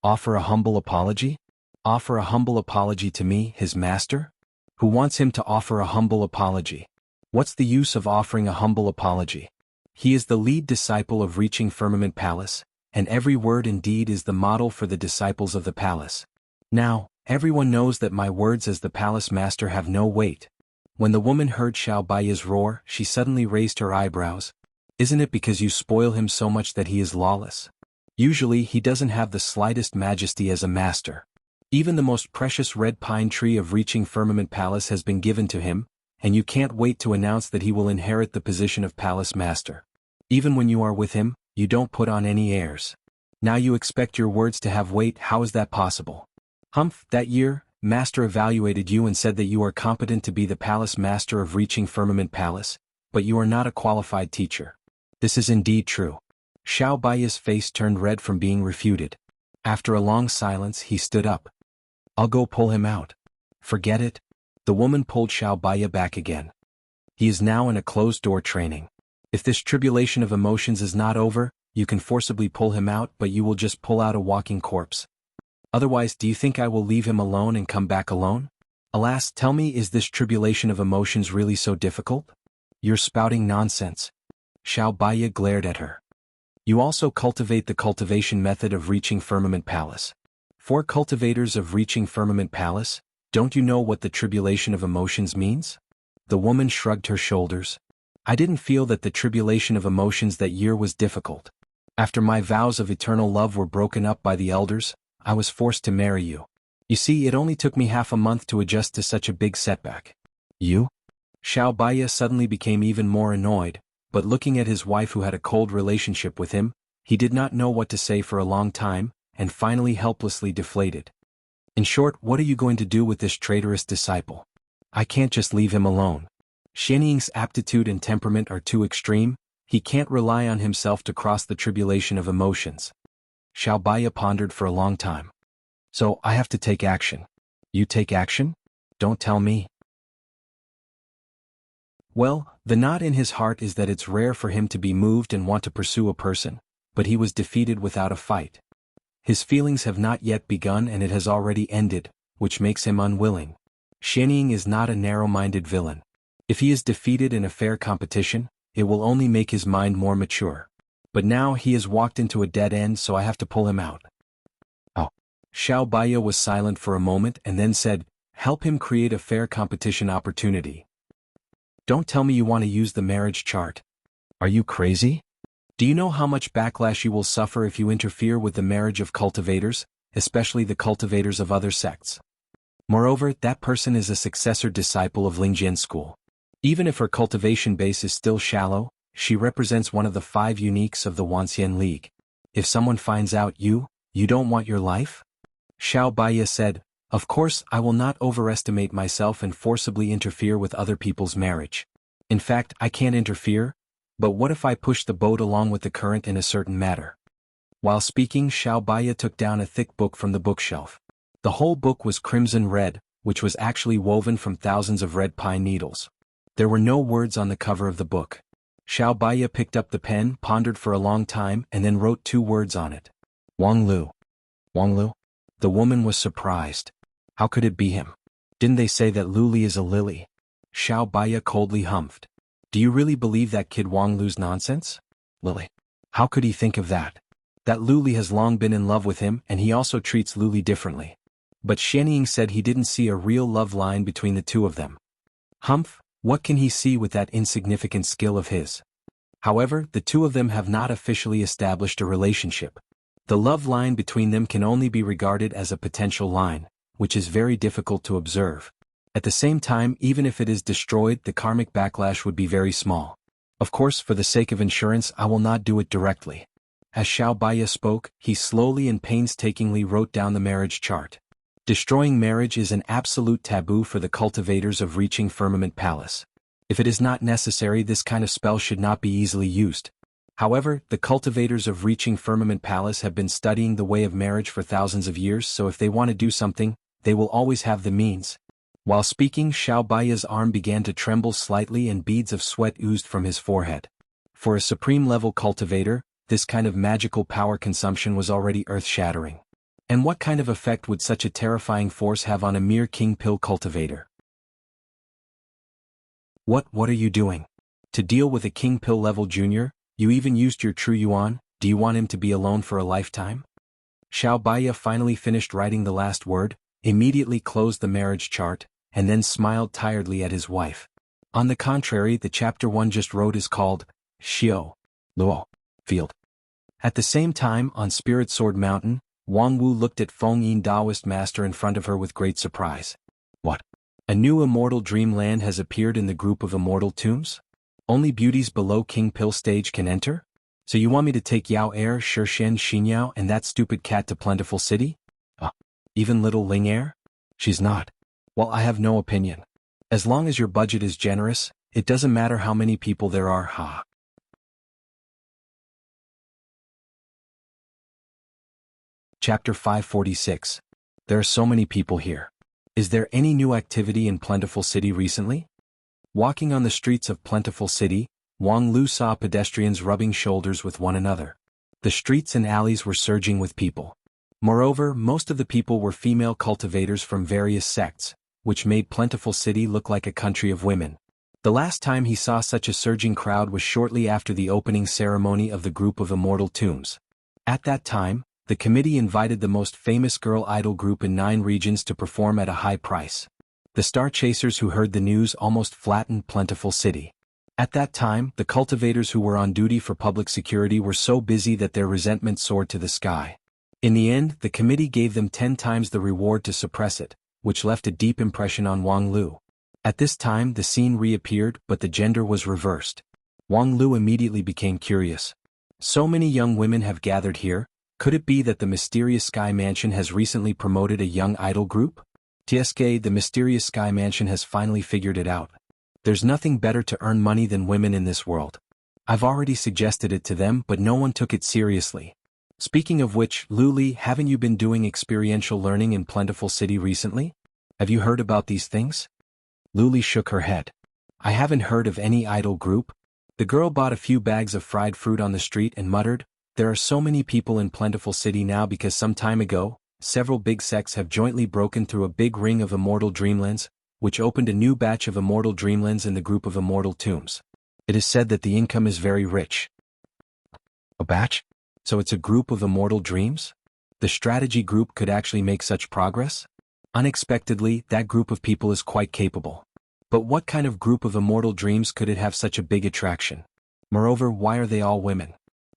Offer a humble apology? Offer a humble apology to me, his master? Who wants him to offer a humble apology? What's the use of offering a humble apology? He is the lead disciple of reaching Firmament Palace, and every word and deed is the model for the disciples of the palace. Now, everyone knows that my words as the palace master have no weight. When the woman heard Xiao Baiya's roar, she suddenly raised her eyebrows. Isn't it because you spoil him so much that he is lawless? Usually he doesn't have the slightest majesty as a master. Even the most precious red pine tree of reaching Firmament Palace has been given to him, and you can't wait to announce that he will inherit the position of palace master. Even when you are with him, you don't put on any airs. Now you expect your words to have weight. How is that possible? Humph, that year, Master evaluated you and said that you are competent to be the palace master of reaching Firmament Palace, but you are not a qualified teacher. This is indeed true. Xiao Baiya's face turned red from being refuted. After a long silence, he stood up. I'll go pull him out. Forget it. The woman pulled Xiao Baiya back again. He is now in a closed-door training. If this tribulation of emotions is not over, you can forcibly pull him out, but you will just pull out a walking corpse. Otherwise, do you think I will leave him alone and come back alone? Alas, tell me, is this tribulation of emotions really so difficult? You're spouting nonsense. Xiao Baiya glared at her. You also cultivate the cultivation method of reaching Firmament Palace. For cultivators of reaching Firmament Palace, don't you know what the tribulation of emotions means? The woman shrugged her shoulders. I didn't feel that the tribulation of emotions that year was difficult. After my vows of eternal love were broken up by the elders, I was forced to marry you. You see, it only took me half a month to adjust to such a big setback. You? Xiao Baiya suddenly became even more annoyed, but looking at his wife who had a cold relationship with him, he did not know what to say for a long time, and finally helplessly deflated. In short, what are you going to do with this traitorous disciple? I can't just leave him alone. Xianying's aptitude and temperament are too extreme, he can't rely on himself to cross the tribulation of emotions. Xiao Baiya pondered for a long time. So, I have to take action. You take action? Don't tell me. Well, the knot in his heart is that it's rare for him to be moved and want to pursue a person, but he was defeated without a fight. His feelings have not yet begun and it has already ended, which makes him unwilling. Xianying is not a narrow-minded villain. If he is defeated in a fair competition, it will only make his mind more mature. But now he has walked into a dead end, so I have to pull him out. Oh. Xiao Baiya was silent for a moment and then said, help him create a fair competition opportunity. Don't tell me you want to use the marriage chart. Are you crazy? Do you know how much backlash you will suffer if you interfere with the marriage of cultivators, especially the cultivators of other sects? Moreover, that person is a successor disciple of Lingjian school. Even if her cultivation base is still shallow, she represents one of the 5 uniques of the Wanxian League. If someone finds out you don't want your life? Xiao Baiya said, of course I will not overestimate myself and forcibly interfere with other people's marriage. In fact, I can't interfere, but what if I push the boat along with the current in a certain matter? While speaking, Xiao Baiya took down a thick book from the bookshelf. The whole book was crimson red, which was actually woven from thousands of red pine needles. There were no words on the cover of the book. Xiao Baiya picked up the pen, pondered for a long time, and then wrote 2 words on it. Wang Lu. Wang Lu? The woman was surprised. How could it be him? Didn't they say that Lu Li is a lily? Xiao Baiya coldly humphed. Do you really believe that kid Wang Lu's nonsense? Lily. How could he think of that? That Lu Li has long been in love with him and he also treats Lu Li differently. But Xianying said he didn't see a real love line between the 2 of them. Humph, what can he see with that insignificant skill of his? However, the 2 of them have not officially established a relationship. The love line between them can only be regarded as a potential line, which is very difficult to observe. At the same time, even if it is destroyed, the karmic backlash would be very small. Of course, for the sake of insurance, I will not do it directly. As Xiao Baiya spoke, he slowly and painstakingly wrote down the marriage chart. Destroying marriage is an absolute taboo for the cultivators of Reaching Firmament Palace. If it is not necessary, this kind of spell should not be easily used. However, the cultivators of Reaching Firmament Palace have been studying the way of marriage for thousands of years, so if they want to do something, they will always have the means. While speaking, Xiao Baiya's arm began to tremble slightly and beads of sweat oozed from his forehead. For a supreme-level cultivator, this kind of magical power consumption was already earth-shattering. And what kind of effect would such a terrifying force have on a mere king pill cultivator? What are you doing? To deal with a king pill level junior, you even used your true yuan? Do you want him to be alone for a lifetime? Xiao Baiya finally finished writing the last word, immediately closed the marriage chart, and then smiled tiredly at his wife. On the contrary, the chapter 1 just wrote is called Xiao Luo Field. At the same time, on Spirit Sword Mountain, Wang Wu looked at Feng Yin Taoist master in front of her with great surprise. What? A new immortal dreamland has appeared in the group of immortal tombs? Only beauties below King Pill stage can enter? So you want me to take Yao Air, Shirshen Xinyao and that stupid cat to Plentiful City? Even little Ling Air? She's not. Well, I have no opinion. As long as your budget is generous, it doesn't matter how many people there are, ha. Chapter 546. There are so many people here. Is there any new activity in Plentiful City recently? Walking on the streets of Plentiful City, Wang Lu saw pedestrians rubbing shoulders with one another. The streets and alleys were surging with people. Moreover, most of the people were female cultivators from various sects, which made Plentiful City look like a country of women. The last time he saw such a surging crowd was shortly after the opening ceremony of the group of immortal tombs. At that time, the committee invited the most famous girl idol group in 9 regions to perform at a high price. The star chasers who heard the news almost flattened Plentiful City. At that time, the cultivators who were on duty for public security were so busy that their resentment soared to the sky. In the end, the committee gave them 10 times the reward to suppress it, which left a deep impression on Wang Lu. At this time, the scene reappeared, but the gender was reversed. Wang Lu immediately became curious. So many young women have gathered here. Could it be that the mysterious Sky Mansion has recently promoted a young idol group? TSK, the mysterious Sky Mansion has finally figured it out. There's nothing better to earn money than women in this world. I've already suggested it to them, but no one took it seriously. Speaking of which, Luli, haven't you been doing experiential learning in Plentiful City recently? Have you heard about these things? Luli shook her head. I haven't heard of any idol group. The girl bought a few bags of fried fruit on the street and muttered, there are so many people in Plentiful City now because some time ago, several big sects have jointly broken through a big ring of immortal dreamlands, which opened a new batch of immortal dreamlands in the group of immortal tombs. It is said that the income is very rich. A batch? So it's a group of immortal dreams? The strategy group could actually make such progress? Unexpectedly, that group of people is quite capable. But what kind of group of immortal dreams could it have such a big attraction? Moreover, why are they all women?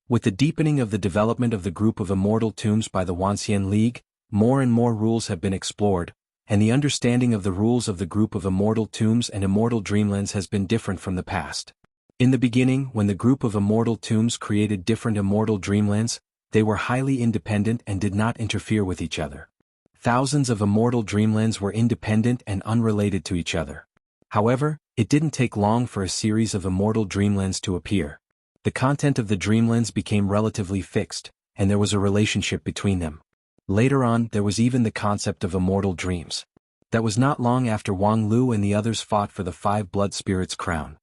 With the deepening of the development of the group of immortal tombs by the Wanxian League, more and more rules have been explored, and the understanding of the rules of the group of immortal tombs and immortal dreamlands has been different from the past. In the beginning, when the group of immortal tombs created different immortal dreamlands, they were highly independent and did not interfere with each other. Thousands of immortal dreamlands were independent and unrelated to each other. However, it didn't take long for a series of immortal dreamlands to appear. The content of the dreamlands became relatively fixed, and there was a relationship between them. Later on, there was even the concept of immortal dreams. That was not long after Wang Lu and the others fought for the 5 blood spirits crown.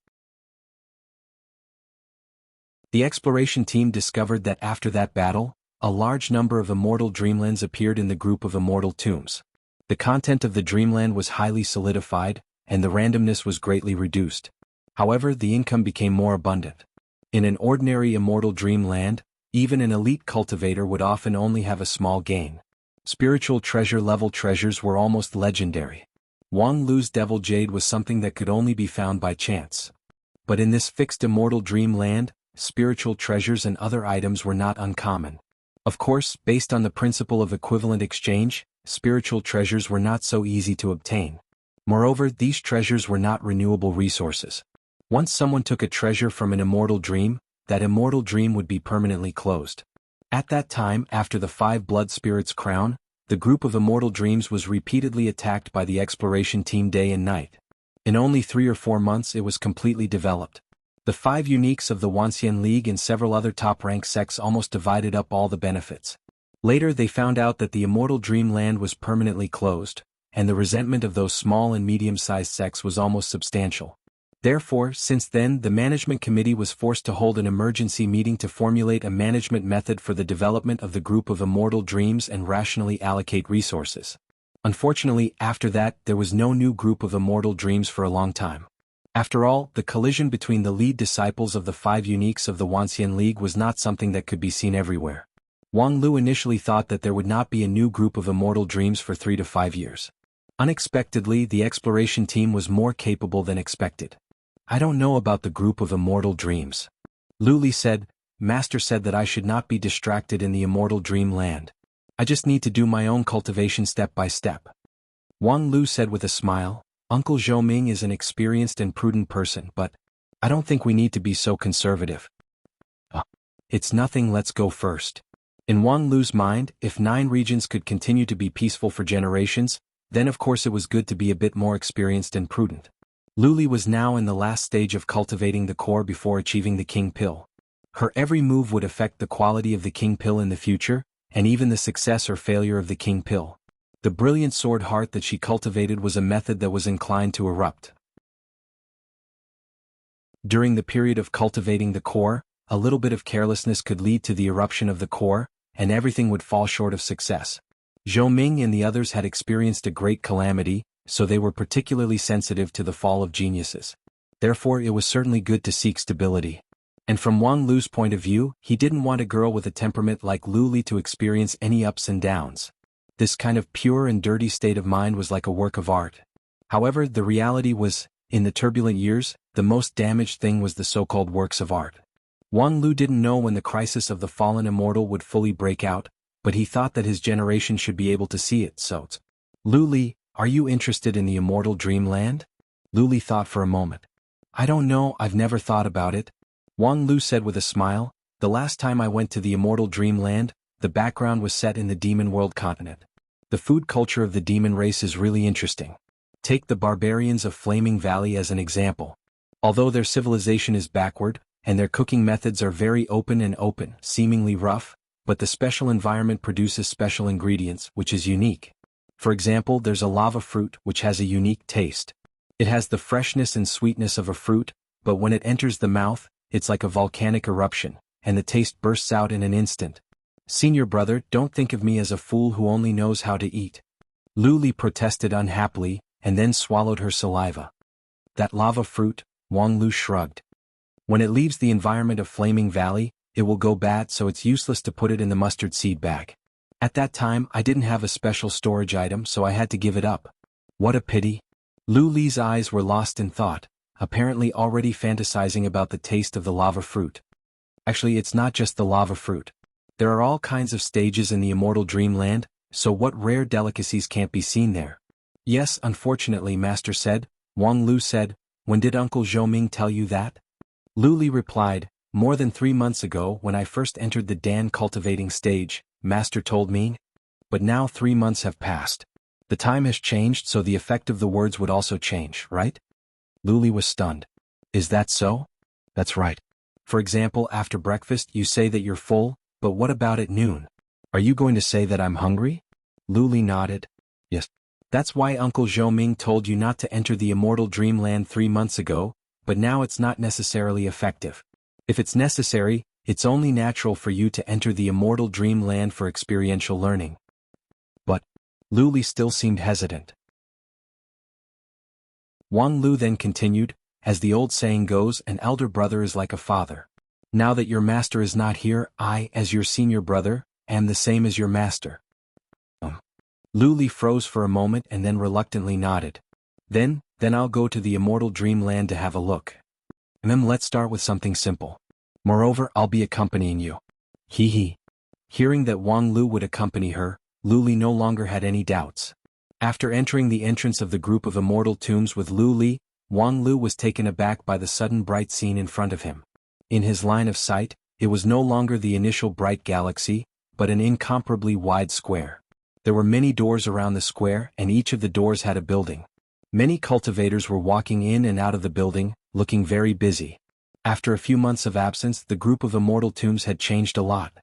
The exploration team discovered that after that battle, a large number of immortal dreamlands appeared in the group of immortal tombs. The content of the dreamland was highly solidified, and the randomness was greatly reduced. However, the income became more abundant. In an ordinary immortal dreamland, even an elite cultivator would often only have a small gain. Spiritual treasure-level treasures were almost legendary. Wang Lu's Devil Jade was something that could only be found by chance. But in this fixed immortal dreamland, spiritual treasures and other items were not uncommon. Of course, based on the principle of equivalent exchange, spiritual treasures were not so easy to obtain. Moreover, these treasures were not renewable resources. Once someone took a treasure from an immortal dream, that immortal dream would be permanently closed. At that time, after the 5 blood spirits' crown, the group of immortal dreams was repeatedly attacked by the exploration team day and night. In only 3 or 4 months it was completely developed. The 5 uniques of the Wanxian League and several other top-ranked sects almost divided up all the benefits. Later they found out that the immortal dreamland was permanently closed, and the resentment of those small and medium-sized sects was almost substantial. Therefore, since then, the management committee was forced to hold an emergency meeting to formulate a management method for the development of the group of immortal dreams and rationally allocate resources. Unfortunately, after that, there was no new group of immortal dreams for a long time. After all, the collision between the lead disciples of the 5 uniques of the Wanxian League was not something that could be seen everywhere. Wang Lu initially thought that there would not be a new group of immortal dreams for 3 to 5 years. Unexpectedly, the exploration team was more capable than expected. I don't know about the group of immortal dreams. Lu Li said, Master said that I should not be distracted in the immortal dream land. I just need to do my own cultivation step by step. Wang Lu said with a smile, Uncle Zhou Ming is an experienced and prudent person, but I don't think we need to be so conservative. It's nothing, let's go first. In Wang Lu's mind, if 9 regions could continue to be peaceful for generations, then of course it was good to be a bit more experienced and prudent. Lu Li was now in the last stage of cultivating the core before achieving the king pill. Her every move would affect the quality of the king pill in the future, and even the success or failure of the king pill. The brilliant sword heart that she cultivated was a method that was inclined to erupt. During the period of cultivating the core, a little bit of carelessness could lead to the eruption of the core, and everything would fall short of success. Zhou Ming and the others had experienced a great calamity, so they were particularly sensitive to the fall of geniuses. Therefore it was certainly good to seek stability. And from Wang Lu's point of view, he didn't want a girl with a temperament like Lu Li to experience any ups and downs. This kind of pure and dirty state of mind was like a work of art. However, the reality was, in the turbulent years, the most damaged thing was the so-called works of art. Wang Lu didn't know when the crisis of the fallen immortal would fully break out, but he thought that his generation should be able to see it, so Lu Li, are you interested in the immortal dreamland? Lu Li thought for a moment. I don't know, I've never thought about it. Wang Lu said with a smile, the last time I went to the immortal dreamland, the background was set in the demon world continent. The food culture of the demon race is really interesting. Take the barbarians of Flaming Valley as an example. Although their civilization is backward, and their cooking methods are very open, seemingly rough, but the special environment produces special ingredients, which is unique. For example, there's a lava fruit which has a unique taste. It has the freshness and sweetness of a fruit, but when it enters the mouth, it's like a volcanic eruption, and the taste bursts out in an instant. Senior brother, don't think of me as a fool who only knows how to eat. Lu Li protested unhappily, and then swallowed her saliva. That lava fruit, Wang Lu shrugged. When it leaves the environment of Flaming Valley, it will go bad, so it's useless to put it in the mustard seed bag. At that time, I didn't have a special storage item, so I had to give it up. What a pity. Lu Li's eyes were lost in thought, apparently already fantasizing about the taste of the lava fruit. Actually, it's not just the lava fruit. There are all kinds of stages in the immortal dreamland, so what rare delicacies can't be seen there? Yes, unfortunately, Master said. Wang Lu said, when did Uncle Zhou Ming tell you that? Lu Li replied, more than 3 months ago when I first entered the Dan cultivating stage, Master told me. But now 3 months have passed. The time has changed, so the effect of the words would also change, right? Lu Li was stunned. Is that so? That's right. For example, after breakfast you say that you're full, but what about at noon? Are you going to say that I'm hungry? Lu Li nodded. Yes. That's why Uncle Zhou Ming told you not to enter the immortal dreamland 3 months ago, but now it's not necessarily effective. If it's necessary, it's only natural for you to enter the immortal dreamland for experiential learning. But Lu Li still seemed hesitant. Wang Lu then continued, as the old saying goes, an elder brother is like a father. Now that your master is not here, I, as your senior brother, am the same as your master. Lu Li froze for a moment and then reluctantly nodded. Then I'll go to the immortal dreamland to have a look. Let's start with something simple. Moreover, I'll be accompanying you. Hee. Hearing that Wang Lu would accompany her, Lu Li no longer had any doubts. After entering the entrance of the group of immortal tombs with Lu Li, Wang Lu was taken aback by the sudden bright scene in front of him. In his line of sight, it was no longer the initial bright galaxy, but an incomparably wide square. There were many doors around the square, and each of the doors had a building. Many cultivators were walking in and out of the building, looking very busy. After a few months of absence, the group of immortal tombs had changed a lot.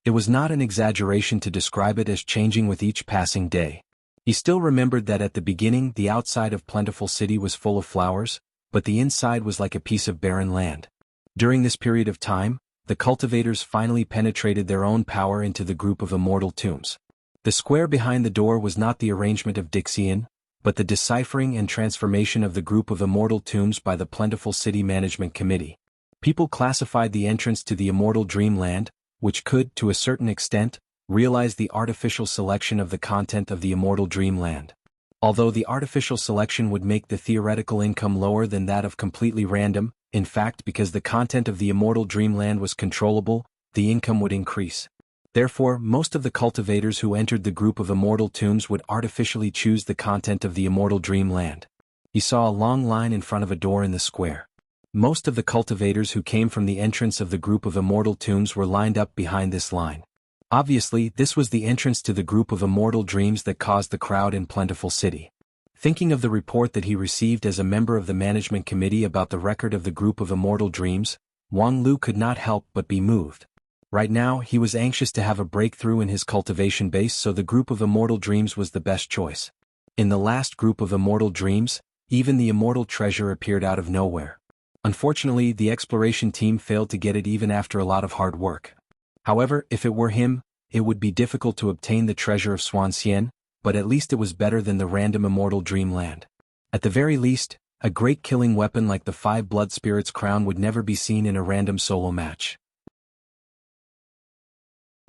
It was not an exaggeration to describe it as changing with each passing day. He still remembered that at the beginning the outside of Plentiful City was full of flowers, but the inside was like a piece of barren land. During this period of time, the cultivators finally penetrated their own power into the group of immortal tombs. The square behind the door was not the arrangement of Dixian, but the deciphering and transformation of the group of immortal tombs by the Plentiful City Management Committee. People classified the entrance to the immortal dreamland, which could, to a certain extent, realize the artificial selection of the content of the immortal dreamland. Although the artificial selection would make the theoretical income lower than that of completely random, in fact because the content of the immortal dreamland was controllable, the income would increase. Therefore, most of the cultivators who entered the group of immortal tombs would artificially choose the content of the immortal dreamland. He saw a long line in front of a door in the square. Most of the cultivators who came from the entrance of the group of immortal tombs were lined up behind this line. Obviously, this was the entrance to the group of immortal dreams that caused the crowd in Plentiful City. Thinking of the report that he received as a member of the management committee about the record of the group of immortal dreams, Wang Lu could not help but be moved. Right now, he was anxious to have a breakthrough in his cultivation base, so the group of immortal dreams was the best choice. In the last group of immortal dreams, even the immortal treasure appeared out of nowhere. Unfortunately, the exploration team failed to get it even after a lot of hard work. However, if it were him, it would be difficult to obtain the treasure of Swansien, but at least it was better than the random immortal dreamland. At the very least, a great killing weapon like the 5 blood spirits crown would never be seen in a random solo match.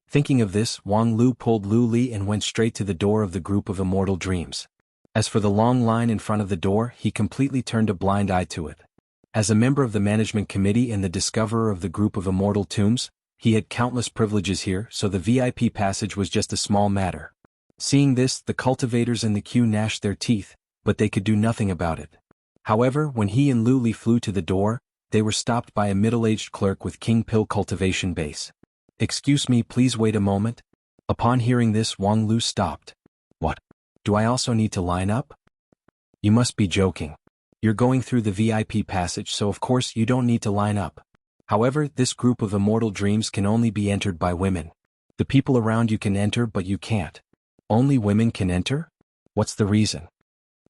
Thinking of this, Wang Lu pulled Lu Li and went straight to the door of the group of immortal dreams. As for the long line in front of the door, he completely turned a blind eye to it. As a member of the management committee and the discoverer of the group of immortal tombs, he had countless privileges here, so the VIP passage was just a small matter. Seeing this, the cultivators in the queue gnashed their teeth, but they could do nothing about it. However, when he and Lu Li flew to the door, they were stopped by a middle-aged clerk with King Pill cultivation base. "Excuse me, please wait a moment." Upon hearing this, Wang Lu stopped. "What? Do I also need to line up?" "You must be joking. You're going through the VIP passage, so of course you don't need to line up. However, this group of immortal dreams can only be entered by women. The people around you can enter, but you can't." "Only women can enter? What's the reason?"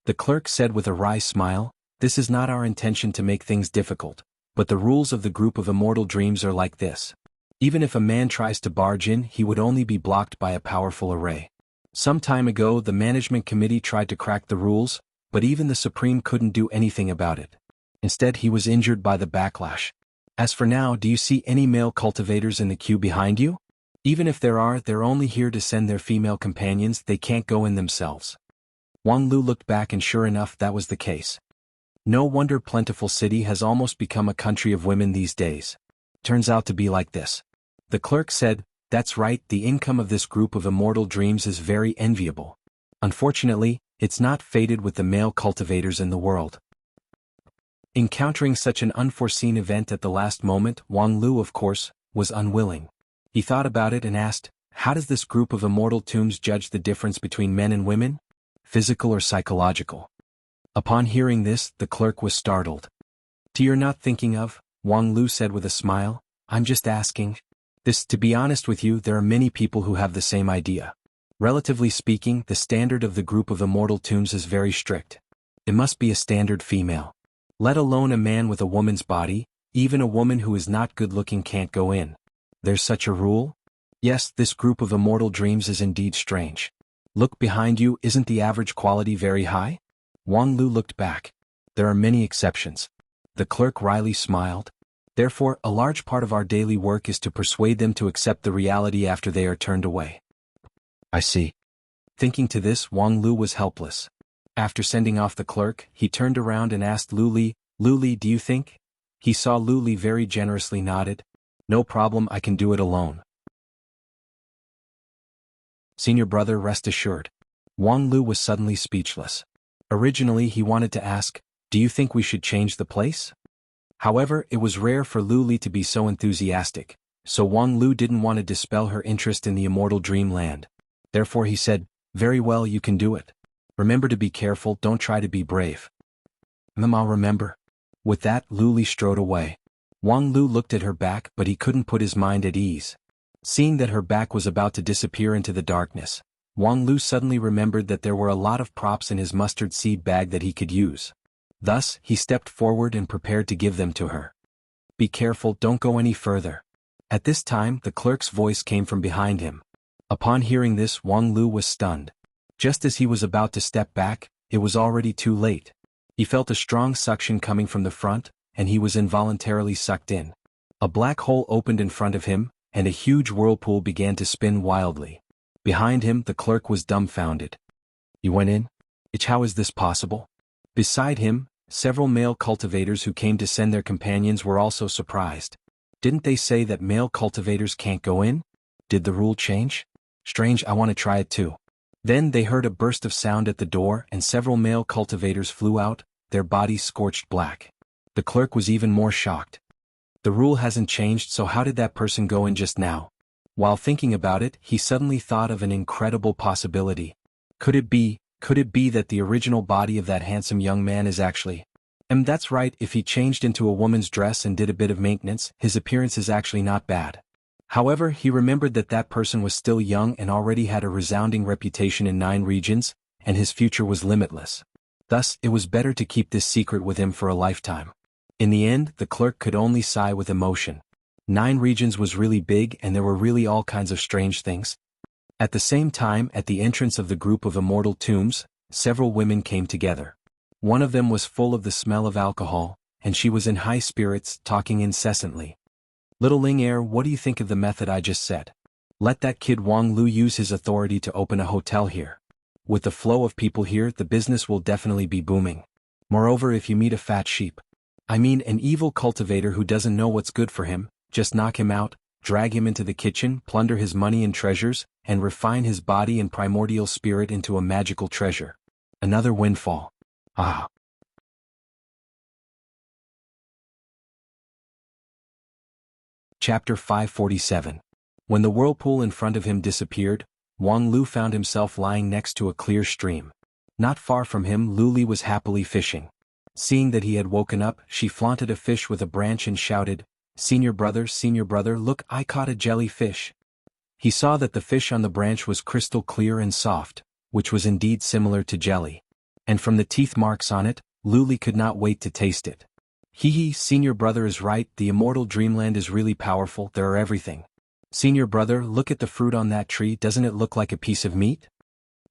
The clerk said with a wry smile, "This is not our intention to make things difficult, but the rules of the group of immortal dreams are like this. Even if a man tries to barge in, he would only be blocked by a powerful array. Some time ago, the management committee tried to crack the rules, but even the Supreme couldn't do anything about it. Instead, he was injured by the backlash. As for now, do you see any male cultivators in the queue behind you? Even if there are, they're only here to send their female companions, they can't go in themselves." Wang Lu looked back and sure enough that was the case. No wonder Plentiful City has almost become a country of women these days. Turns out to be like this. The clerk said, "That's right, the income of this group of immortal dreams is very enviable. Unfortunately, it's not fated with the male cultivators in the world." Encountering such an unforeseen event at the last moment, Wang Lu, of course, was unwilling. He thought about it and asked, "How does this group of immortal tombs judge the difference between men and women? Physical or psychological?" Upon hearing this, the clerk was startled. "You're not thinking of," Wang Lu said with a smile, "I'm just asking. To be honest with you, there are many people who have the same idea. Relatively speaking, the standard of the group of immortal tombs is very strict. It must be a standard female. Let alone a man with a woman's body, even a woman who is not good-looking can't go in. There's such a rule? Yes, this group of immortal dreams is indeed strange. Look behind you, isn't the average quality very high?" Wang Lu looked back. "There are many exceptions." The clerk wryly smiled. "Therefore, a large part of our daily work is to persuade them to accept the reality after they are turned away." "I see." Thinking to this, Wang Lu was helpless. After sending off the clerk, he turned around and asked Lu Li, "Lu Li, do you think?" He saw Lu Li very generously nodded. "No problem, I can do it alone." "Senior brother, rest assured." Wang Lu was suddenly speechless. Originally he wanted to ask, Do you think we should change the place? However, it was rare for Lu Li to be so enthusiastic, so Wang Lu didn't want to dispel her interest in the immortal dreamland. Therefore he said, very well, you can do it. Remember to be careful, don't try to be brave. I'll remember. With that, Lu Li strode away. Wang Lu looked at her back, but he couldn't put his mind at ease. Seeing that her back was about to disappear into the darkness, Wang Lu suddenly remembered that there were a lot of props in his mustard seed bag that he could use. Thus, he stepped forward and prepared to give them to her. Be careful, don't go any further. At this time, the clerk's voice came from behind him. Upon hearing this, Wang Lu was stunned. Just as he was about to step back, it was already too late. He felt a strong suction coming from the front, and he was involuntarily sucked in. A black hole opened in front of him, and a huge whirlpool began to spin wildly. Behind him, the clerk was dumbfounded. You went in? How is this possible? Beside him, several male cultivators who came to send their companions were also surprised. Didn't they say that male cultivators can't go in? Did the rule change? Strange, I want to try it too. Then they heard a burst of sound at the door and several male cultivators flew out, their bodies scorched black. The clerk was even more shocked. The rule hasn't changed, so how did that person go in just now? While thinking about it, he suddenly thought of an incredible possibility. Could it be that the original body of that handsome young man is actually... that's right, if he changed into a woman's dress and did a bit of maintenance, his appearance is actually not bad. However, he remembered that that person was still young and already had a resounding reputation in 9 regions, and his future was limitless. Thus, it was better to keep this secret with him for a lifetime. In the end, the clerk could only sigh with emotion. 9 regions was really big and there were really all kinds of strange things. At the same time, at the entrance of the group of immortal tombs, several women came together. One of them was full of the smell of alcohol, and she was in high spirits, talking incessantly. Little Ling Er, what do you think of the method I just said? Let that kid Wang Lu use his authority to open a hotel here. With the flow of people here, the business will definitely be booming. Moreover, if you meet a fat sheep, an evil cultivator who doesn't know what's good for him, just knock him out, drag him into the kitchen, plunder his money and treasures, and refine his body and primordial spirit into a magical treasure. Another windfall. Ah. Chapter 547. When the whirlpool in front of him disappeared, Wang Lu found himself lying next to a clear stream. Not far from him, Lu Li was happily fishing. Seeing that he had woken up, she flaunted a fish with a branch and shouted, Senior brother, look, I caught a jellyfish. He saw that the fish on the branch was crystal clear and soft, which was indeed similar to jelly. And from the teeth marks on it, Lu Li could not wait to taste it. Hee, senior brother is right, the immortal dreamland is really powerful, there are everything. Senior brother, look at the fruit on that tree, doesn't it look like a piece of meat?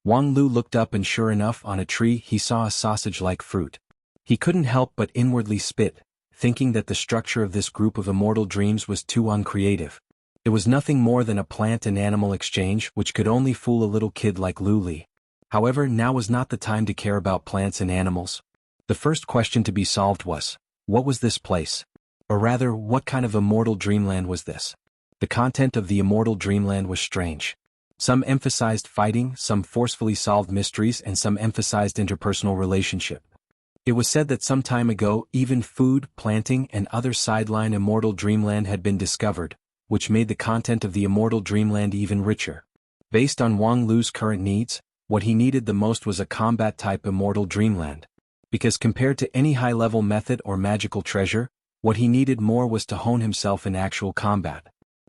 Wang Lu looked up and sure enough, on a tree he saw a sausage-like fruit. He couldn't help but inwardly spit, thinking that the structure of this group of immortal dreams was too uncreative. It was nothing more than a plant and animal exchange which could only fool a little kid like Lu Li. However, now was not the time to care about plants and animals. The first question to be solved was, what was this place? Or rather, what kind of immortal dreamland was this? The content of the immortal dreamland was strange. Some emphasized fighting, some forcefully solved mysteries, and some emphasized interpersonal relationship. It was said that some time ago, even food, planting, and other sideline immortal dreamland had been discovered, which made the content of the immortal dreamland even richer. Based on Wang Lu's current needs, what he needed the most was a combat-type immortal dreamland. Because compared to any high-level method or magical treasure, what he needed more was to hone himself in actual combat.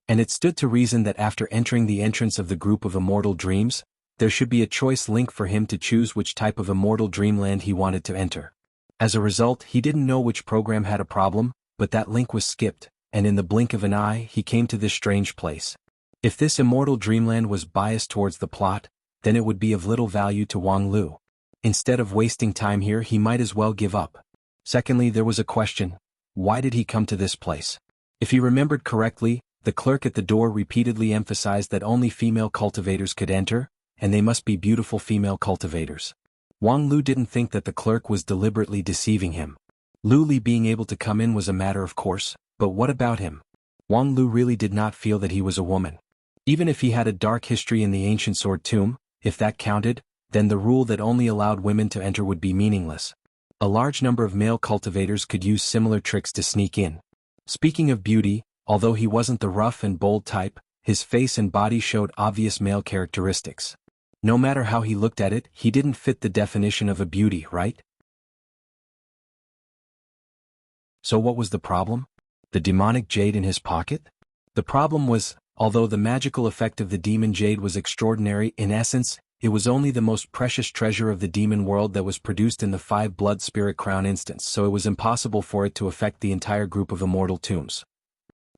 And it stood to reason that after entering the entrance of the group of immortal dreams, there should be a choice link for him to choose which type of immortal dreamland he wanted to enter. As a result, he didn't know which program had a problem, but that link was skipped, and in the blink of an eye he came to this strange place. If this immortal dreamland was biased towards the plot, then it would be of little value to Wang Lu. Instead of wasting time here, he might as well give up. Secondly, there was a question. Why did he come to this place? If he remembered correctly, the clerk at the door repeatedly emphasized that only female cultivators could enter, and they must be beautiful female cultivators. Wang Lu didn't think that the clerk was deliberately deceiving him. Lu Li being able to come in was a matter of course, but what about him? Wang Lu really did not feel that he was a woman. Even if he had a dark history in the ancient sword tomb, if that counted, then the rule that only allowed women to enter would be meaningless. A large number of male cultivators could use similar tricks to sneak in. Speaking of beauty, although he wasn't the rough and bold type, his face and body showed obvious male characteristics. No matter how he looked at it, he didn't fit the definition of a beauty, right? So what was the problem? The demonic jade in his pocket? The problem was, although the magical effect of the demon jade was extraordinary, in essence, it was only the most precious treasure of the demon world that was produced in the 5 blood spirit crown instance, so it was impossible for it to affect the entire group of immortal tombs.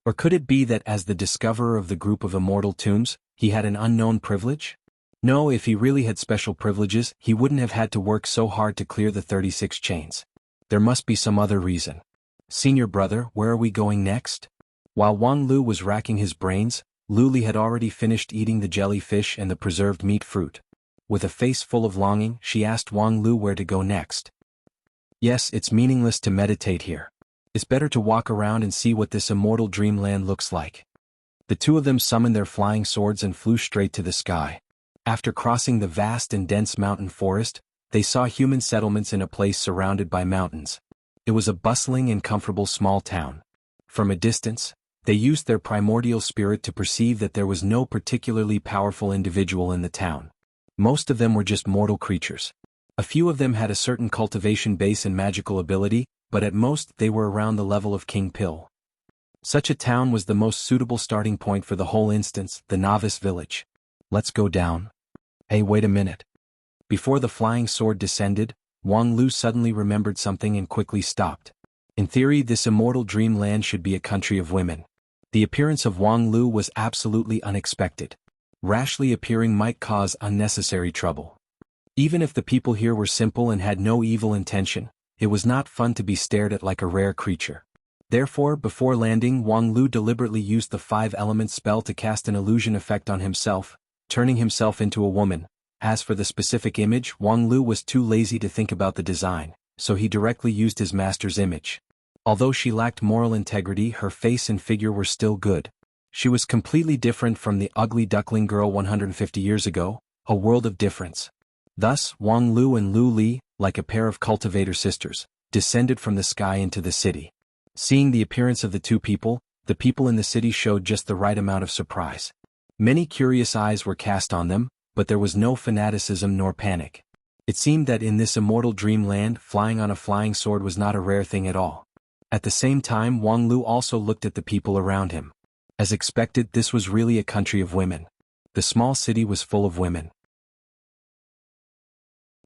Or could it be that as the discoverer of the group of immortal tombs, he had an unknown privilege? No, if he really had special privileges, he wouldn't have had to work so hard to clear the 36 chains. There must be some other reason. Senior brother, where are we going next? While Wang Lu was racking his brains, Lu Li had already finished eating the jellyfish and the preserved meat fruit. With a face full of longing, she asked Wang Lu where to go next. Yes, it's meaningless to meditate here. It's better to walk around and see what this immortal dreamland looks like. The two of them summoned their flying swords and flew straight to the sky. After crossing the vast and dense mountain forest, they saw human settlements in a place surrounded by mountains. It was a bustling and comfortable small town. From a distance, they used their primordial spirit to perceive that there was no particularly powerful individual in the town. Most of them were just mortal creatures. A few of them had a certain cultivation base and magical ability, but at most they were around the level of King Pill. Such a town was the most suitable starting point for the whole instance, the novice village. Let's go down. Hey, wait a minute. Before the flying sword descended, Wang Lu suddenly remembered something and quickly stopped. In theory, this immortal dreamland should be a country of women. The appearance of Wang Lu was absolutely unexpected. Rashly appearing might cause unnecessary trouble. Even if the people here were simple and had no evil intention, it was not fun to be stared at like a rare creature. Therefore, before landing, Wang Lu deliberately used the 5-element spell to cast an illusion effect on himself, turning himself into a woman. As for the specific image, Wang Lu was too lazy to think about the design, so he directly used his master's image. Although she lacked moral integrity, her face and figure were still good. She was completely different from the ugly duckling girl 150 years ago, a world of difference. Thus, Wang Lu and Lu Li, like a pair of cultivator sisters, descended from the sky into the city. Seeing the appearance of the two people, the people in the city showed just the right amount of surprise. Many curious eyes were cast on them, but there was no fanaticism nor panic. It seemed that in this immortal dreamland, flying on a flying sword was not a rare thing at all. At the same time, Wang Lu also looked at the people around him. As expected, this was really a country of women. The small city was full of women.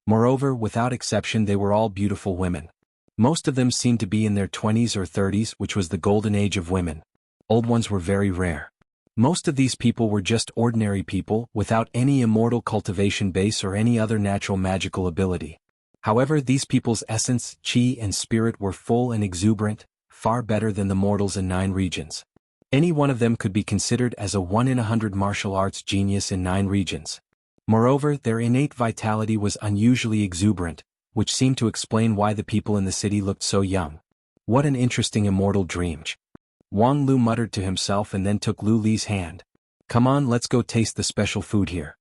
Moreover, without exception, they were all beautiful women. Most of them seemed to be in their 20s or 30s, which was the golden age of women. Old ones were very rare. Most of these people were just ordinary people, without any immortal cultivation base or any other natural magical ability. However, these people's essence, chi, and spirit were full and exuberant, far better than the mortals in 9 regions. Any one of them could be considered as a 1 in 100 martial arts genius in 9 regions. Moreover, their innate vitality was unusually exuberant, which seemed to explain why the people in the city looked so young. What an interesting immortal dream. Wang Lu muttered to himself and then took Lu Li's hand. Come on, let's go taste the special food here.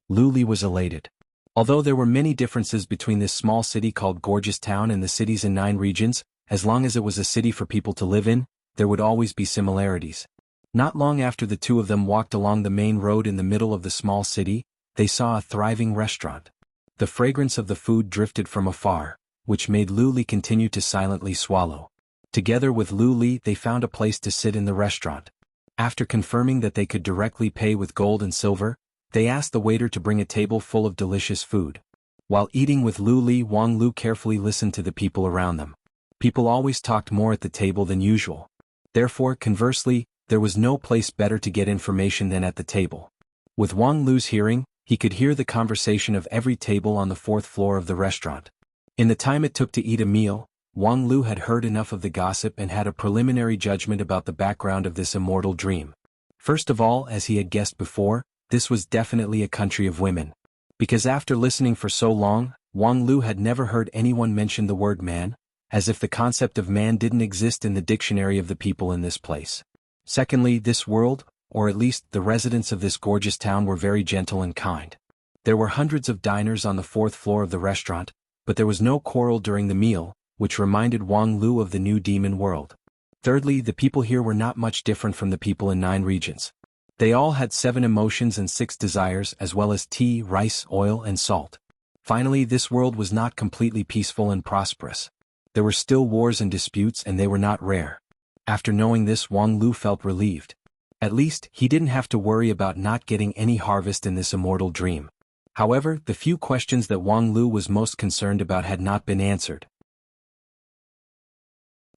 Lu Li was elated. Although there were many differences between this small city called Gorgeous Town and the cities in 9 regions, as long as it was a city for people to live in, there would always be similarities. Not long after the two of them walked along the main road in the middle of the small city, they saw a thriving restaurant. The fragrance of the food drifted from afar, which made Lu Li continue to silently swallow. Together with Lu Li, they found a place to sit in the restaurant. After confirming that they could directly pay with gold and silver, they asked the waiter to bring a table full of delicious food. While eating with Lu Li, Wang Lu carefully listened to the people around them. People always talked more at the table than usual. Therefore, conversely, there was no place better to get information than at the table. With Wang Lu's hearing, he could hear the conversation of every table on the 4th floor of the restaurant. In the time it took to eat a meal, Wang Lu had heard enough of the gossip and had a preliminary judgment about the background of this immortal dream. First of all, as he had guessed before, this was definitely a country of women. Because after listening for so long, Wang Lu had never heard anyone mention the word man, as if the concept of man didn't exist in the dictionary of the people in this place. Secondly, this world, or at least the residents of this gorgeous town, were very gentle and kind. There were hundreds of diners on the 4th floor of the restaurant, but there was no quarrel during the meal, which reminded Wang Lu of the new demon world. Thirdly, the people here were not much different from the people in 9 regions. They all had 7 emotions and 6 desires as well as tea, rice, oil and salt. Finally, this world was not completely peaceful and prosperous. There were still wars and disputes and they were not rare. After knowing this, Wang Lu felt relieved. At least, he didn't have to worry about not getting any harvest in this immortal dream. However, the few questions that Wang Lu was most concerned about had not been answered.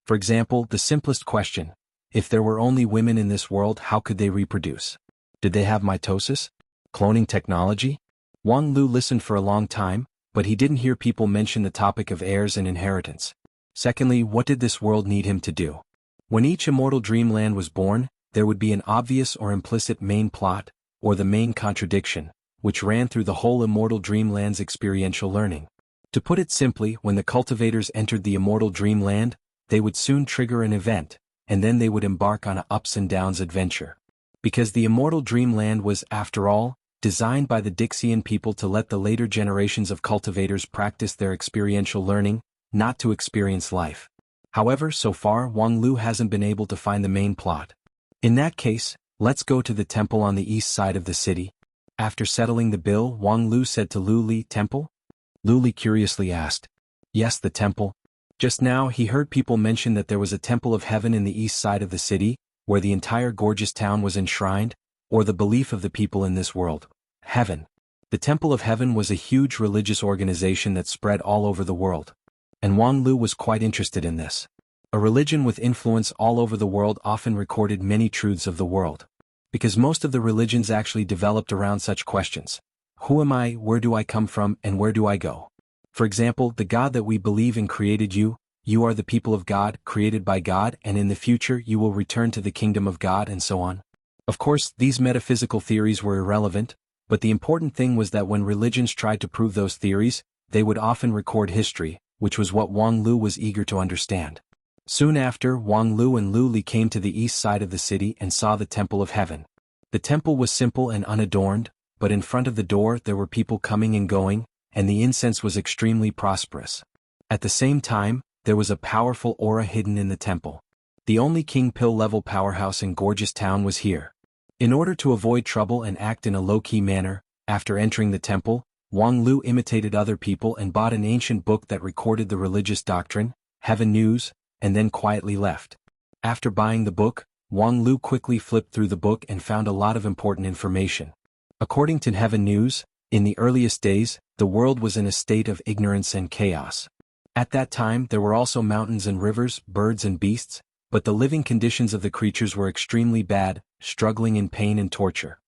For example, the simplest question, if there were only women in this world, how could they reproduce? Did they have mitosis? Cloning technology? Wang Lu listened for a long time, but he didn't hear people mention the topic of heirs and inheritance. Secondly, what did this world need him to do? When each immortal dreamland was born, there would be an obvious or implicit main plot, or the main contradiction, which ran through the whole immortal dreamland's experiential learning. To put it simply, when the cultivators entered the immortal dreamland, they would soon trigger an event, and then they would embark on a ups and downs adventure. Because the immortal dreamland was, after all, designed by the Dixian people to let the later generations of cultivators practice their experiential learning, not to experience life. However, so far Wang Lu hasn't been able to find the main plot. In that case, let's go to the temple on the east side of the city. After settling the bill, Wang Lu said to Lu Li, "Temple?" Lu Li curiously asked. "Yes, the temple." Just now he heard people mention that there was a temple of heaven in the east side of the city, where the entire gorgeous town was enshrined, or the belief of the people in this world. Heaven. The Temple of Heaven was a huge religious organization that spread all over the world. And Wang Lu was quite interested in this. A religion with influence all over the world often recorded many truths of the world. Because most of the religions actually developed around such questions. Who am I, where do I come from, and where do I go? For example, the God that we believe in created you, you are the people of God, created by God, and in the future you will return to the kingdom of God, and so on. Of course, these metaphysical theories were irrelevant, but the important thing was that when religions tried to prove those theories, they would often record history, which was what Wang Lu was eager to understand. Soon after, Wang Lu and Lu Li came to the east side of the city and saw the Temple of Heaven. The temple was simple and unadorned, but in front of the door there were people coming and going, and the incense was extremely prosperous. At the same time, there was a powerful aura hidden in the temple. The only king pill-level powerhouse in gorgeous town was here. In order to avoid trouble and act in a low-key manner, after entering the temple, Wang Lu imitated other people and bought an ancient book that recorded the religious doctrine, Heaven News, and then quietly left. After buying the book, Wang Lu quickly flipped through the book and found a lot of important information. According to Heaven News, in the earliest days, the world was in a state of ignorance and chaos. At that time there were also mountains and rivers, birds and beasts, but the living conditions of the creatures were extremely bad, struggling in pain and torture.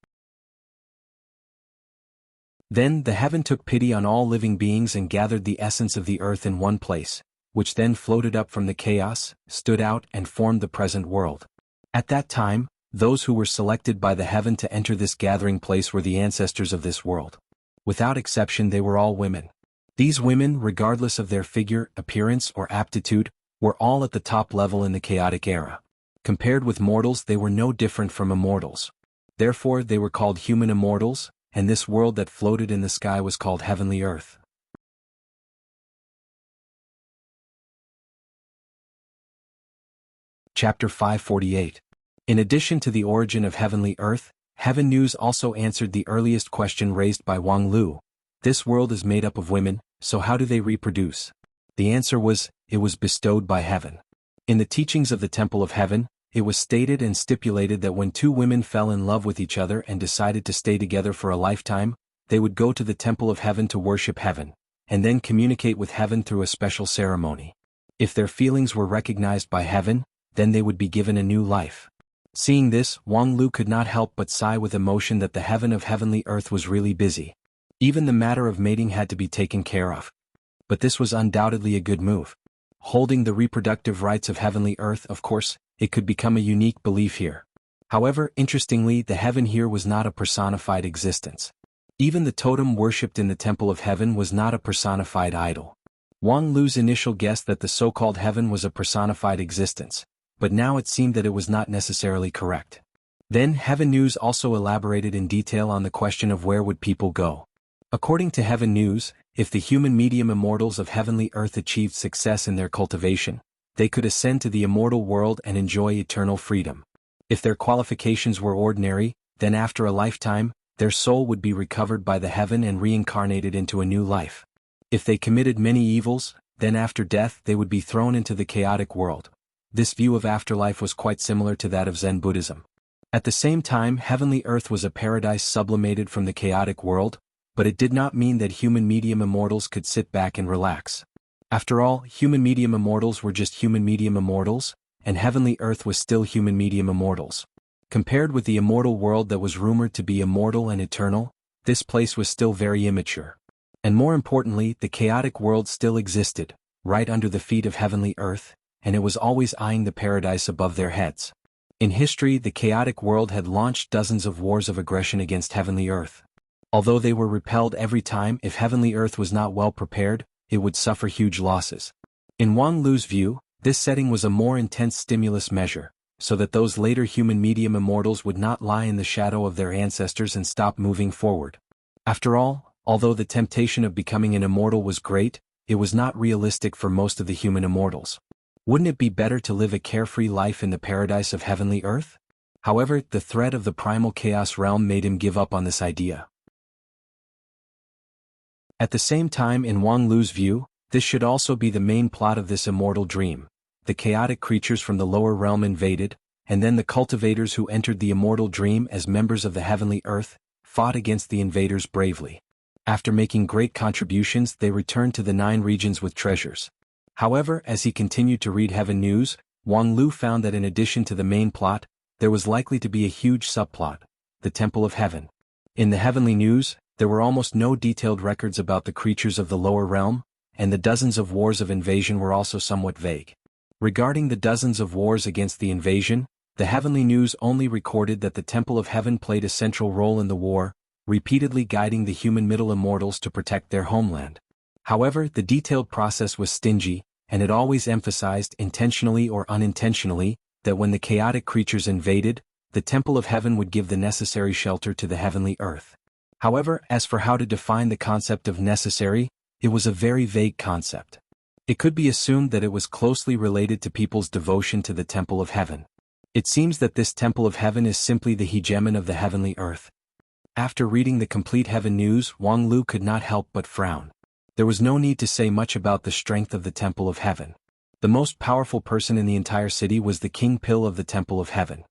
Then the heaven took pity on all living beings and gathered the essence of the earth in one place, which then floated up from the chaos, stood out and formed the present world. At that time, those who were selected by the heaven to enter this gathering place were the ancestors of this world. Without exception, they were all women. These women, regardless of their figure, appearance, or aptitude, were all at the top level in the chaotic era. Compared with mortals, they were no different from immortals. Therefore, they were called human immortals, and this world that floated in the sky was called Heavenly Earth. Chapter 548. In addition to the origin of Heavenly Earth, Heaven News also answered the earliest question raised by Wang Lu. This world is made up of women, so how do they reproduce? The answer was, it was bestowed by heaven. In the teachings of the Temple of Heaven, it was stated and stipulated that when 2 women fell in love with each other and decided to stay together for a lifetime, they would go to the Temple of Heaven to worship heaven, and then communicate with heaven through a special ceremony. If their feelings were recognized by heaven, then they would be given a new life. Seeing this, Wang Lu could not help but sigh with emotion that the heaven of Heavenly Earth was really busy. Even the matter of mating had to be taken care of. But this was undoubtedly a good move. Holding the reproductive rights of Heavenly Earth, of course, it could become a unique belief here. However, interestingly, the heaven here was not a personified existence. Even the totem worshipped in the Temple of Heaven was not a personified idol. Wang Lu's initial guess that the so-called heaven was a personified existence, but now it seemed that it was not necessarily correct. Then Heaven News also elaborated in detail on the question of where would people go. According to Heaven News, If the human medium immortals of heavenly earth achieved success in their cultivation, they could ascend to the immortal world and enjoy eternal freedom. If their qualifications were ordinary, then after a lifetime, their soul would be recovered by the heaven and reincarnated into a new life. If they committed many evils, then after death they would be thrown into the chaotic world. This view of afterlife was quite similar to that of Zen Buddhism. At the same time, heavenly earth was a paradise sublimated from the chaotic world, but it did not mean that human medium immortals could sit back and relax. After all, human medium immortals were just human medium immortals, and heavenly earth was still human medium immortals. Compared with the immortal world that was rumored to be immortal and eternal, this place was still very immature. And more importantly, the chaotic world still existed, right under the feet of heavenly earth, and it was always eyeing the paradise above their heads. In history, the chaotic world had launched dozens of wars of aggression against heavenly earth. Although they were repelled every time, if heavenly earth was not well prepared, it would suffer huge losses. In Wang Lu's view, this setting was a more intense stimulus measure, so that those later human medium immortals would not lie in the shadow of their ancestors and stop moving forward. After all, although the temptation of becoming an immortal was great, it was not realistic for most of the human immortals. Wouldn't it be better to live a carefree life in the paradise of heavenly earth? However, the threat of the primal chaos realm made him give up on this idea. At the same time, in Wang Lu's view, this should also be the main plot of this immortal dream. The chaotic creatures from the lower realm invaded, and then the cultivators who entered the immortal dream as members of the heavenly earth fought against the invaders bravely. After making great contributions, they returned to the 9 regions with treasures. However, as he continued to read Heaven News, Wang Lu found that in addition to the main plot, there was likely to be a huge subplot, the Temple of Heaven. In the Heavenly News, there were almost no detailed records about the creatures of the lower realm, and the dozens of wars of invasion were also somewhat vague. Regarding the dozens of wars against the invasion, the Heavenly News only recorded that the Temple of Heaven played a central role in the war, repeatedly guiding the human middle immortals to protect their homeland. However, the detailed process was stingy, and it always emphasized, intentionally or unintentionally, that when the chaotic creatures invaded, the Temple of Heaven would give the necessary shelter to the heavenly earth. However, as for how to define the concept of necessary, it was a very vague concept. It could be assumed that it was closely related to people's devotion to the Temple of Heaven. It seems that this Temple of Heaven is simply the hegemon of the heavenly earth. After reading the complete Heaven News, Wang Lu could not help but frown. There was no need to say much about the strength of the Temple of Heaven. The most powerful person in the entire city was the King Pill of the Temple of Heaven.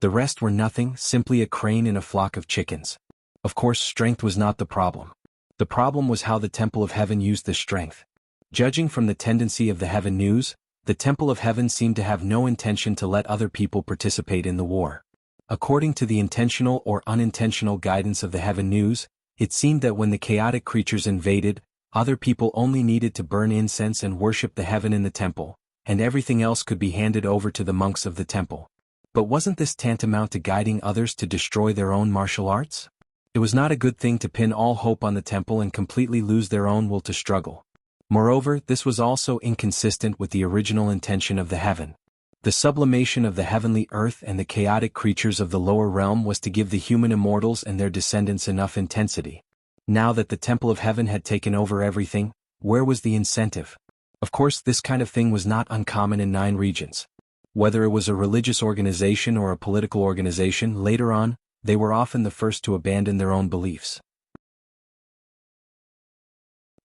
The rest were nothing, simply a crane in a flock of chickens. Of course, strength was not the problem. The problem was how the Temple of Heaven used this strength. Judging from the tendency of the Heaven News, the Temple of Heaven seemed to have no intention to let other people participate in the war. According to the intentional or unintentional guidance of the Heaven News, it seemed that when the chaotic creatures invaded, other people only needed to burn incense and worship the heaven in the temple, and everything else could be handed over to the monks of the temple. But wasn't this tantamount to guiding others to destroy their own martial arts? It was not a good thing to pin all hope on the temple and completely lose their own will to struggle. Moreover, this was also inconsistent with the original intention of the heaven. The sublimation of the heavenly earth and the chaotic creatures of the lower realm was to give the human immortals and their descendants enough intensity. Now that the Temple of Heaven had taken over everything, where was the incentive? Of course, this kind of thing was not uncommon in 9 regions. Whether it was a religious organization or a political organization, later on, they were often the first to abandon their own beliefs.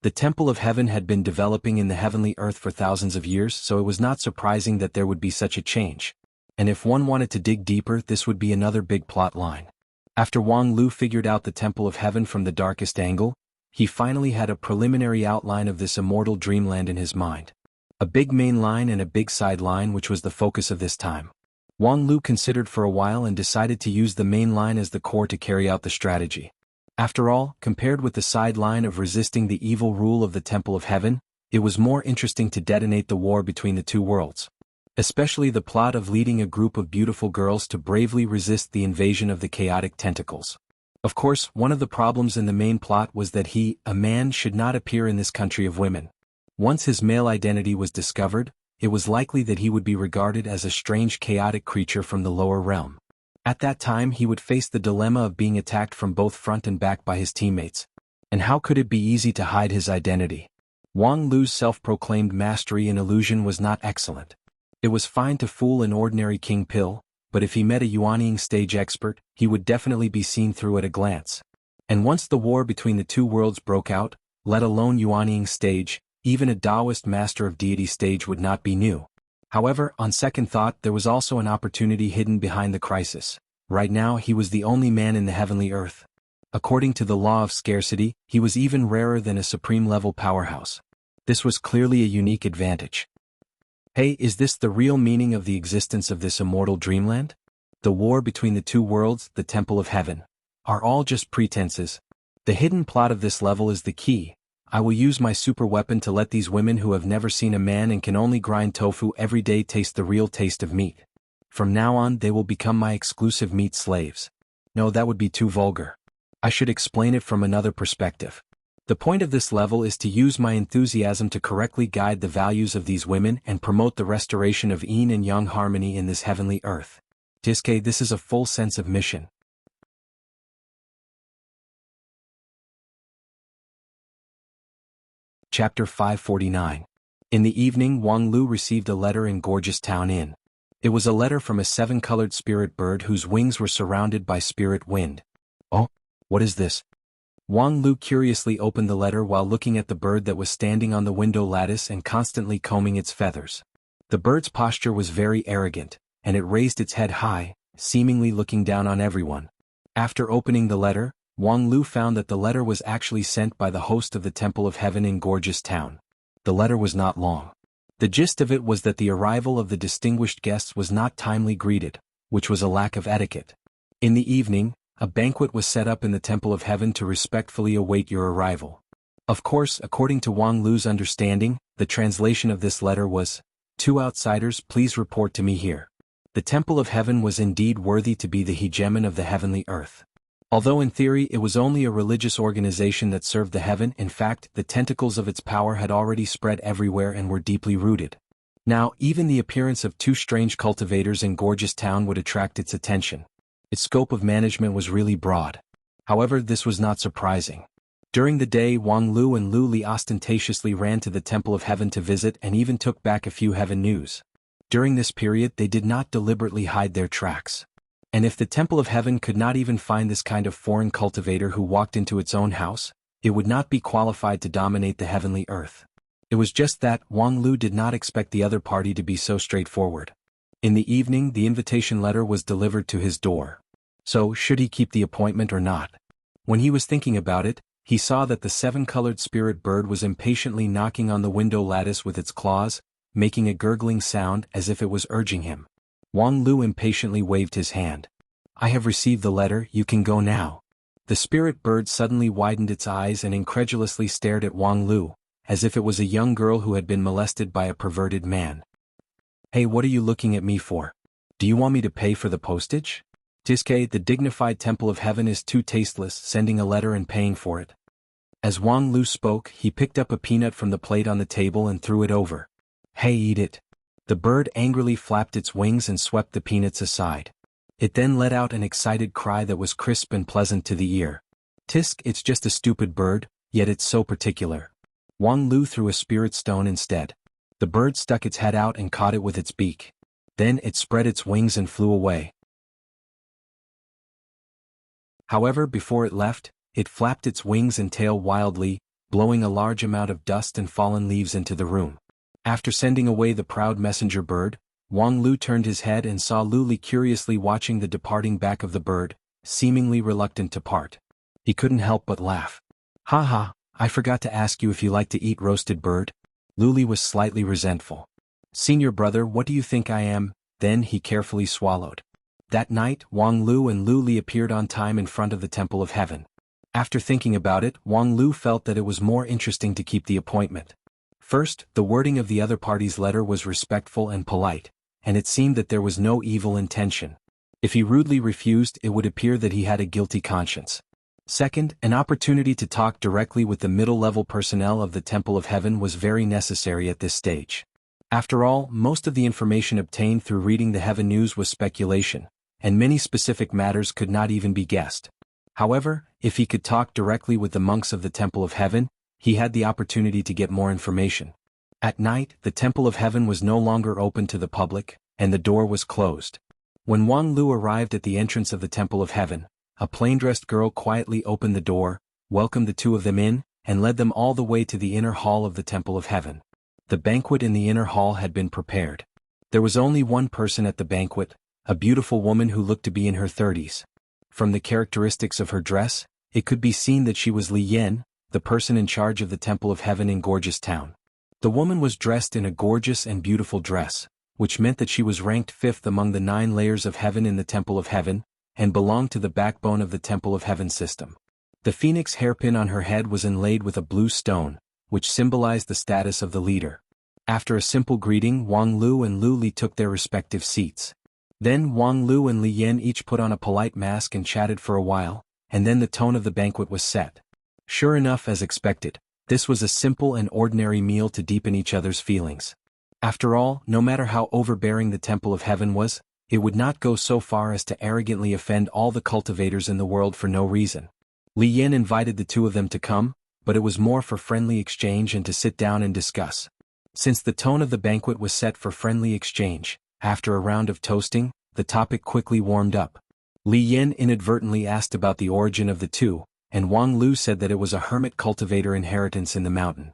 The Temple of Heaven had been developing in the heavenly earth for thousands of years, so it was not surprising that there would be such a change. And if one wanted to dig deeper, this would be another big plot line. After Wang Lu figured out the Temple of Heaven from the darkest angle, he finally had a preliminary outline of this immortal dreamland in his mind. A big main line and a big side line, which was the focus of this time. Wang Lu considered for a while and decided to use the main line as the core to carry out the strategy. After all, compared with the sideline of resisting the evil rule of the Temple of Heaven, it was more interesting to detonate the war between the two worlds. Especially the plot of leading a group of beautiful girls to bravely resist the invasion of the chaotic tentacles. Of course, one of the problems in the main plot was that he, a man, should not appear in this country of women. Once his male identity was discovered, it was likely that he would be regarded as a strange chaotic creature from the lower realm. At that time he would face the dilemma of being attacked from both front and back by his teammates. And how could it be easy to hide his identity? Wang Lu's self-proclaimed mastery in illusion was not excellent. It was fine to fool an ordinary king pill, but if he met a Yuanying stage expert, he would definitely be seen through at a glance. And once the war between the two worlds broke out, let alone Yuanying stage, even a Taoist master of deity stage would not be new. However, on second thought, there was also an opportunity hidden behind the crisis. Right now he was the only man in the heavenly earth. According to the law of scarcity, he was even rarer than a supreme-level powerhouse. This was clearly a unique advantage. Hey, is this the real meaning of the existence of this immortal dreamland? The war between the two worlds, the Temple of Heaven, are all just pretenses. The hidden plot of this level is the key. I will use my super weapon to let these women who have never seen a man and can only grind tofu every day taste the real taste of meat. From now on they will become my exclusive meat slaves. No, that would be too vulgar. I should explain it from another perspective. The point of this level is to use my enthusiasm to correctly guide the values of these women and promote the restoration of yin and yang harmony in this heavenly earth. Tiske, this is a full sense of mission. Chapter 549. In the evening, Wang Lu received a letter in Gorgeous Town Inn. It was a letter from a seven-colored spirit bird whose wings were surrounded by spirit wind. Oh, what is this? Wang Lu curiously opened the letter while looking at the bird that was standing on the window lattice and constantly combing its feathers. The bird's posture was very arrogant, and it raised its head high, seemingly looking down on everyone. After opening the letter, Wang Lu found that the letter was actually sent by the host of the Temple of Heaven in Gorgeous Town. The letter was not long. The gist of it was that the arrival of the distinguished guests was not timely greeted, which was a lack of etiquette. In the evening, a banquet was set up in the Temple of Heaven to respectfully await your arrival. Of course, according to Wang Lu's understanding, the translation of this letter was, "Two outsiders, please report to me here." The Temple of Heaven was indeed worthy to be the hegemon of the heavenly earth. Although in theory it was only a religious organization that served the heaven, in fact, the tentacles of its power had already spread everywhere and were deeply rooted. Now, even the appearance of two strange cultivators in Gorgeous Town would attract its attention. Its scope of management was really broad. However, this was not surprising. During the day, Wang Lu and Lu Li ostentatiously ran to the Temple of Heaven to visit and even took back a few heaven news. During this period, they did not deliberately hide their tracks. And if the Temple of Heaven could not even find this kind of foreign cultivator who walked into its own house, it would not be qualified to dominate the heavenly earth. It was just that Wang Lu did not expect the other party to be so straightforward. In the evening, the invitation letter was delivered to his door. So, should he keep the appointment or not? When he was thinking about it, he saw that the seven-colored spirit bird was impatiently knocking on the window lattice with its claws, making a gurgling sound as if it was urging him. Wang Lu impatiently waved his hand. "I have received the letter, you can go now." The spirit bird suddenly widened its eyes and incredulously stared at Wang Lu, as if it was a young girl who had been molested by a perverted man. "Hey, what are you looking at me for? Do you want me to pay for the postage?" Tiske, the dignified Temple of Heaven is too tasteless, sending a letter and paying for it. As Wang Lu spoke, he picked up a peanut from the plate on the table and threw it over. "Hey, eat it." The bird angrily flapped its wings and swept the peanuts aside. It then let out an excited cry that was crisp and pleasant to the ear. "Tisk, it's just a stupid bird, yet it's so particular." Wang Lu threw a spirit stone instead. The bird stuck its head out and caught it with its beak. Then it spread its wings and flew away. However, before it left, it flapped its wings and tail wildly, blowing a large amount of dust and fallen leaves into the room. After sending away the proud messenger bird, Wang Lu turned his head and saw Lu Li curiously watching the departing back of the bird, seemingly reluctant to part. He couldn't help but laugh. "Ha ha, I forgot to ask you if you like to eat roasted bird." Lu Li was slightly resentful. "Senior brother, what do you think I am?" Then he carefully swallowed. That night, Wang Lu and Lu Li appeared on time in front of the Temple of Heaven. After thinking about it, Wang Lu felt that it was more interesting to keep the appointment. First, the wording of the other party's letter was respectful and polite, and it seemed that there was no evil intention. If he rudely refused, it would appear that he had a guilty conscience. Second, an opportunity to talk directly with the middle-level personnel of the Temple of Heaven was very necessary at this stage. After all, most of the information obtained through reading the Heaven News was speculation, and many specific matters could not even be guessed. However, if he could talk directly with the monks of the Temple of Heaven, he had the opportunity to get more information. At night, the Temple of Heaven was no longer open to the public, and the door was closed. When Wang Lu arrived at the entrance of the Temple of Heaven, a plain-dressed girl quietly opened the door, welcomed the two of them in, and led them all the way to the inner hall of the Temple of Heaven. The banquet in the inner hall had been prepared. There was only one person at the banquet, a beautiful woman who looked to be in her 30s. From the characteristics of her dress, it could be seen that she was Li Yan, the person in charge of the Temple of Heaven in Gorgeous Town. The woman was dressed in a gorgeous and beautiful dress, which meant that she was ranked 5th among the 9 layers of heaven in the Temple of Heaven, and belonged to the backbone of the Temple of Heaven system. The phoenix hairpin on her head was inlaid with a blue stone, which symbolized the status of the leader. After a simple greeting, Wang Lu and Lu Li took their respective seats. Then Wang Lu and Li Yan each put on a polite mask and chatted for a while, and then the tone of the banquet was set. Sure enough, as expected, this was a simple and ordinary meal to deepen each other's feelings. After all, no matter how overbearing the Temple of Heaven was, it would not go so far as to arrogantly offend all the cultivators in the world for no reason. Li Yan invited the two of them to come, but it was more for friendly exchange and to sit down and discuss. Since the tone of the banquet was set for friendly exchange, after a round of toasting, the topic quickly warmed up. Li Yan inadvertently asked about the origin of the two, and Wang Lu said that it was a hermit cultivator inheritance in the mountain.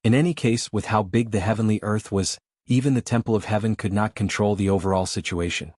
In any case, with how big the heavenly earth was, even the Temple of Heaven could not control the overall situation.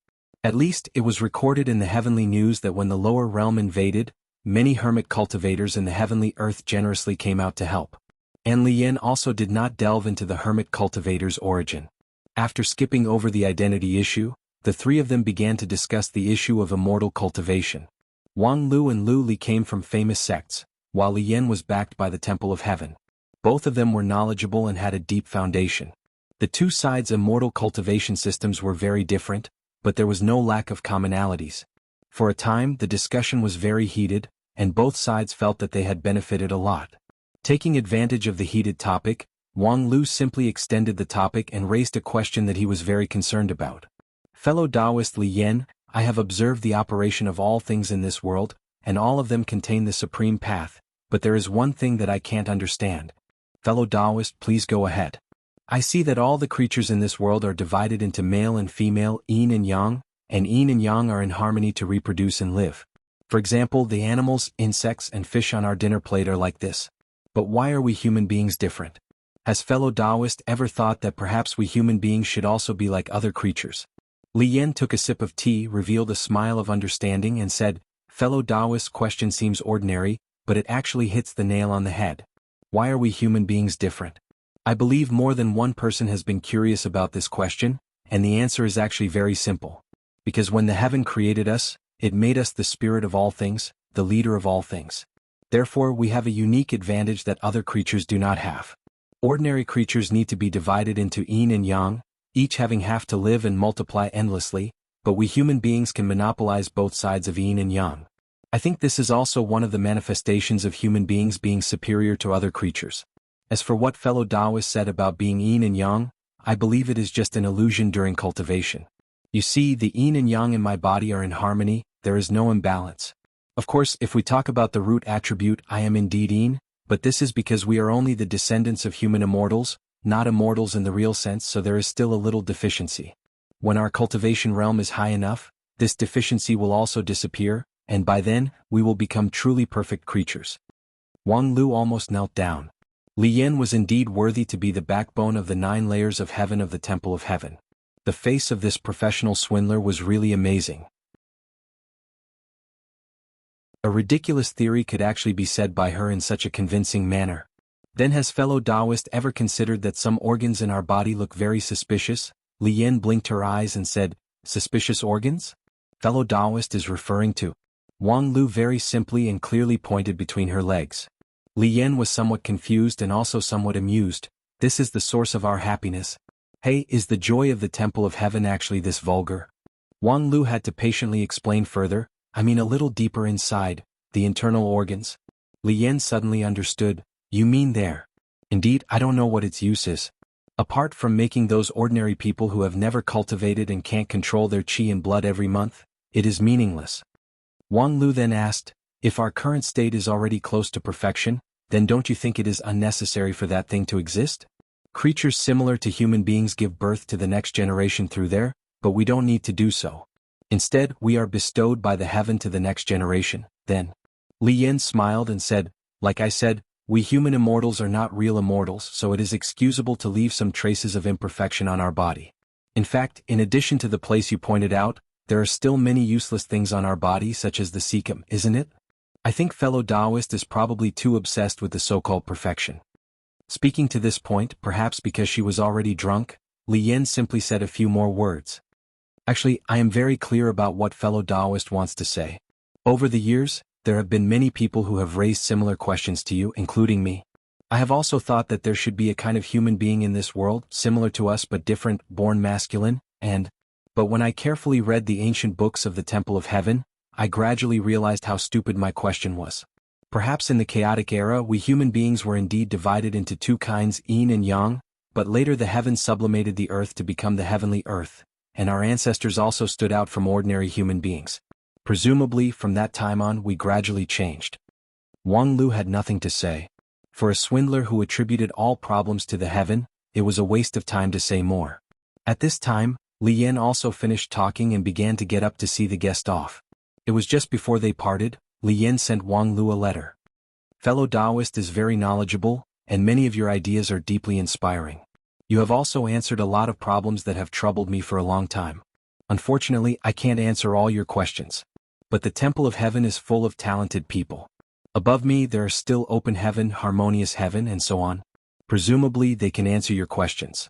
At least, it was recorded in the heavenly news that when the lower realm invaded, many hermit cultivators in the heavenly earth generously came out to help. And Li Yan also did not delve into the hermit cultivator's origin. After skipping over the identity issue, the three of them began to discuss the issue of immortal cultivation. Wang Lu and Lu Li came from famous sects, while Li Yan was backed by the Temple of Heaven. Both of them were knowledgeable and had a deep foundation. The two sides' immortal cultivation systems were very different, but there was no lack of commonalities. For a time, the discussion was very heated, and both sides felt that they had benefited a lot. Taking advantage of the heated topic, Wang Lu simply extended the topic and raised a question that he was very concerned about. Fellow Taoist Li Yan, I have observed the operation of all things in this world, and all of them contain the supreme path, but there is one thing that I can't understand. Fellow Taoist, please go ahead. I see that all the creatures in this world are divided into male and female, yin and yang are in harmony to reproduce and live. For example, the animals, insects, and fish on our dinner plate are like this. But why are we human beings different? Has fellow Taoist ever thought that perhaps we human beings should also be like other creatures? Li Yan took a sip of tea, revealed a smile of understanding and said, Fellow Taoist's question seems ordinary, but it actually hits the nail on the head. Why are we human beings different? I believe more than one person has been curious about this question, and the answer is actually very simple. Because when the heaven created us, it made us the spirit of all things, the leader of all things. Therefore, we have a unique advantage that other creatures do not have. Ordinary creatures need to be divided into yin and yang, each having half to live and multiply endlessly, but we human beings can monopolize both sides of yin and yang. I think this is also one of the manifestations of human beings being superior to other creatures. As for what fellow Taoist said about being yin and yang, I believe it is just an illusion during cultivation. You see, the yin and yang in my body are in harmony, there is no imbalance. Of course, if we talk about the root attribute, I am indeed yin, but this is because we are only the descendants of human immortals, not immortals in the real sense, so there is still a little deficiency. When our cultivation realm is high enough, this deficiency will also disappear, and by then, we will become truly perfect creatures. Wang Lu almost knelt down. Li Yan was indeed worthy to be the backbone of the 9 layers of heaven of the Temple of Heaven. The face of this professional swindler was really amazing. A ridiculous theory could actually be said by her in such a convincing manner. Then has fellow Taoist ever considered that some organs in our body look very suspicious? Li Yan blinked her eyes and said, Suspicious organs? Fellow Taoist is referring to. Wang Lu very simply and clearly pointed between her legs. Li Yan was somewhat confused and also somewhat amused. This is the source of our happiness. Hey, is the joy of the Temple of Heaven actually this vulgar? Wang Lu had to patiently explain further, I mean a little deeper inside, the internal organs. Li Yan suddenly understood, you mean there. Indeed, I don't know what its use is. Apart from making those ordinary people who have never cultivated and can't control their qi and blood every month, it is meaningless. Wang Lu then asked, if our current state is already close to perfection, then don't you think it is unnecessary for that thing to exist? Creatures similar to human beings give birth to the next generation through there, but we don't need to do so. Instead, we are bestowed by the heaven to the next generation, then. Li Yin smiled and said, like I said, we human immortals are not real immortals, so it is excusable to leave some traces of imperfection on our body. In fact, in addition to the place you pointed out, there are still many useless things on our body such as the cecum, isn't it? I think fellow Taoist is probably too obsessed with the so-called perfection. Speaking to this point, perhaps because she was already drunk, Li Yin simply said a few more words. Actually, I am very clear about what fellow Taoist wants to say. Over the years, there have been many people who have raised similar questions to you, including me. I have also thought that there should be a kind of human being in this world, similar to us but different, born masculine, but when I carefully read the ancient books of the Temple of Heaven, I gradually realized how stupid my question was. Perhaps in the chaotic era we human beings were indeed divided into two kinds, yin and yang, but later the heavens sublimated the earth to become the heavenly earth, and our ancestors also stood out from ordinary human beings. Presumably, from that time on we gradually changed. Wang Lu had nothing to say. For a swindler who attributed all problems to the heaven, it was a waste of time to say more. At this time, Li Yin also finished talking and began to get up to see the guest off. It was just before they parted, Li Yin sent Wang Lu a letter. Fellow Taoist is very knowledgeable, and many of your ideas are deeply inspiring. You have also answered a lot of problems that have troubled me for a long time. Unfortunately, I can't answer all your questions. But the Temple of Heaven is full of talented people. Above me there are still open heaven, harmonious heaven, and so on. Presumably they can answer your questions.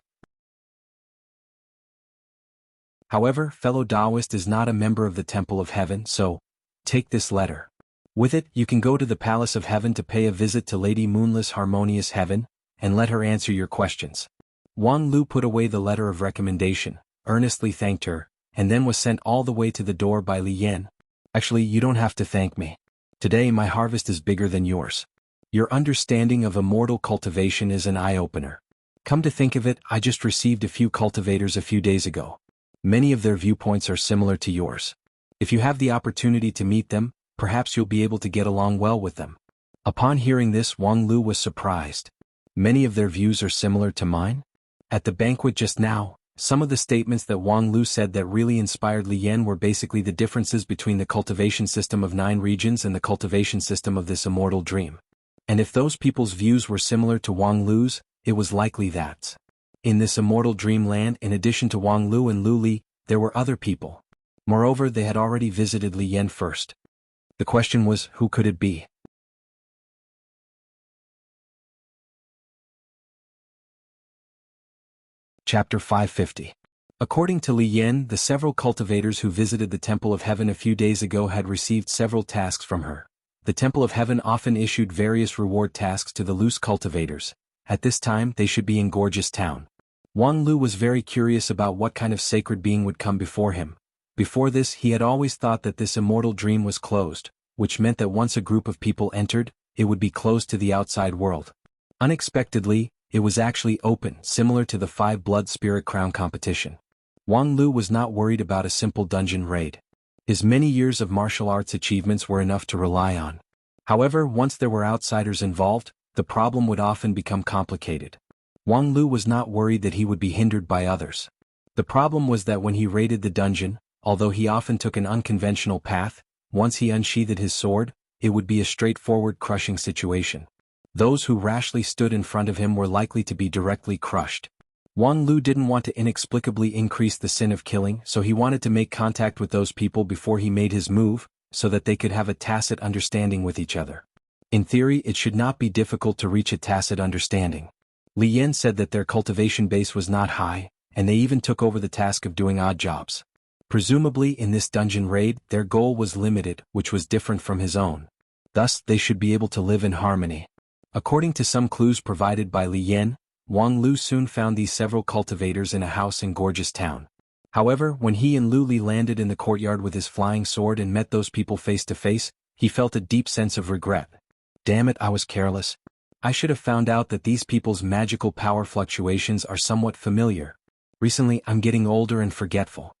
However, fellow Taoist is not a member of the Temple of Heaven, so take this letter. With it, you can go to the Palace of Heaven to pay a visit to Lady Moonless Harmonious Heaven, and let her answer your questions. Wang Lu put away the letter of recommendation, earnestly thanked her, and then was sent all the way to the door by Li Yin. Actually, you don't have to thank me. Today my harvest is bigger than yours. Your understanding of immortal cultivation is an eye-opener. Come to think of it, I just received a few cultivators a few days ago. Many of their viewpoints are similar to yours. If you have the opportunity to meet them, perhaps you'll be able to get along well with them. Upon hearing this, Wang Lu was surprised. Many of their views are similar to mine? At the banquet just now, some of the statements that Wang Lu said that really inspired Li Yin were basically the differences between the cultivation system of 9 regions and the cultivation system of this immortal dream. And if those people's views were similar to Wang Lu's, it was likely that in this immortal dreamland, in addition to Wang Lu and Lu Li, there were other people. Moreover, they had already visited Li Yin first. The question was, who could it be? Chapter 550. According to Li Yin, the several cultivators who visited the Temple of Heaven a few days ago had received several tasks from her. The Temple of Heaven often issued various reward tasks to the loose cultivators. At this time, they should be in Gorgeous Town. Wang Lu was very curious about what kind of sacred being would come before him. Before this, he had always thought that this immortal dream was closed, which meant that once a group of people entered, it would be closed to the outside world. Unexpectedly, it was actually open, similar to the 5 Blood Spirit Crown competition. Wang Lu was not worried about a simple dungeon raid. His many years of martial arts achievements were enough to rely on. However, once there were outsiders involved, the problem would often become complicated. Wang Lu was not worried that he would be hindered by others. The problem was that when he raided the dungeon, although he often took an unconventional path, once he unsheathed his sword, it would be a straightforward crushing situation. Those who rashly stood in front of him were likely to be directly crushed. Wang Lu didn't want to inexplicably increase the sin of killing, so he wanted to make contact with those people before he made his move, so that they could have a tacit understanding with each other. In theory, it should not be difficult to reach a tacit understanding. Li Yin said that their cultivation base was not high, and they even took over the task of doing odd jobs. Presumably in this dungeon raid, their goal was limited, which was different from his own. Thus, they should be able to live in harmony. According to some clues provided by Li Yin, Wang Lu soon found these several cultivators in a house in Gorgeous Town. However, when he and Lu Li landed in the courtyard with his flying sword and met those people face to face, he felt a deep sense of regret. Damn it, I was careless. I should have found out that these people's magical power fluctuations are somewhat familiar. Recently, I'm getting older and forgetful.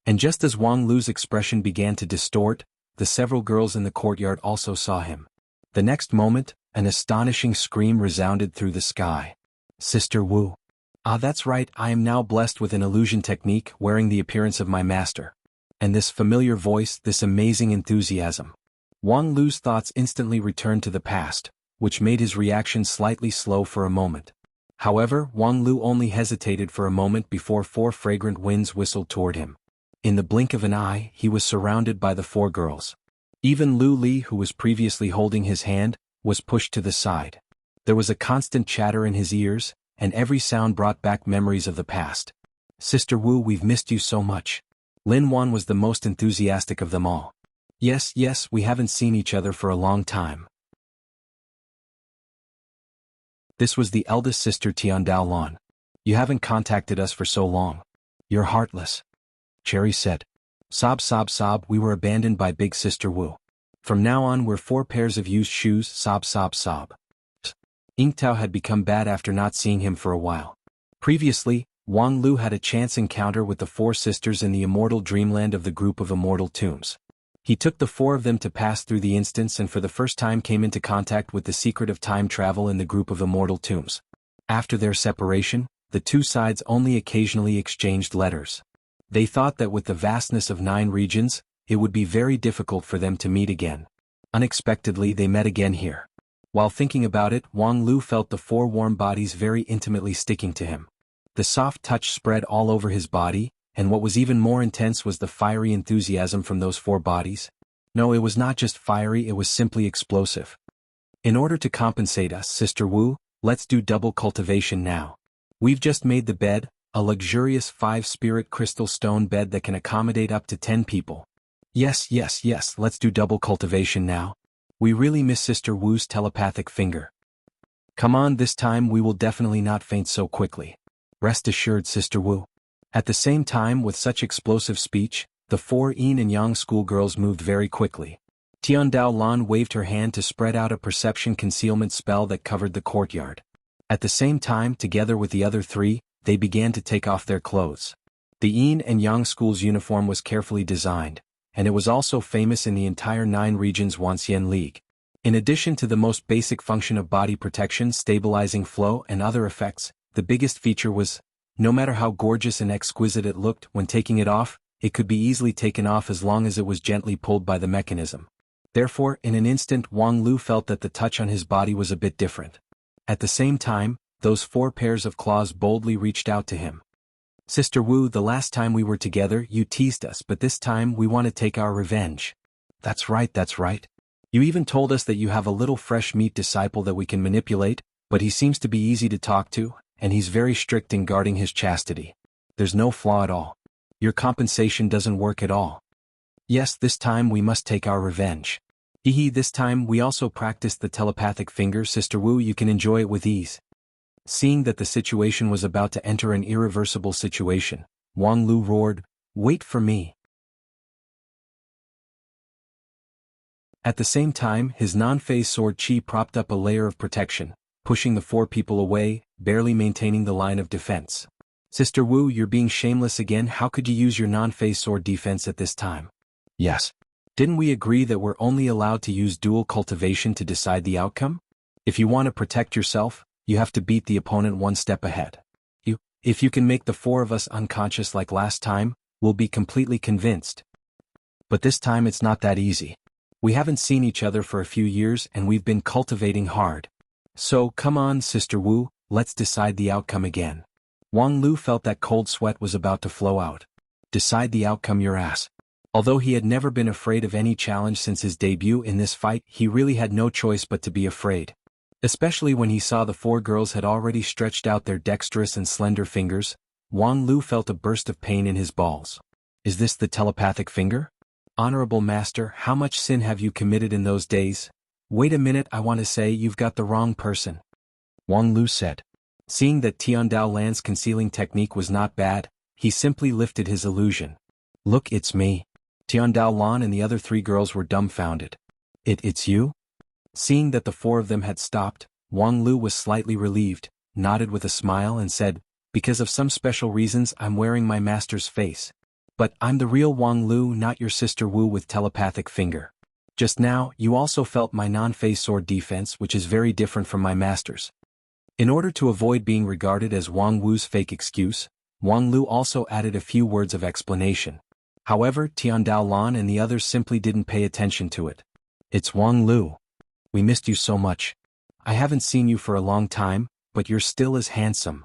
And just as Wang Lu's expression began to distort, the several girls in the courtyard also saw him. The next moment, an astonishing scream resounded through the sky. Sister Wu. Ah, that's right, I am now blessed with an illusion technique wearing the appearance of my master. And this familiar voice, this amazing enthusiasm. Wang Lu's thoughts instantly returned to the past, which made his reaction slightly slow for a moment. However, Wang Lu only hesitated for a moment before 4 fragrant winds whistled toward him. In the blink of an eye, he was surrounded by the 4 girls. Even Lu Li, who was previously holding his hand, was pushed to the side. There was a constant chatter in his ears, and every sound brought back memories of the past. Sister Wu, we've missed you so much. Lin Wan was the most enthusiastic of them all. Yes, we haven't seen each other for a long time. This was the eldest sister Tiandao Lan. You haven't contacted us for so long. You're heartless. Cherry said. Sob, we were abandoned by big sister Wu. From now on we're 4 pairs of used shoes, sob. Yingtao had become bad after not seeing him for a while. Previously, Wang Lu had a chance encounter with the 4 sisters in the immortal dreamland of the group of immortal tombs. He took the 4 of them to pass through the instance and for the first time came into contact with the secret of time travel in the group of immortal tombs. After their separation, the 2 sides only occasionally exchanged letters. They thought that with the vastness of 9 regions, it would be very difficult for them to meet again. Unexpectedly they met again here. While thinking about it, Wang Lu felt the 4 warm bodies very intimately sticking to him. The soft touch spread all over his body, and what was even more intense was the fiery enthusiasm from those 4 bodies. No, it was not just fiery, it was simply explosive. In order to compensate us, Sister Wu, let's do double cultivation now. We've just made the bed, a luxurious 5-spirit crystal stone bed that can accommodate up to 10 people. Yes, let's do double cultivation now. We really miss Sister Wu's telepathic finger. Come on, this time we will definitely not faint so quickly. Rest assured, Sister Wu. At the same time, with such explosive speech, the 4 yin and yang schoolgirls moved very quickly. Tiandao Lan waved her hand to spread out a perception concealment spell that covered the courtyard. At the same time, together with the other 3, they began to take off their clothes. The yin and yang school's uniform was carefully designed, and it was also famous in the entire 9 regions Wanxian League. In addition to the most basic function of body protection, stabilizing flow, and other effects, the biggest feature was, no matter how gorgeous and exquisite it looked, when taking it off, it could be easily taken off as long as it was gently pulled by the mechanism. Therefore, in an instant Wang Lu felt that the touch on his body was a bit different. At the same time, those 4 pairs of claws boldly reached out to him. Sister Wu, the last time we were together, you teased us, but this time we want to take our revenge. That's right. You even told us that you have a little fresh meat disciple that we can manipulate, but he seems to be easy to talk to, and he's very strict in guarding his chastity. There's no flaw at all. Your compensation doesn't work at all. Yes, this time we must take our revenge. This time we also practiced the telepathic finger. Sister Wu, you can enjoy it with ease. Seeing that the situation was about to enter an irreversible situation, Wang Lu roared, wait for me. At the same time, his non-phase sword chi propped up a layer of protection, pushing the 4 people away, barely maintaining the line of defense. Sister Wu, you're being shameless again. How could you use your non-phase sword defense at this time? Yes. Didn't we agree that we're only allowed to use dual cultivation to decide the outcome? If you want to protect yourself, you have to beat the opponent 1 step ahead. If you can make the 4 of us unconscious like last time, we'll be completely convinced. But this time it's not that easy. We haven't seen each other for a few years and we've been cultivating hard. So, come on, Sister Wu, let's decide the outcome again. Wang Lu felt that cold sweat was about to flow out. Decide the outcome, your ass. Although he had never been afraid of any challenge since his debut in this fight, he really had no choice but to be afraid. Especially when he saw the 4 girls had already stretched out their dexterous and slender fingers, Wang Lu felt a burst of pain in his balls. Is this the telepathic finger? Honorable Master, how much sin have you committed in those days? Wait a minute, I want to say you've got the wrong person. Wang Lu said. Seeing that Tiandao Lan's concealing technique was not bad, he simply lifted his illusion. Look, it's me. Tiandao Lan and the other 3 girls were dumbfounded. It's you? Seeing that the 4 of them had stopped, Wang Lu was slightly relieved, nodded with a smile and said, because of some special reasons I'm wearing my master's face. But I'm the real Wang Lu, not your sister Wu with telepathic finger. Just now, you also felt my non-phase sword defense, which is very different from my master's. In order to avoid being regarded as Wang Wu's fake excuse, Wang Lu also added a few words of explanation. However, Tiandao Lan and the others simply didn't pay attention to it. It's Wang Lu. We missed you so much. I haven't seen you for a long time, but you're still as handsome.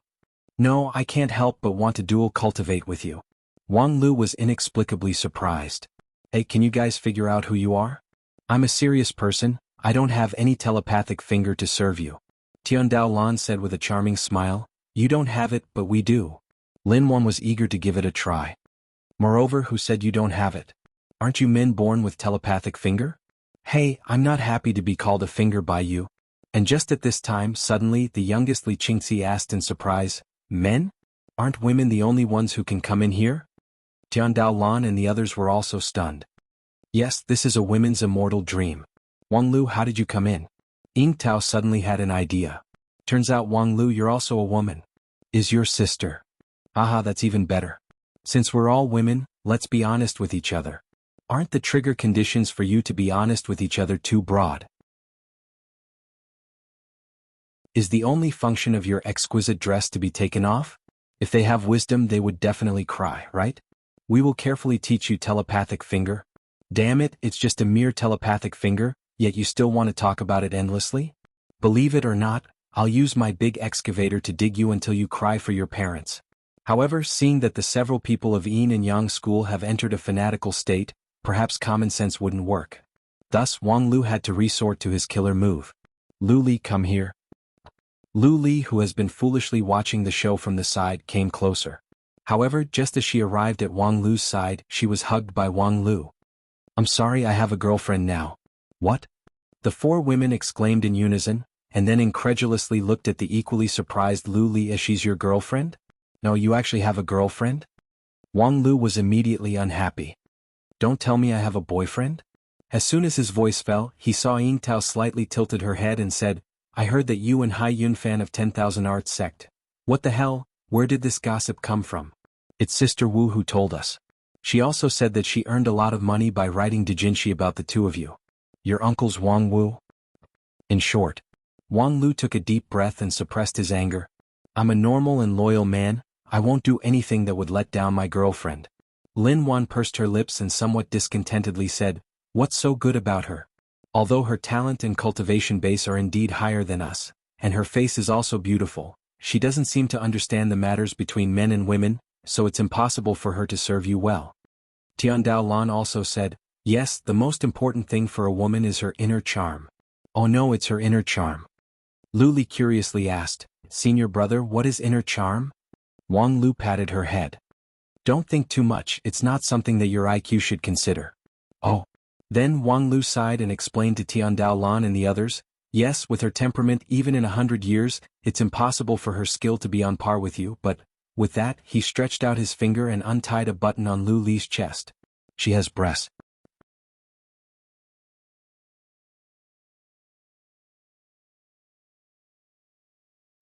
No, I can't help but want to dual cultivate with you. Wang Lu was inexplicably surprised. Hey, can you guys figure out who you are? I'm a serious person, I don't have any telepathic finger to serve you. Tiandao Lan said with a charming smile. You don't have it, but we do. Lin Wan was eager to give it a try. Moreover, who said you don't have it? Aren't you men born with telepathic finger? Hey, I'm not happy to be called a finger by you. And just at this time, suddenly, the youngest Li Qingxi asked in surprise, Men? Aren't women the only ones who can come in here? Tiandao Lan and the others were also stunned. Yes, this is a women's immortal dream. Wang Lu, how did you come in? Ying Tao suddenly had an idea. Turns out Wang Lu, you're also a woman. Is your sister? Aha, that's even better. Since we're all women, let's be honest with each other. Aren't the trigger conditions for you to be honest with each other too broad? Is the only function of your exquisite dress to be taken off? If they have wisdom, they would definitely cry, right? We will carefully teach you telepathic finger. Damn it, it's just a mere telepathic finger, yet you still want to talk about it endlessly? Believe it or not, I'll use my big excavator to dig you until you cry for your parents. However, seeing that the several people of Yin and Yang school have entered a fanatical state, perhaps common sense wouldn't work. Thus, Wang Lu had to resort to his killer move. Lu Li, come here. Lu Li, who has been foolishly watching the show from the side, came closer. However, just as she arrived at Wang Lu's side, she was hugged by Wang Lu. I'm sorry, I have a girlfriend now. What? The four women exclaimed in unison, and then incredulously looked at the equally surprised Lu Li. As she's your girlfriend? No, you actually have a girlfriend? Wang Lu was immediately unhappy. Don't tell me I have a boyfriend? As soon as his voice fell, he saw Ying Tao slightly tilted her head and said, I heard that you and Hai Yun fan of 10,000 Arts sect. What the hell, where did this gossip come from? It's Sister Wu who told us. She also said that she earned a lot of money by writing doujinshi about the two of you. Your uncle's Wang Wu? In short. Wang Lu took a deep breath and suppressed his anger. I'm a normal and loyal man, I won't do anything that would let down my girlfriend. Lin Wan pursed her lips and somewhat discontentedly said, What's so good about her? Although her talent and cultivation base are indeed higher than us, and her face is also beautiful, she doesn't seem to understand the matters between men and women, so it's impossible for her to serve you well. Tiandao Lan also said, Yes, the most important thing for a woman is her inner charm. Oh no, it's her inner charm. Lu Li curiously asked, Senior brother, what is inner charm? Wang Lu patted her head. Don't think too much, it's not something that your IQ should consider. Oh. Then Wang Lu sighed and explained to Tiandao Lan and the others, Yes, with her temperament even in 100 years, it's impossible for her skill to be on par with you, but, with that, he stretched out his finger and untied a button on Lu Li's chest. She has breasts.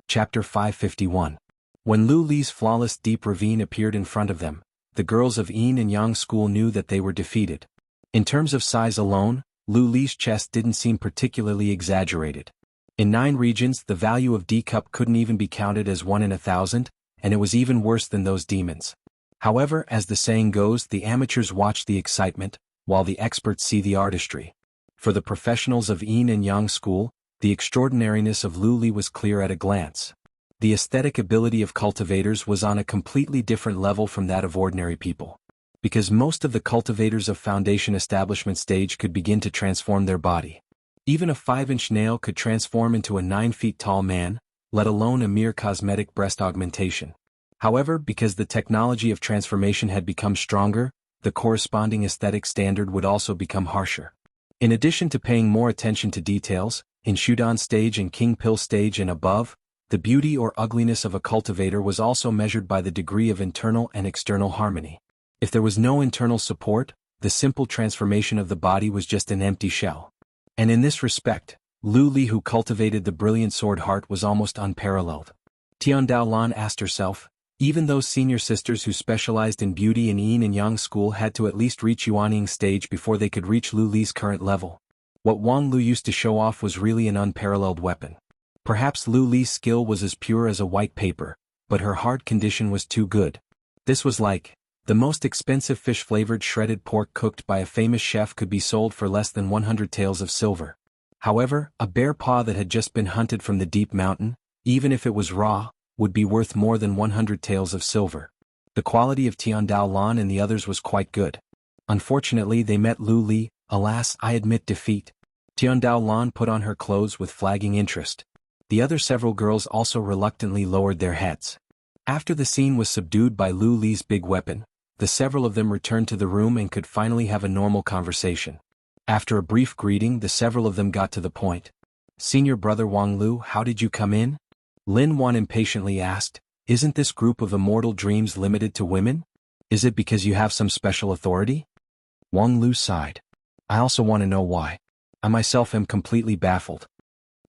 Chapter 551. When Lu Li's flawless deep ravine appeared in front of them, the girls of Yin and Yang school knew that they were defeated. In terms of size alone, Lu Li's chest didn't seem particularly exaggerated. In 9 regions, the value of D-cup couldn't even be counted as 1 in 1,000, and it was even worse than those demons. However, as the saying goes, the amateurs watch the excitement, while the experts see the artistry. For the professionals of Yin and Yang school, the extraordinariness of Lu Li was clear at a glance. The aesthetic ability of cultivators was on a completely different level from that of ordinary people. Because most of the cultivators of foundation establishment stage could begin to transform their body. Even a 5-inch nail could transform into a 9 feet tall man, let alone a mere cosmetic breast augmentation. However, because the technology of transformation had become stronger, the corresponding aesthetic standard would also become harsher. In addition to paying more attention to details, in Shudan stage and King Pill stage and above, the beauty or ugliness of a cultivator was also measured by the degree of internal and external harmony. If there was no internal support, the simple transformation of the body was just an empty shell. And in this respect, Lu Li, who cultivated the brilliant sword heart, was almost unparalleled. Tiandao Lan asked herself, Even those senior sisters who specialized in beauty in yin and yang school had to at least reach Yuanying's stage before they could reach Lu Li's current level. What Wang Lu used to show off was really an unparalleled weapon. Perhaps Lu Li's skill was as pure as a white paper, but her heart condition was too good. This was like, the most expensive fish-flavored shredded pork cooked by a famous chef could be sold for less than 100 taels of silver. However, a bear paw that had just been hunted from the deep mountain, even if it was raw, would be worth more than 100 taels of silver. The quality of Tiandao Lan and the others was quite good. Unfortunately they met Lu Li. Alas, I admit defeat. Tiandao Lan put on her clothes with flagging interest. The other several girls also reluctantly lowered their heads. After the scene was subdued by Lu Li's big weapon, the several of them returned to the room and could finally have a normal conversation. After a brief greeting, the several of them got to the point. Senior brother Wang Lu, how did you come in? Lin Wan impatiently asked, isn't this group of immortal dreams limited to women? Is it because you have some special authority? Wang Lu sighed. I also want to know why. I myself am completely baffled.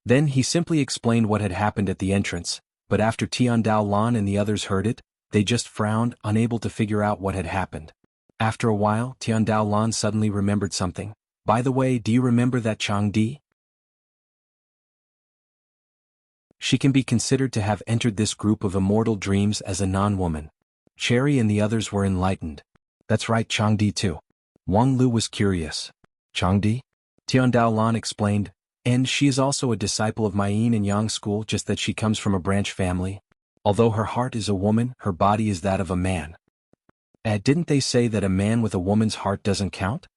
Then he simply explained what had happened at the entrance, but after Tiandao Lan and the others heard it, they just frowned, unable to figure out what had happened. After a while, Tiandao Lan suddenly remembered something. By the way, do you remember that Chang Di? She can be considered to have entered this group of immortal dreams as a non-woman. Cherry and the others were enlightened. That's right, Chang Di too. Wang Lu was curious. Chang Di? Tiandao Lan explained, and she is also a disciple of my yin and yang school, just that she comes from a branch family. Although her heart is a woman, her body is that of a man. Didn't they say that a man with a woman's heart doesn't count?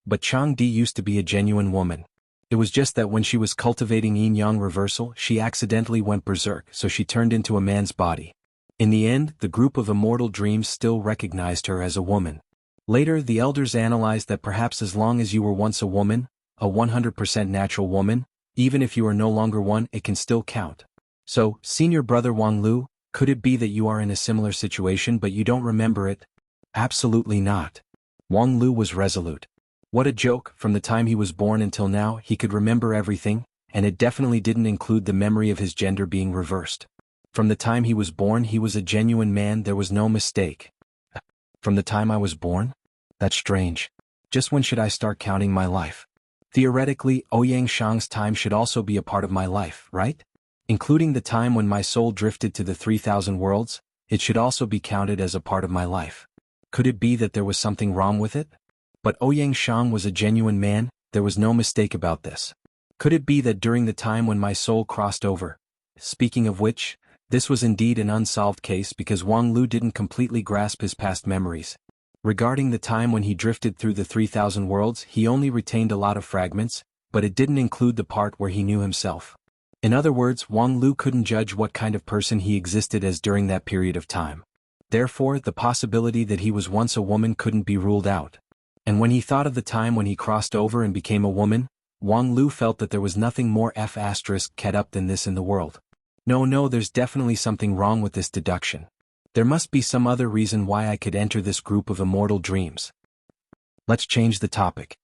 But Chang Di used to be a genuine woman. It was just that when she was cultivating yin-yang reversal, she accidentally went berserk, so she turned into a man's body. In the end, the group of immortal dreams still recognized her as a woman. Later, the elders analyzed that perhaps as long as you were once a woman, a 100% natural woman, even if you are no longer one, it can still count. So, senior brother Wang Lu, could it be that you are in a similar situation but you don't remember it? Absolutely not. Wang Lu was resolute. What a joke, from the time he was born until now he could remember everything, and it definitely didn't include the memory of his gender being reversed. From the time he was born he was a genuine man, there was no mistake. From the time I was born? That's strange. Just when should I start counting my life? Theoretically, Ouyang Shang's time should also be a part of my life, right? Including the time when my soul drifted to the 3,000 worlds, it should also be counted as a part of my life. Could it be that there was something wrong with it? But Ouyang Shang was a genuine man, there was no mistake about this. Could it be that during the time when my soul crossed over? Speaking of which, this was indeed an unsolved case because Wang Lu didn't completely grasp his past memories. Regarding the time when he drifted through the 3,000 worlds, he only retained a lot of fragments, but it didn't include the part where he knew himself. In other words, Wang Lu couldn't judge what kind of person he existed as during that period of time. Therefore, the possibility that he was once a woman couldn't be ruled out. And when he thought of the time when he crossed over and became a woman, Wang Lu felt that there was nothing more *ket up than this in the world. No, there's definitely something wrong with this deduction. There must be some other reason why I could enter this group of immortal dreams. Let's change the topic.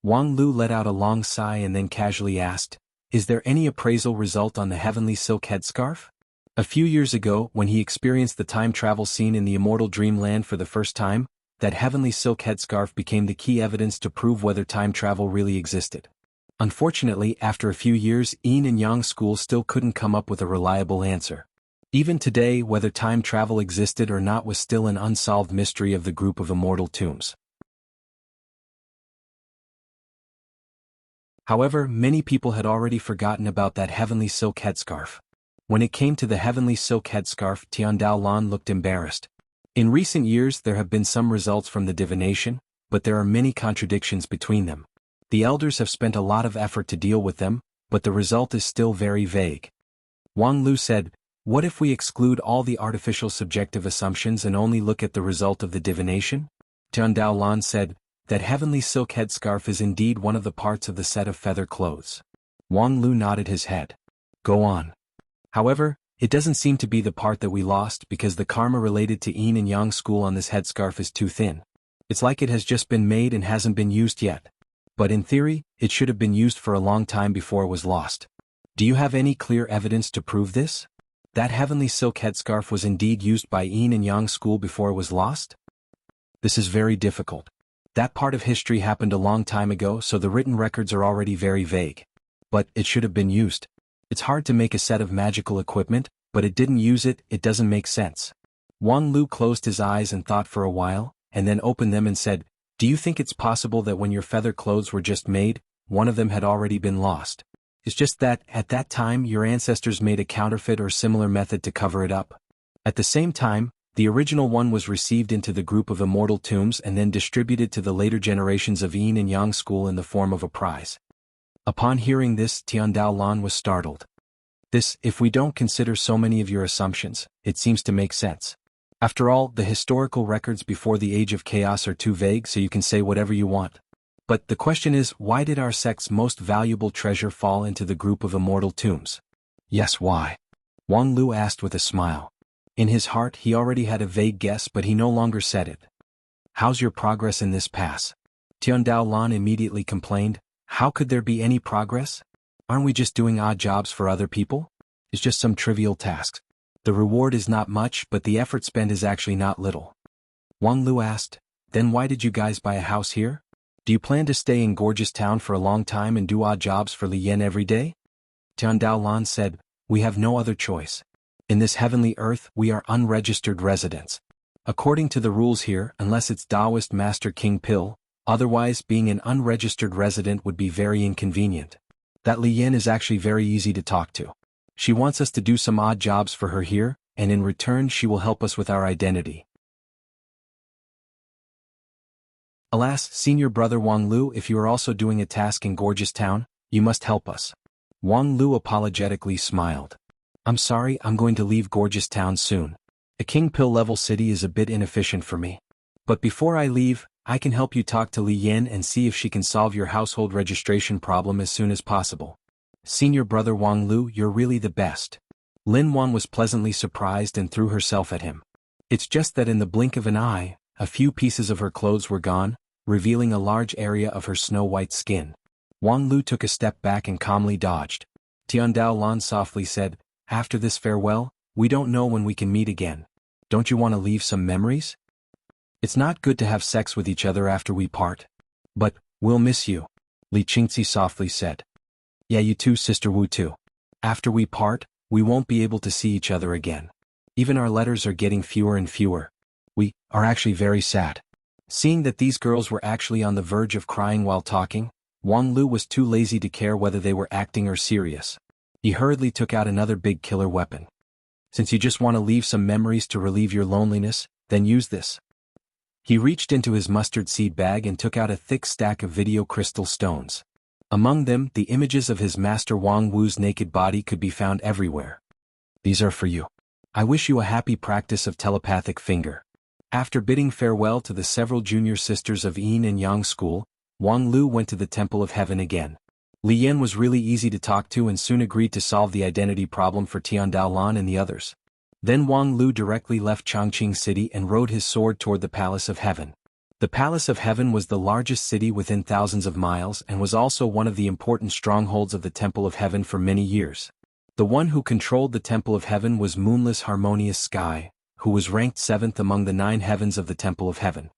Wang Lu let out a long sigh and then casually asked, is there any appraisal result on the heavenly silk headscarf? A few years ago, when he experienced the time travel scene in the immortal dreamland for the first time, that heavenly silk headscarf became the key evidence to prove whether time travel really existed. Unfortunately, after a few years, Yin and Yang school still couldn't come up with a reliable answer. Even today, whether time travel existed or not was still an unsolved mystery of the group of immortal tombs. However, many people had already forgotten about that heavenly silk headscarf. When it came to the heavenly silk headscarf, Tiandao Lan looked embarrassed. In recent years there have been some results from the divination, but there are many contradictions between them. The elders have spent a lot of effort to deal with them, but the result is still very vague. Wang Lu said, what if we exclude all the artificial subjective assumptions and only look at the result of the divination? Tiandao Lan said, that heavenly silk headscarf is indeed one of the parts of the set of feather clothes. Wang Lu nodded his head. Go on. However, it doesn't seem to be the part that we lost because the karma related to Yin and Yang school on this headscarf is too thin. It's like it has just been made and hasn't been used yet. But in theory, it should have been used for a long time before it was lost. Do you have any clear evidence to prove this? That heavenly silk headscarf was indeed used by Yin and Yang school before it was lost? This is very difficult. That part of history happened a long time ago, so the written records are already very vague. But it should have been used. It's hard to make a set of magical equipment, but it didn't use it, it doesn't make sense. Wang Lu closed his eyes and thought for a while, and then opened them and said, "Do you think it's possible that when your feather clothes were just made, one of them had already been lost? It's just that, at that time your ancestors made a counterfeit or similar method to cover it up. At the same time, the original one was received into the group of immortal tombs and then distributed to the later generations of Yin and Yang school in the form of a prize." Upon hearing this, Tiandao Lan was startled. "This, if we don't consider so many of your assumptions, it seems to make sense. After all, the historical records before the Age of Chaos are too vague, so you can say whatever you want. But the question is, why did our sect's most valuable treasure fall into the group of immortal tombs?" "Yes, why?" Wang Lu asked with a smile. In his heart he already had a vague guess, but he no longer said it. "How's your progress in this pass?" Tiandao Lan immediately complained. "How could there be any progress? Aren't we just doing odd jobs for other people? It's just some trivial tasks. The reward is not much, but the effort spent is actually not little." Wang Lu asked, "Then why did you guys buy a house here? Do you plan to stay in Gorgeous Town for a long time and do odd jobs for Li Yan every day?" Tiandao Lan said, "We have no other choice. In this heavenly earth, we are unregistered residents. According to the rules here, unless it's Taoist Master King Pil, otherwise being an unregistered resident would be very inconvenient. That Li Yan is actually very easy to talk to. She wants us to do some odd jobs for her here, and in return she will help us with our identity." "Alas, senior brother Wang Lu, if you are also doing a task in Gorgeous Town, you must help us." Wang Lu apologetically smiled. "I'm sorry, I'm going to leave Gorgeous Town soon. A King Pill level city is a bit inefficient for me. But before I leave, I can help you talk to Li Yan and see if she can solve your household registration problem as soon as possible." "Senior brother Wang Lu, you're really the best." Lin Wan was pleasantly surprised and threw herself at him. It's just that in the blink of an eye, a few pieces of her clothes were gone, revealing a large area of her snow-white skin. Wang Lu took a step back and calmly dodged. Tiandao Lan softly said, "After this farewell, we don't know when we can meet again. Don't you want to leave some memories? It's not good to have sex with each other after we part. But, we'll miss you," Li Qingzi softly said. "Yeah, you too, Sister Wu too. After we part, we won't be able to see each other again. Even our letters are getting fewer and fewer. We are actually very sad." Seeing that these girls were actually on the verge of crying while talking, Wang Lu was too lazy to care whether they were acting or serious. He hurriedly took out another big killer weapon. "Since you just want to leave some memories to relieve your loneliness, then use this." He reached into his mustard seed bag and took out a thick stack of video crystal stones. Among them, the images of his master Wang Wu's naked body could be found everywhere. "These are for you. I wish you a happy practice of telepathic finger." After bidding farewell to the several junior sisters of Yin and Yang school, Wang Lu went to the Temple of Heaven again. Li Yan was really easy to talk to and soon agreed to solve the identity problem for Tiandao Lan and the others. Then Wang Lu directly left Chongqing City and rode his sword toward the Palace of Heaven. The Palace of Heaven was the largest city within thousands of miles and was also one of the important strongholds of the Temple of Heaven for many years. The one who controlled the Temple of Heaven was Moonless Harmonious Sky, who was ranked 7th among the 9 heavens of the Temple of Heaven.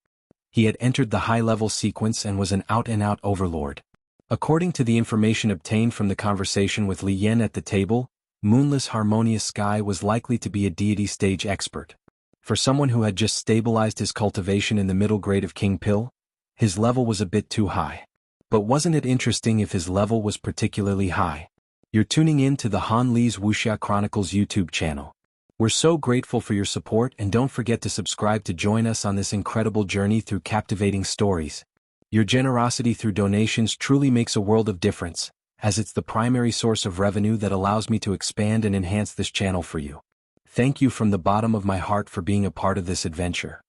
He had entered the high-level sequence and was an out-and-out overlord. According to the information obtained from the conversation with Li Yan at the table, Moonless Harmonious Sky was likely to be a deity stage expert. For someone who had just stabilized his cultivation in the middle grade of King Pill, his level was a bit too high. But wasn't it interesting if his level was particularly high? You're tuning in to the Han Li's Wuxia Chronicles YouTube channel. We're so grateful for your support, and don't forget to subscribe to join us on this incredible journey through captivating stories. Your generosity through donations truly makes a world of difference, as it's the primary source of revenue that allows me to expand and enhance this channel for you. Thank you from the bottom of my heart for being a part of this adventure.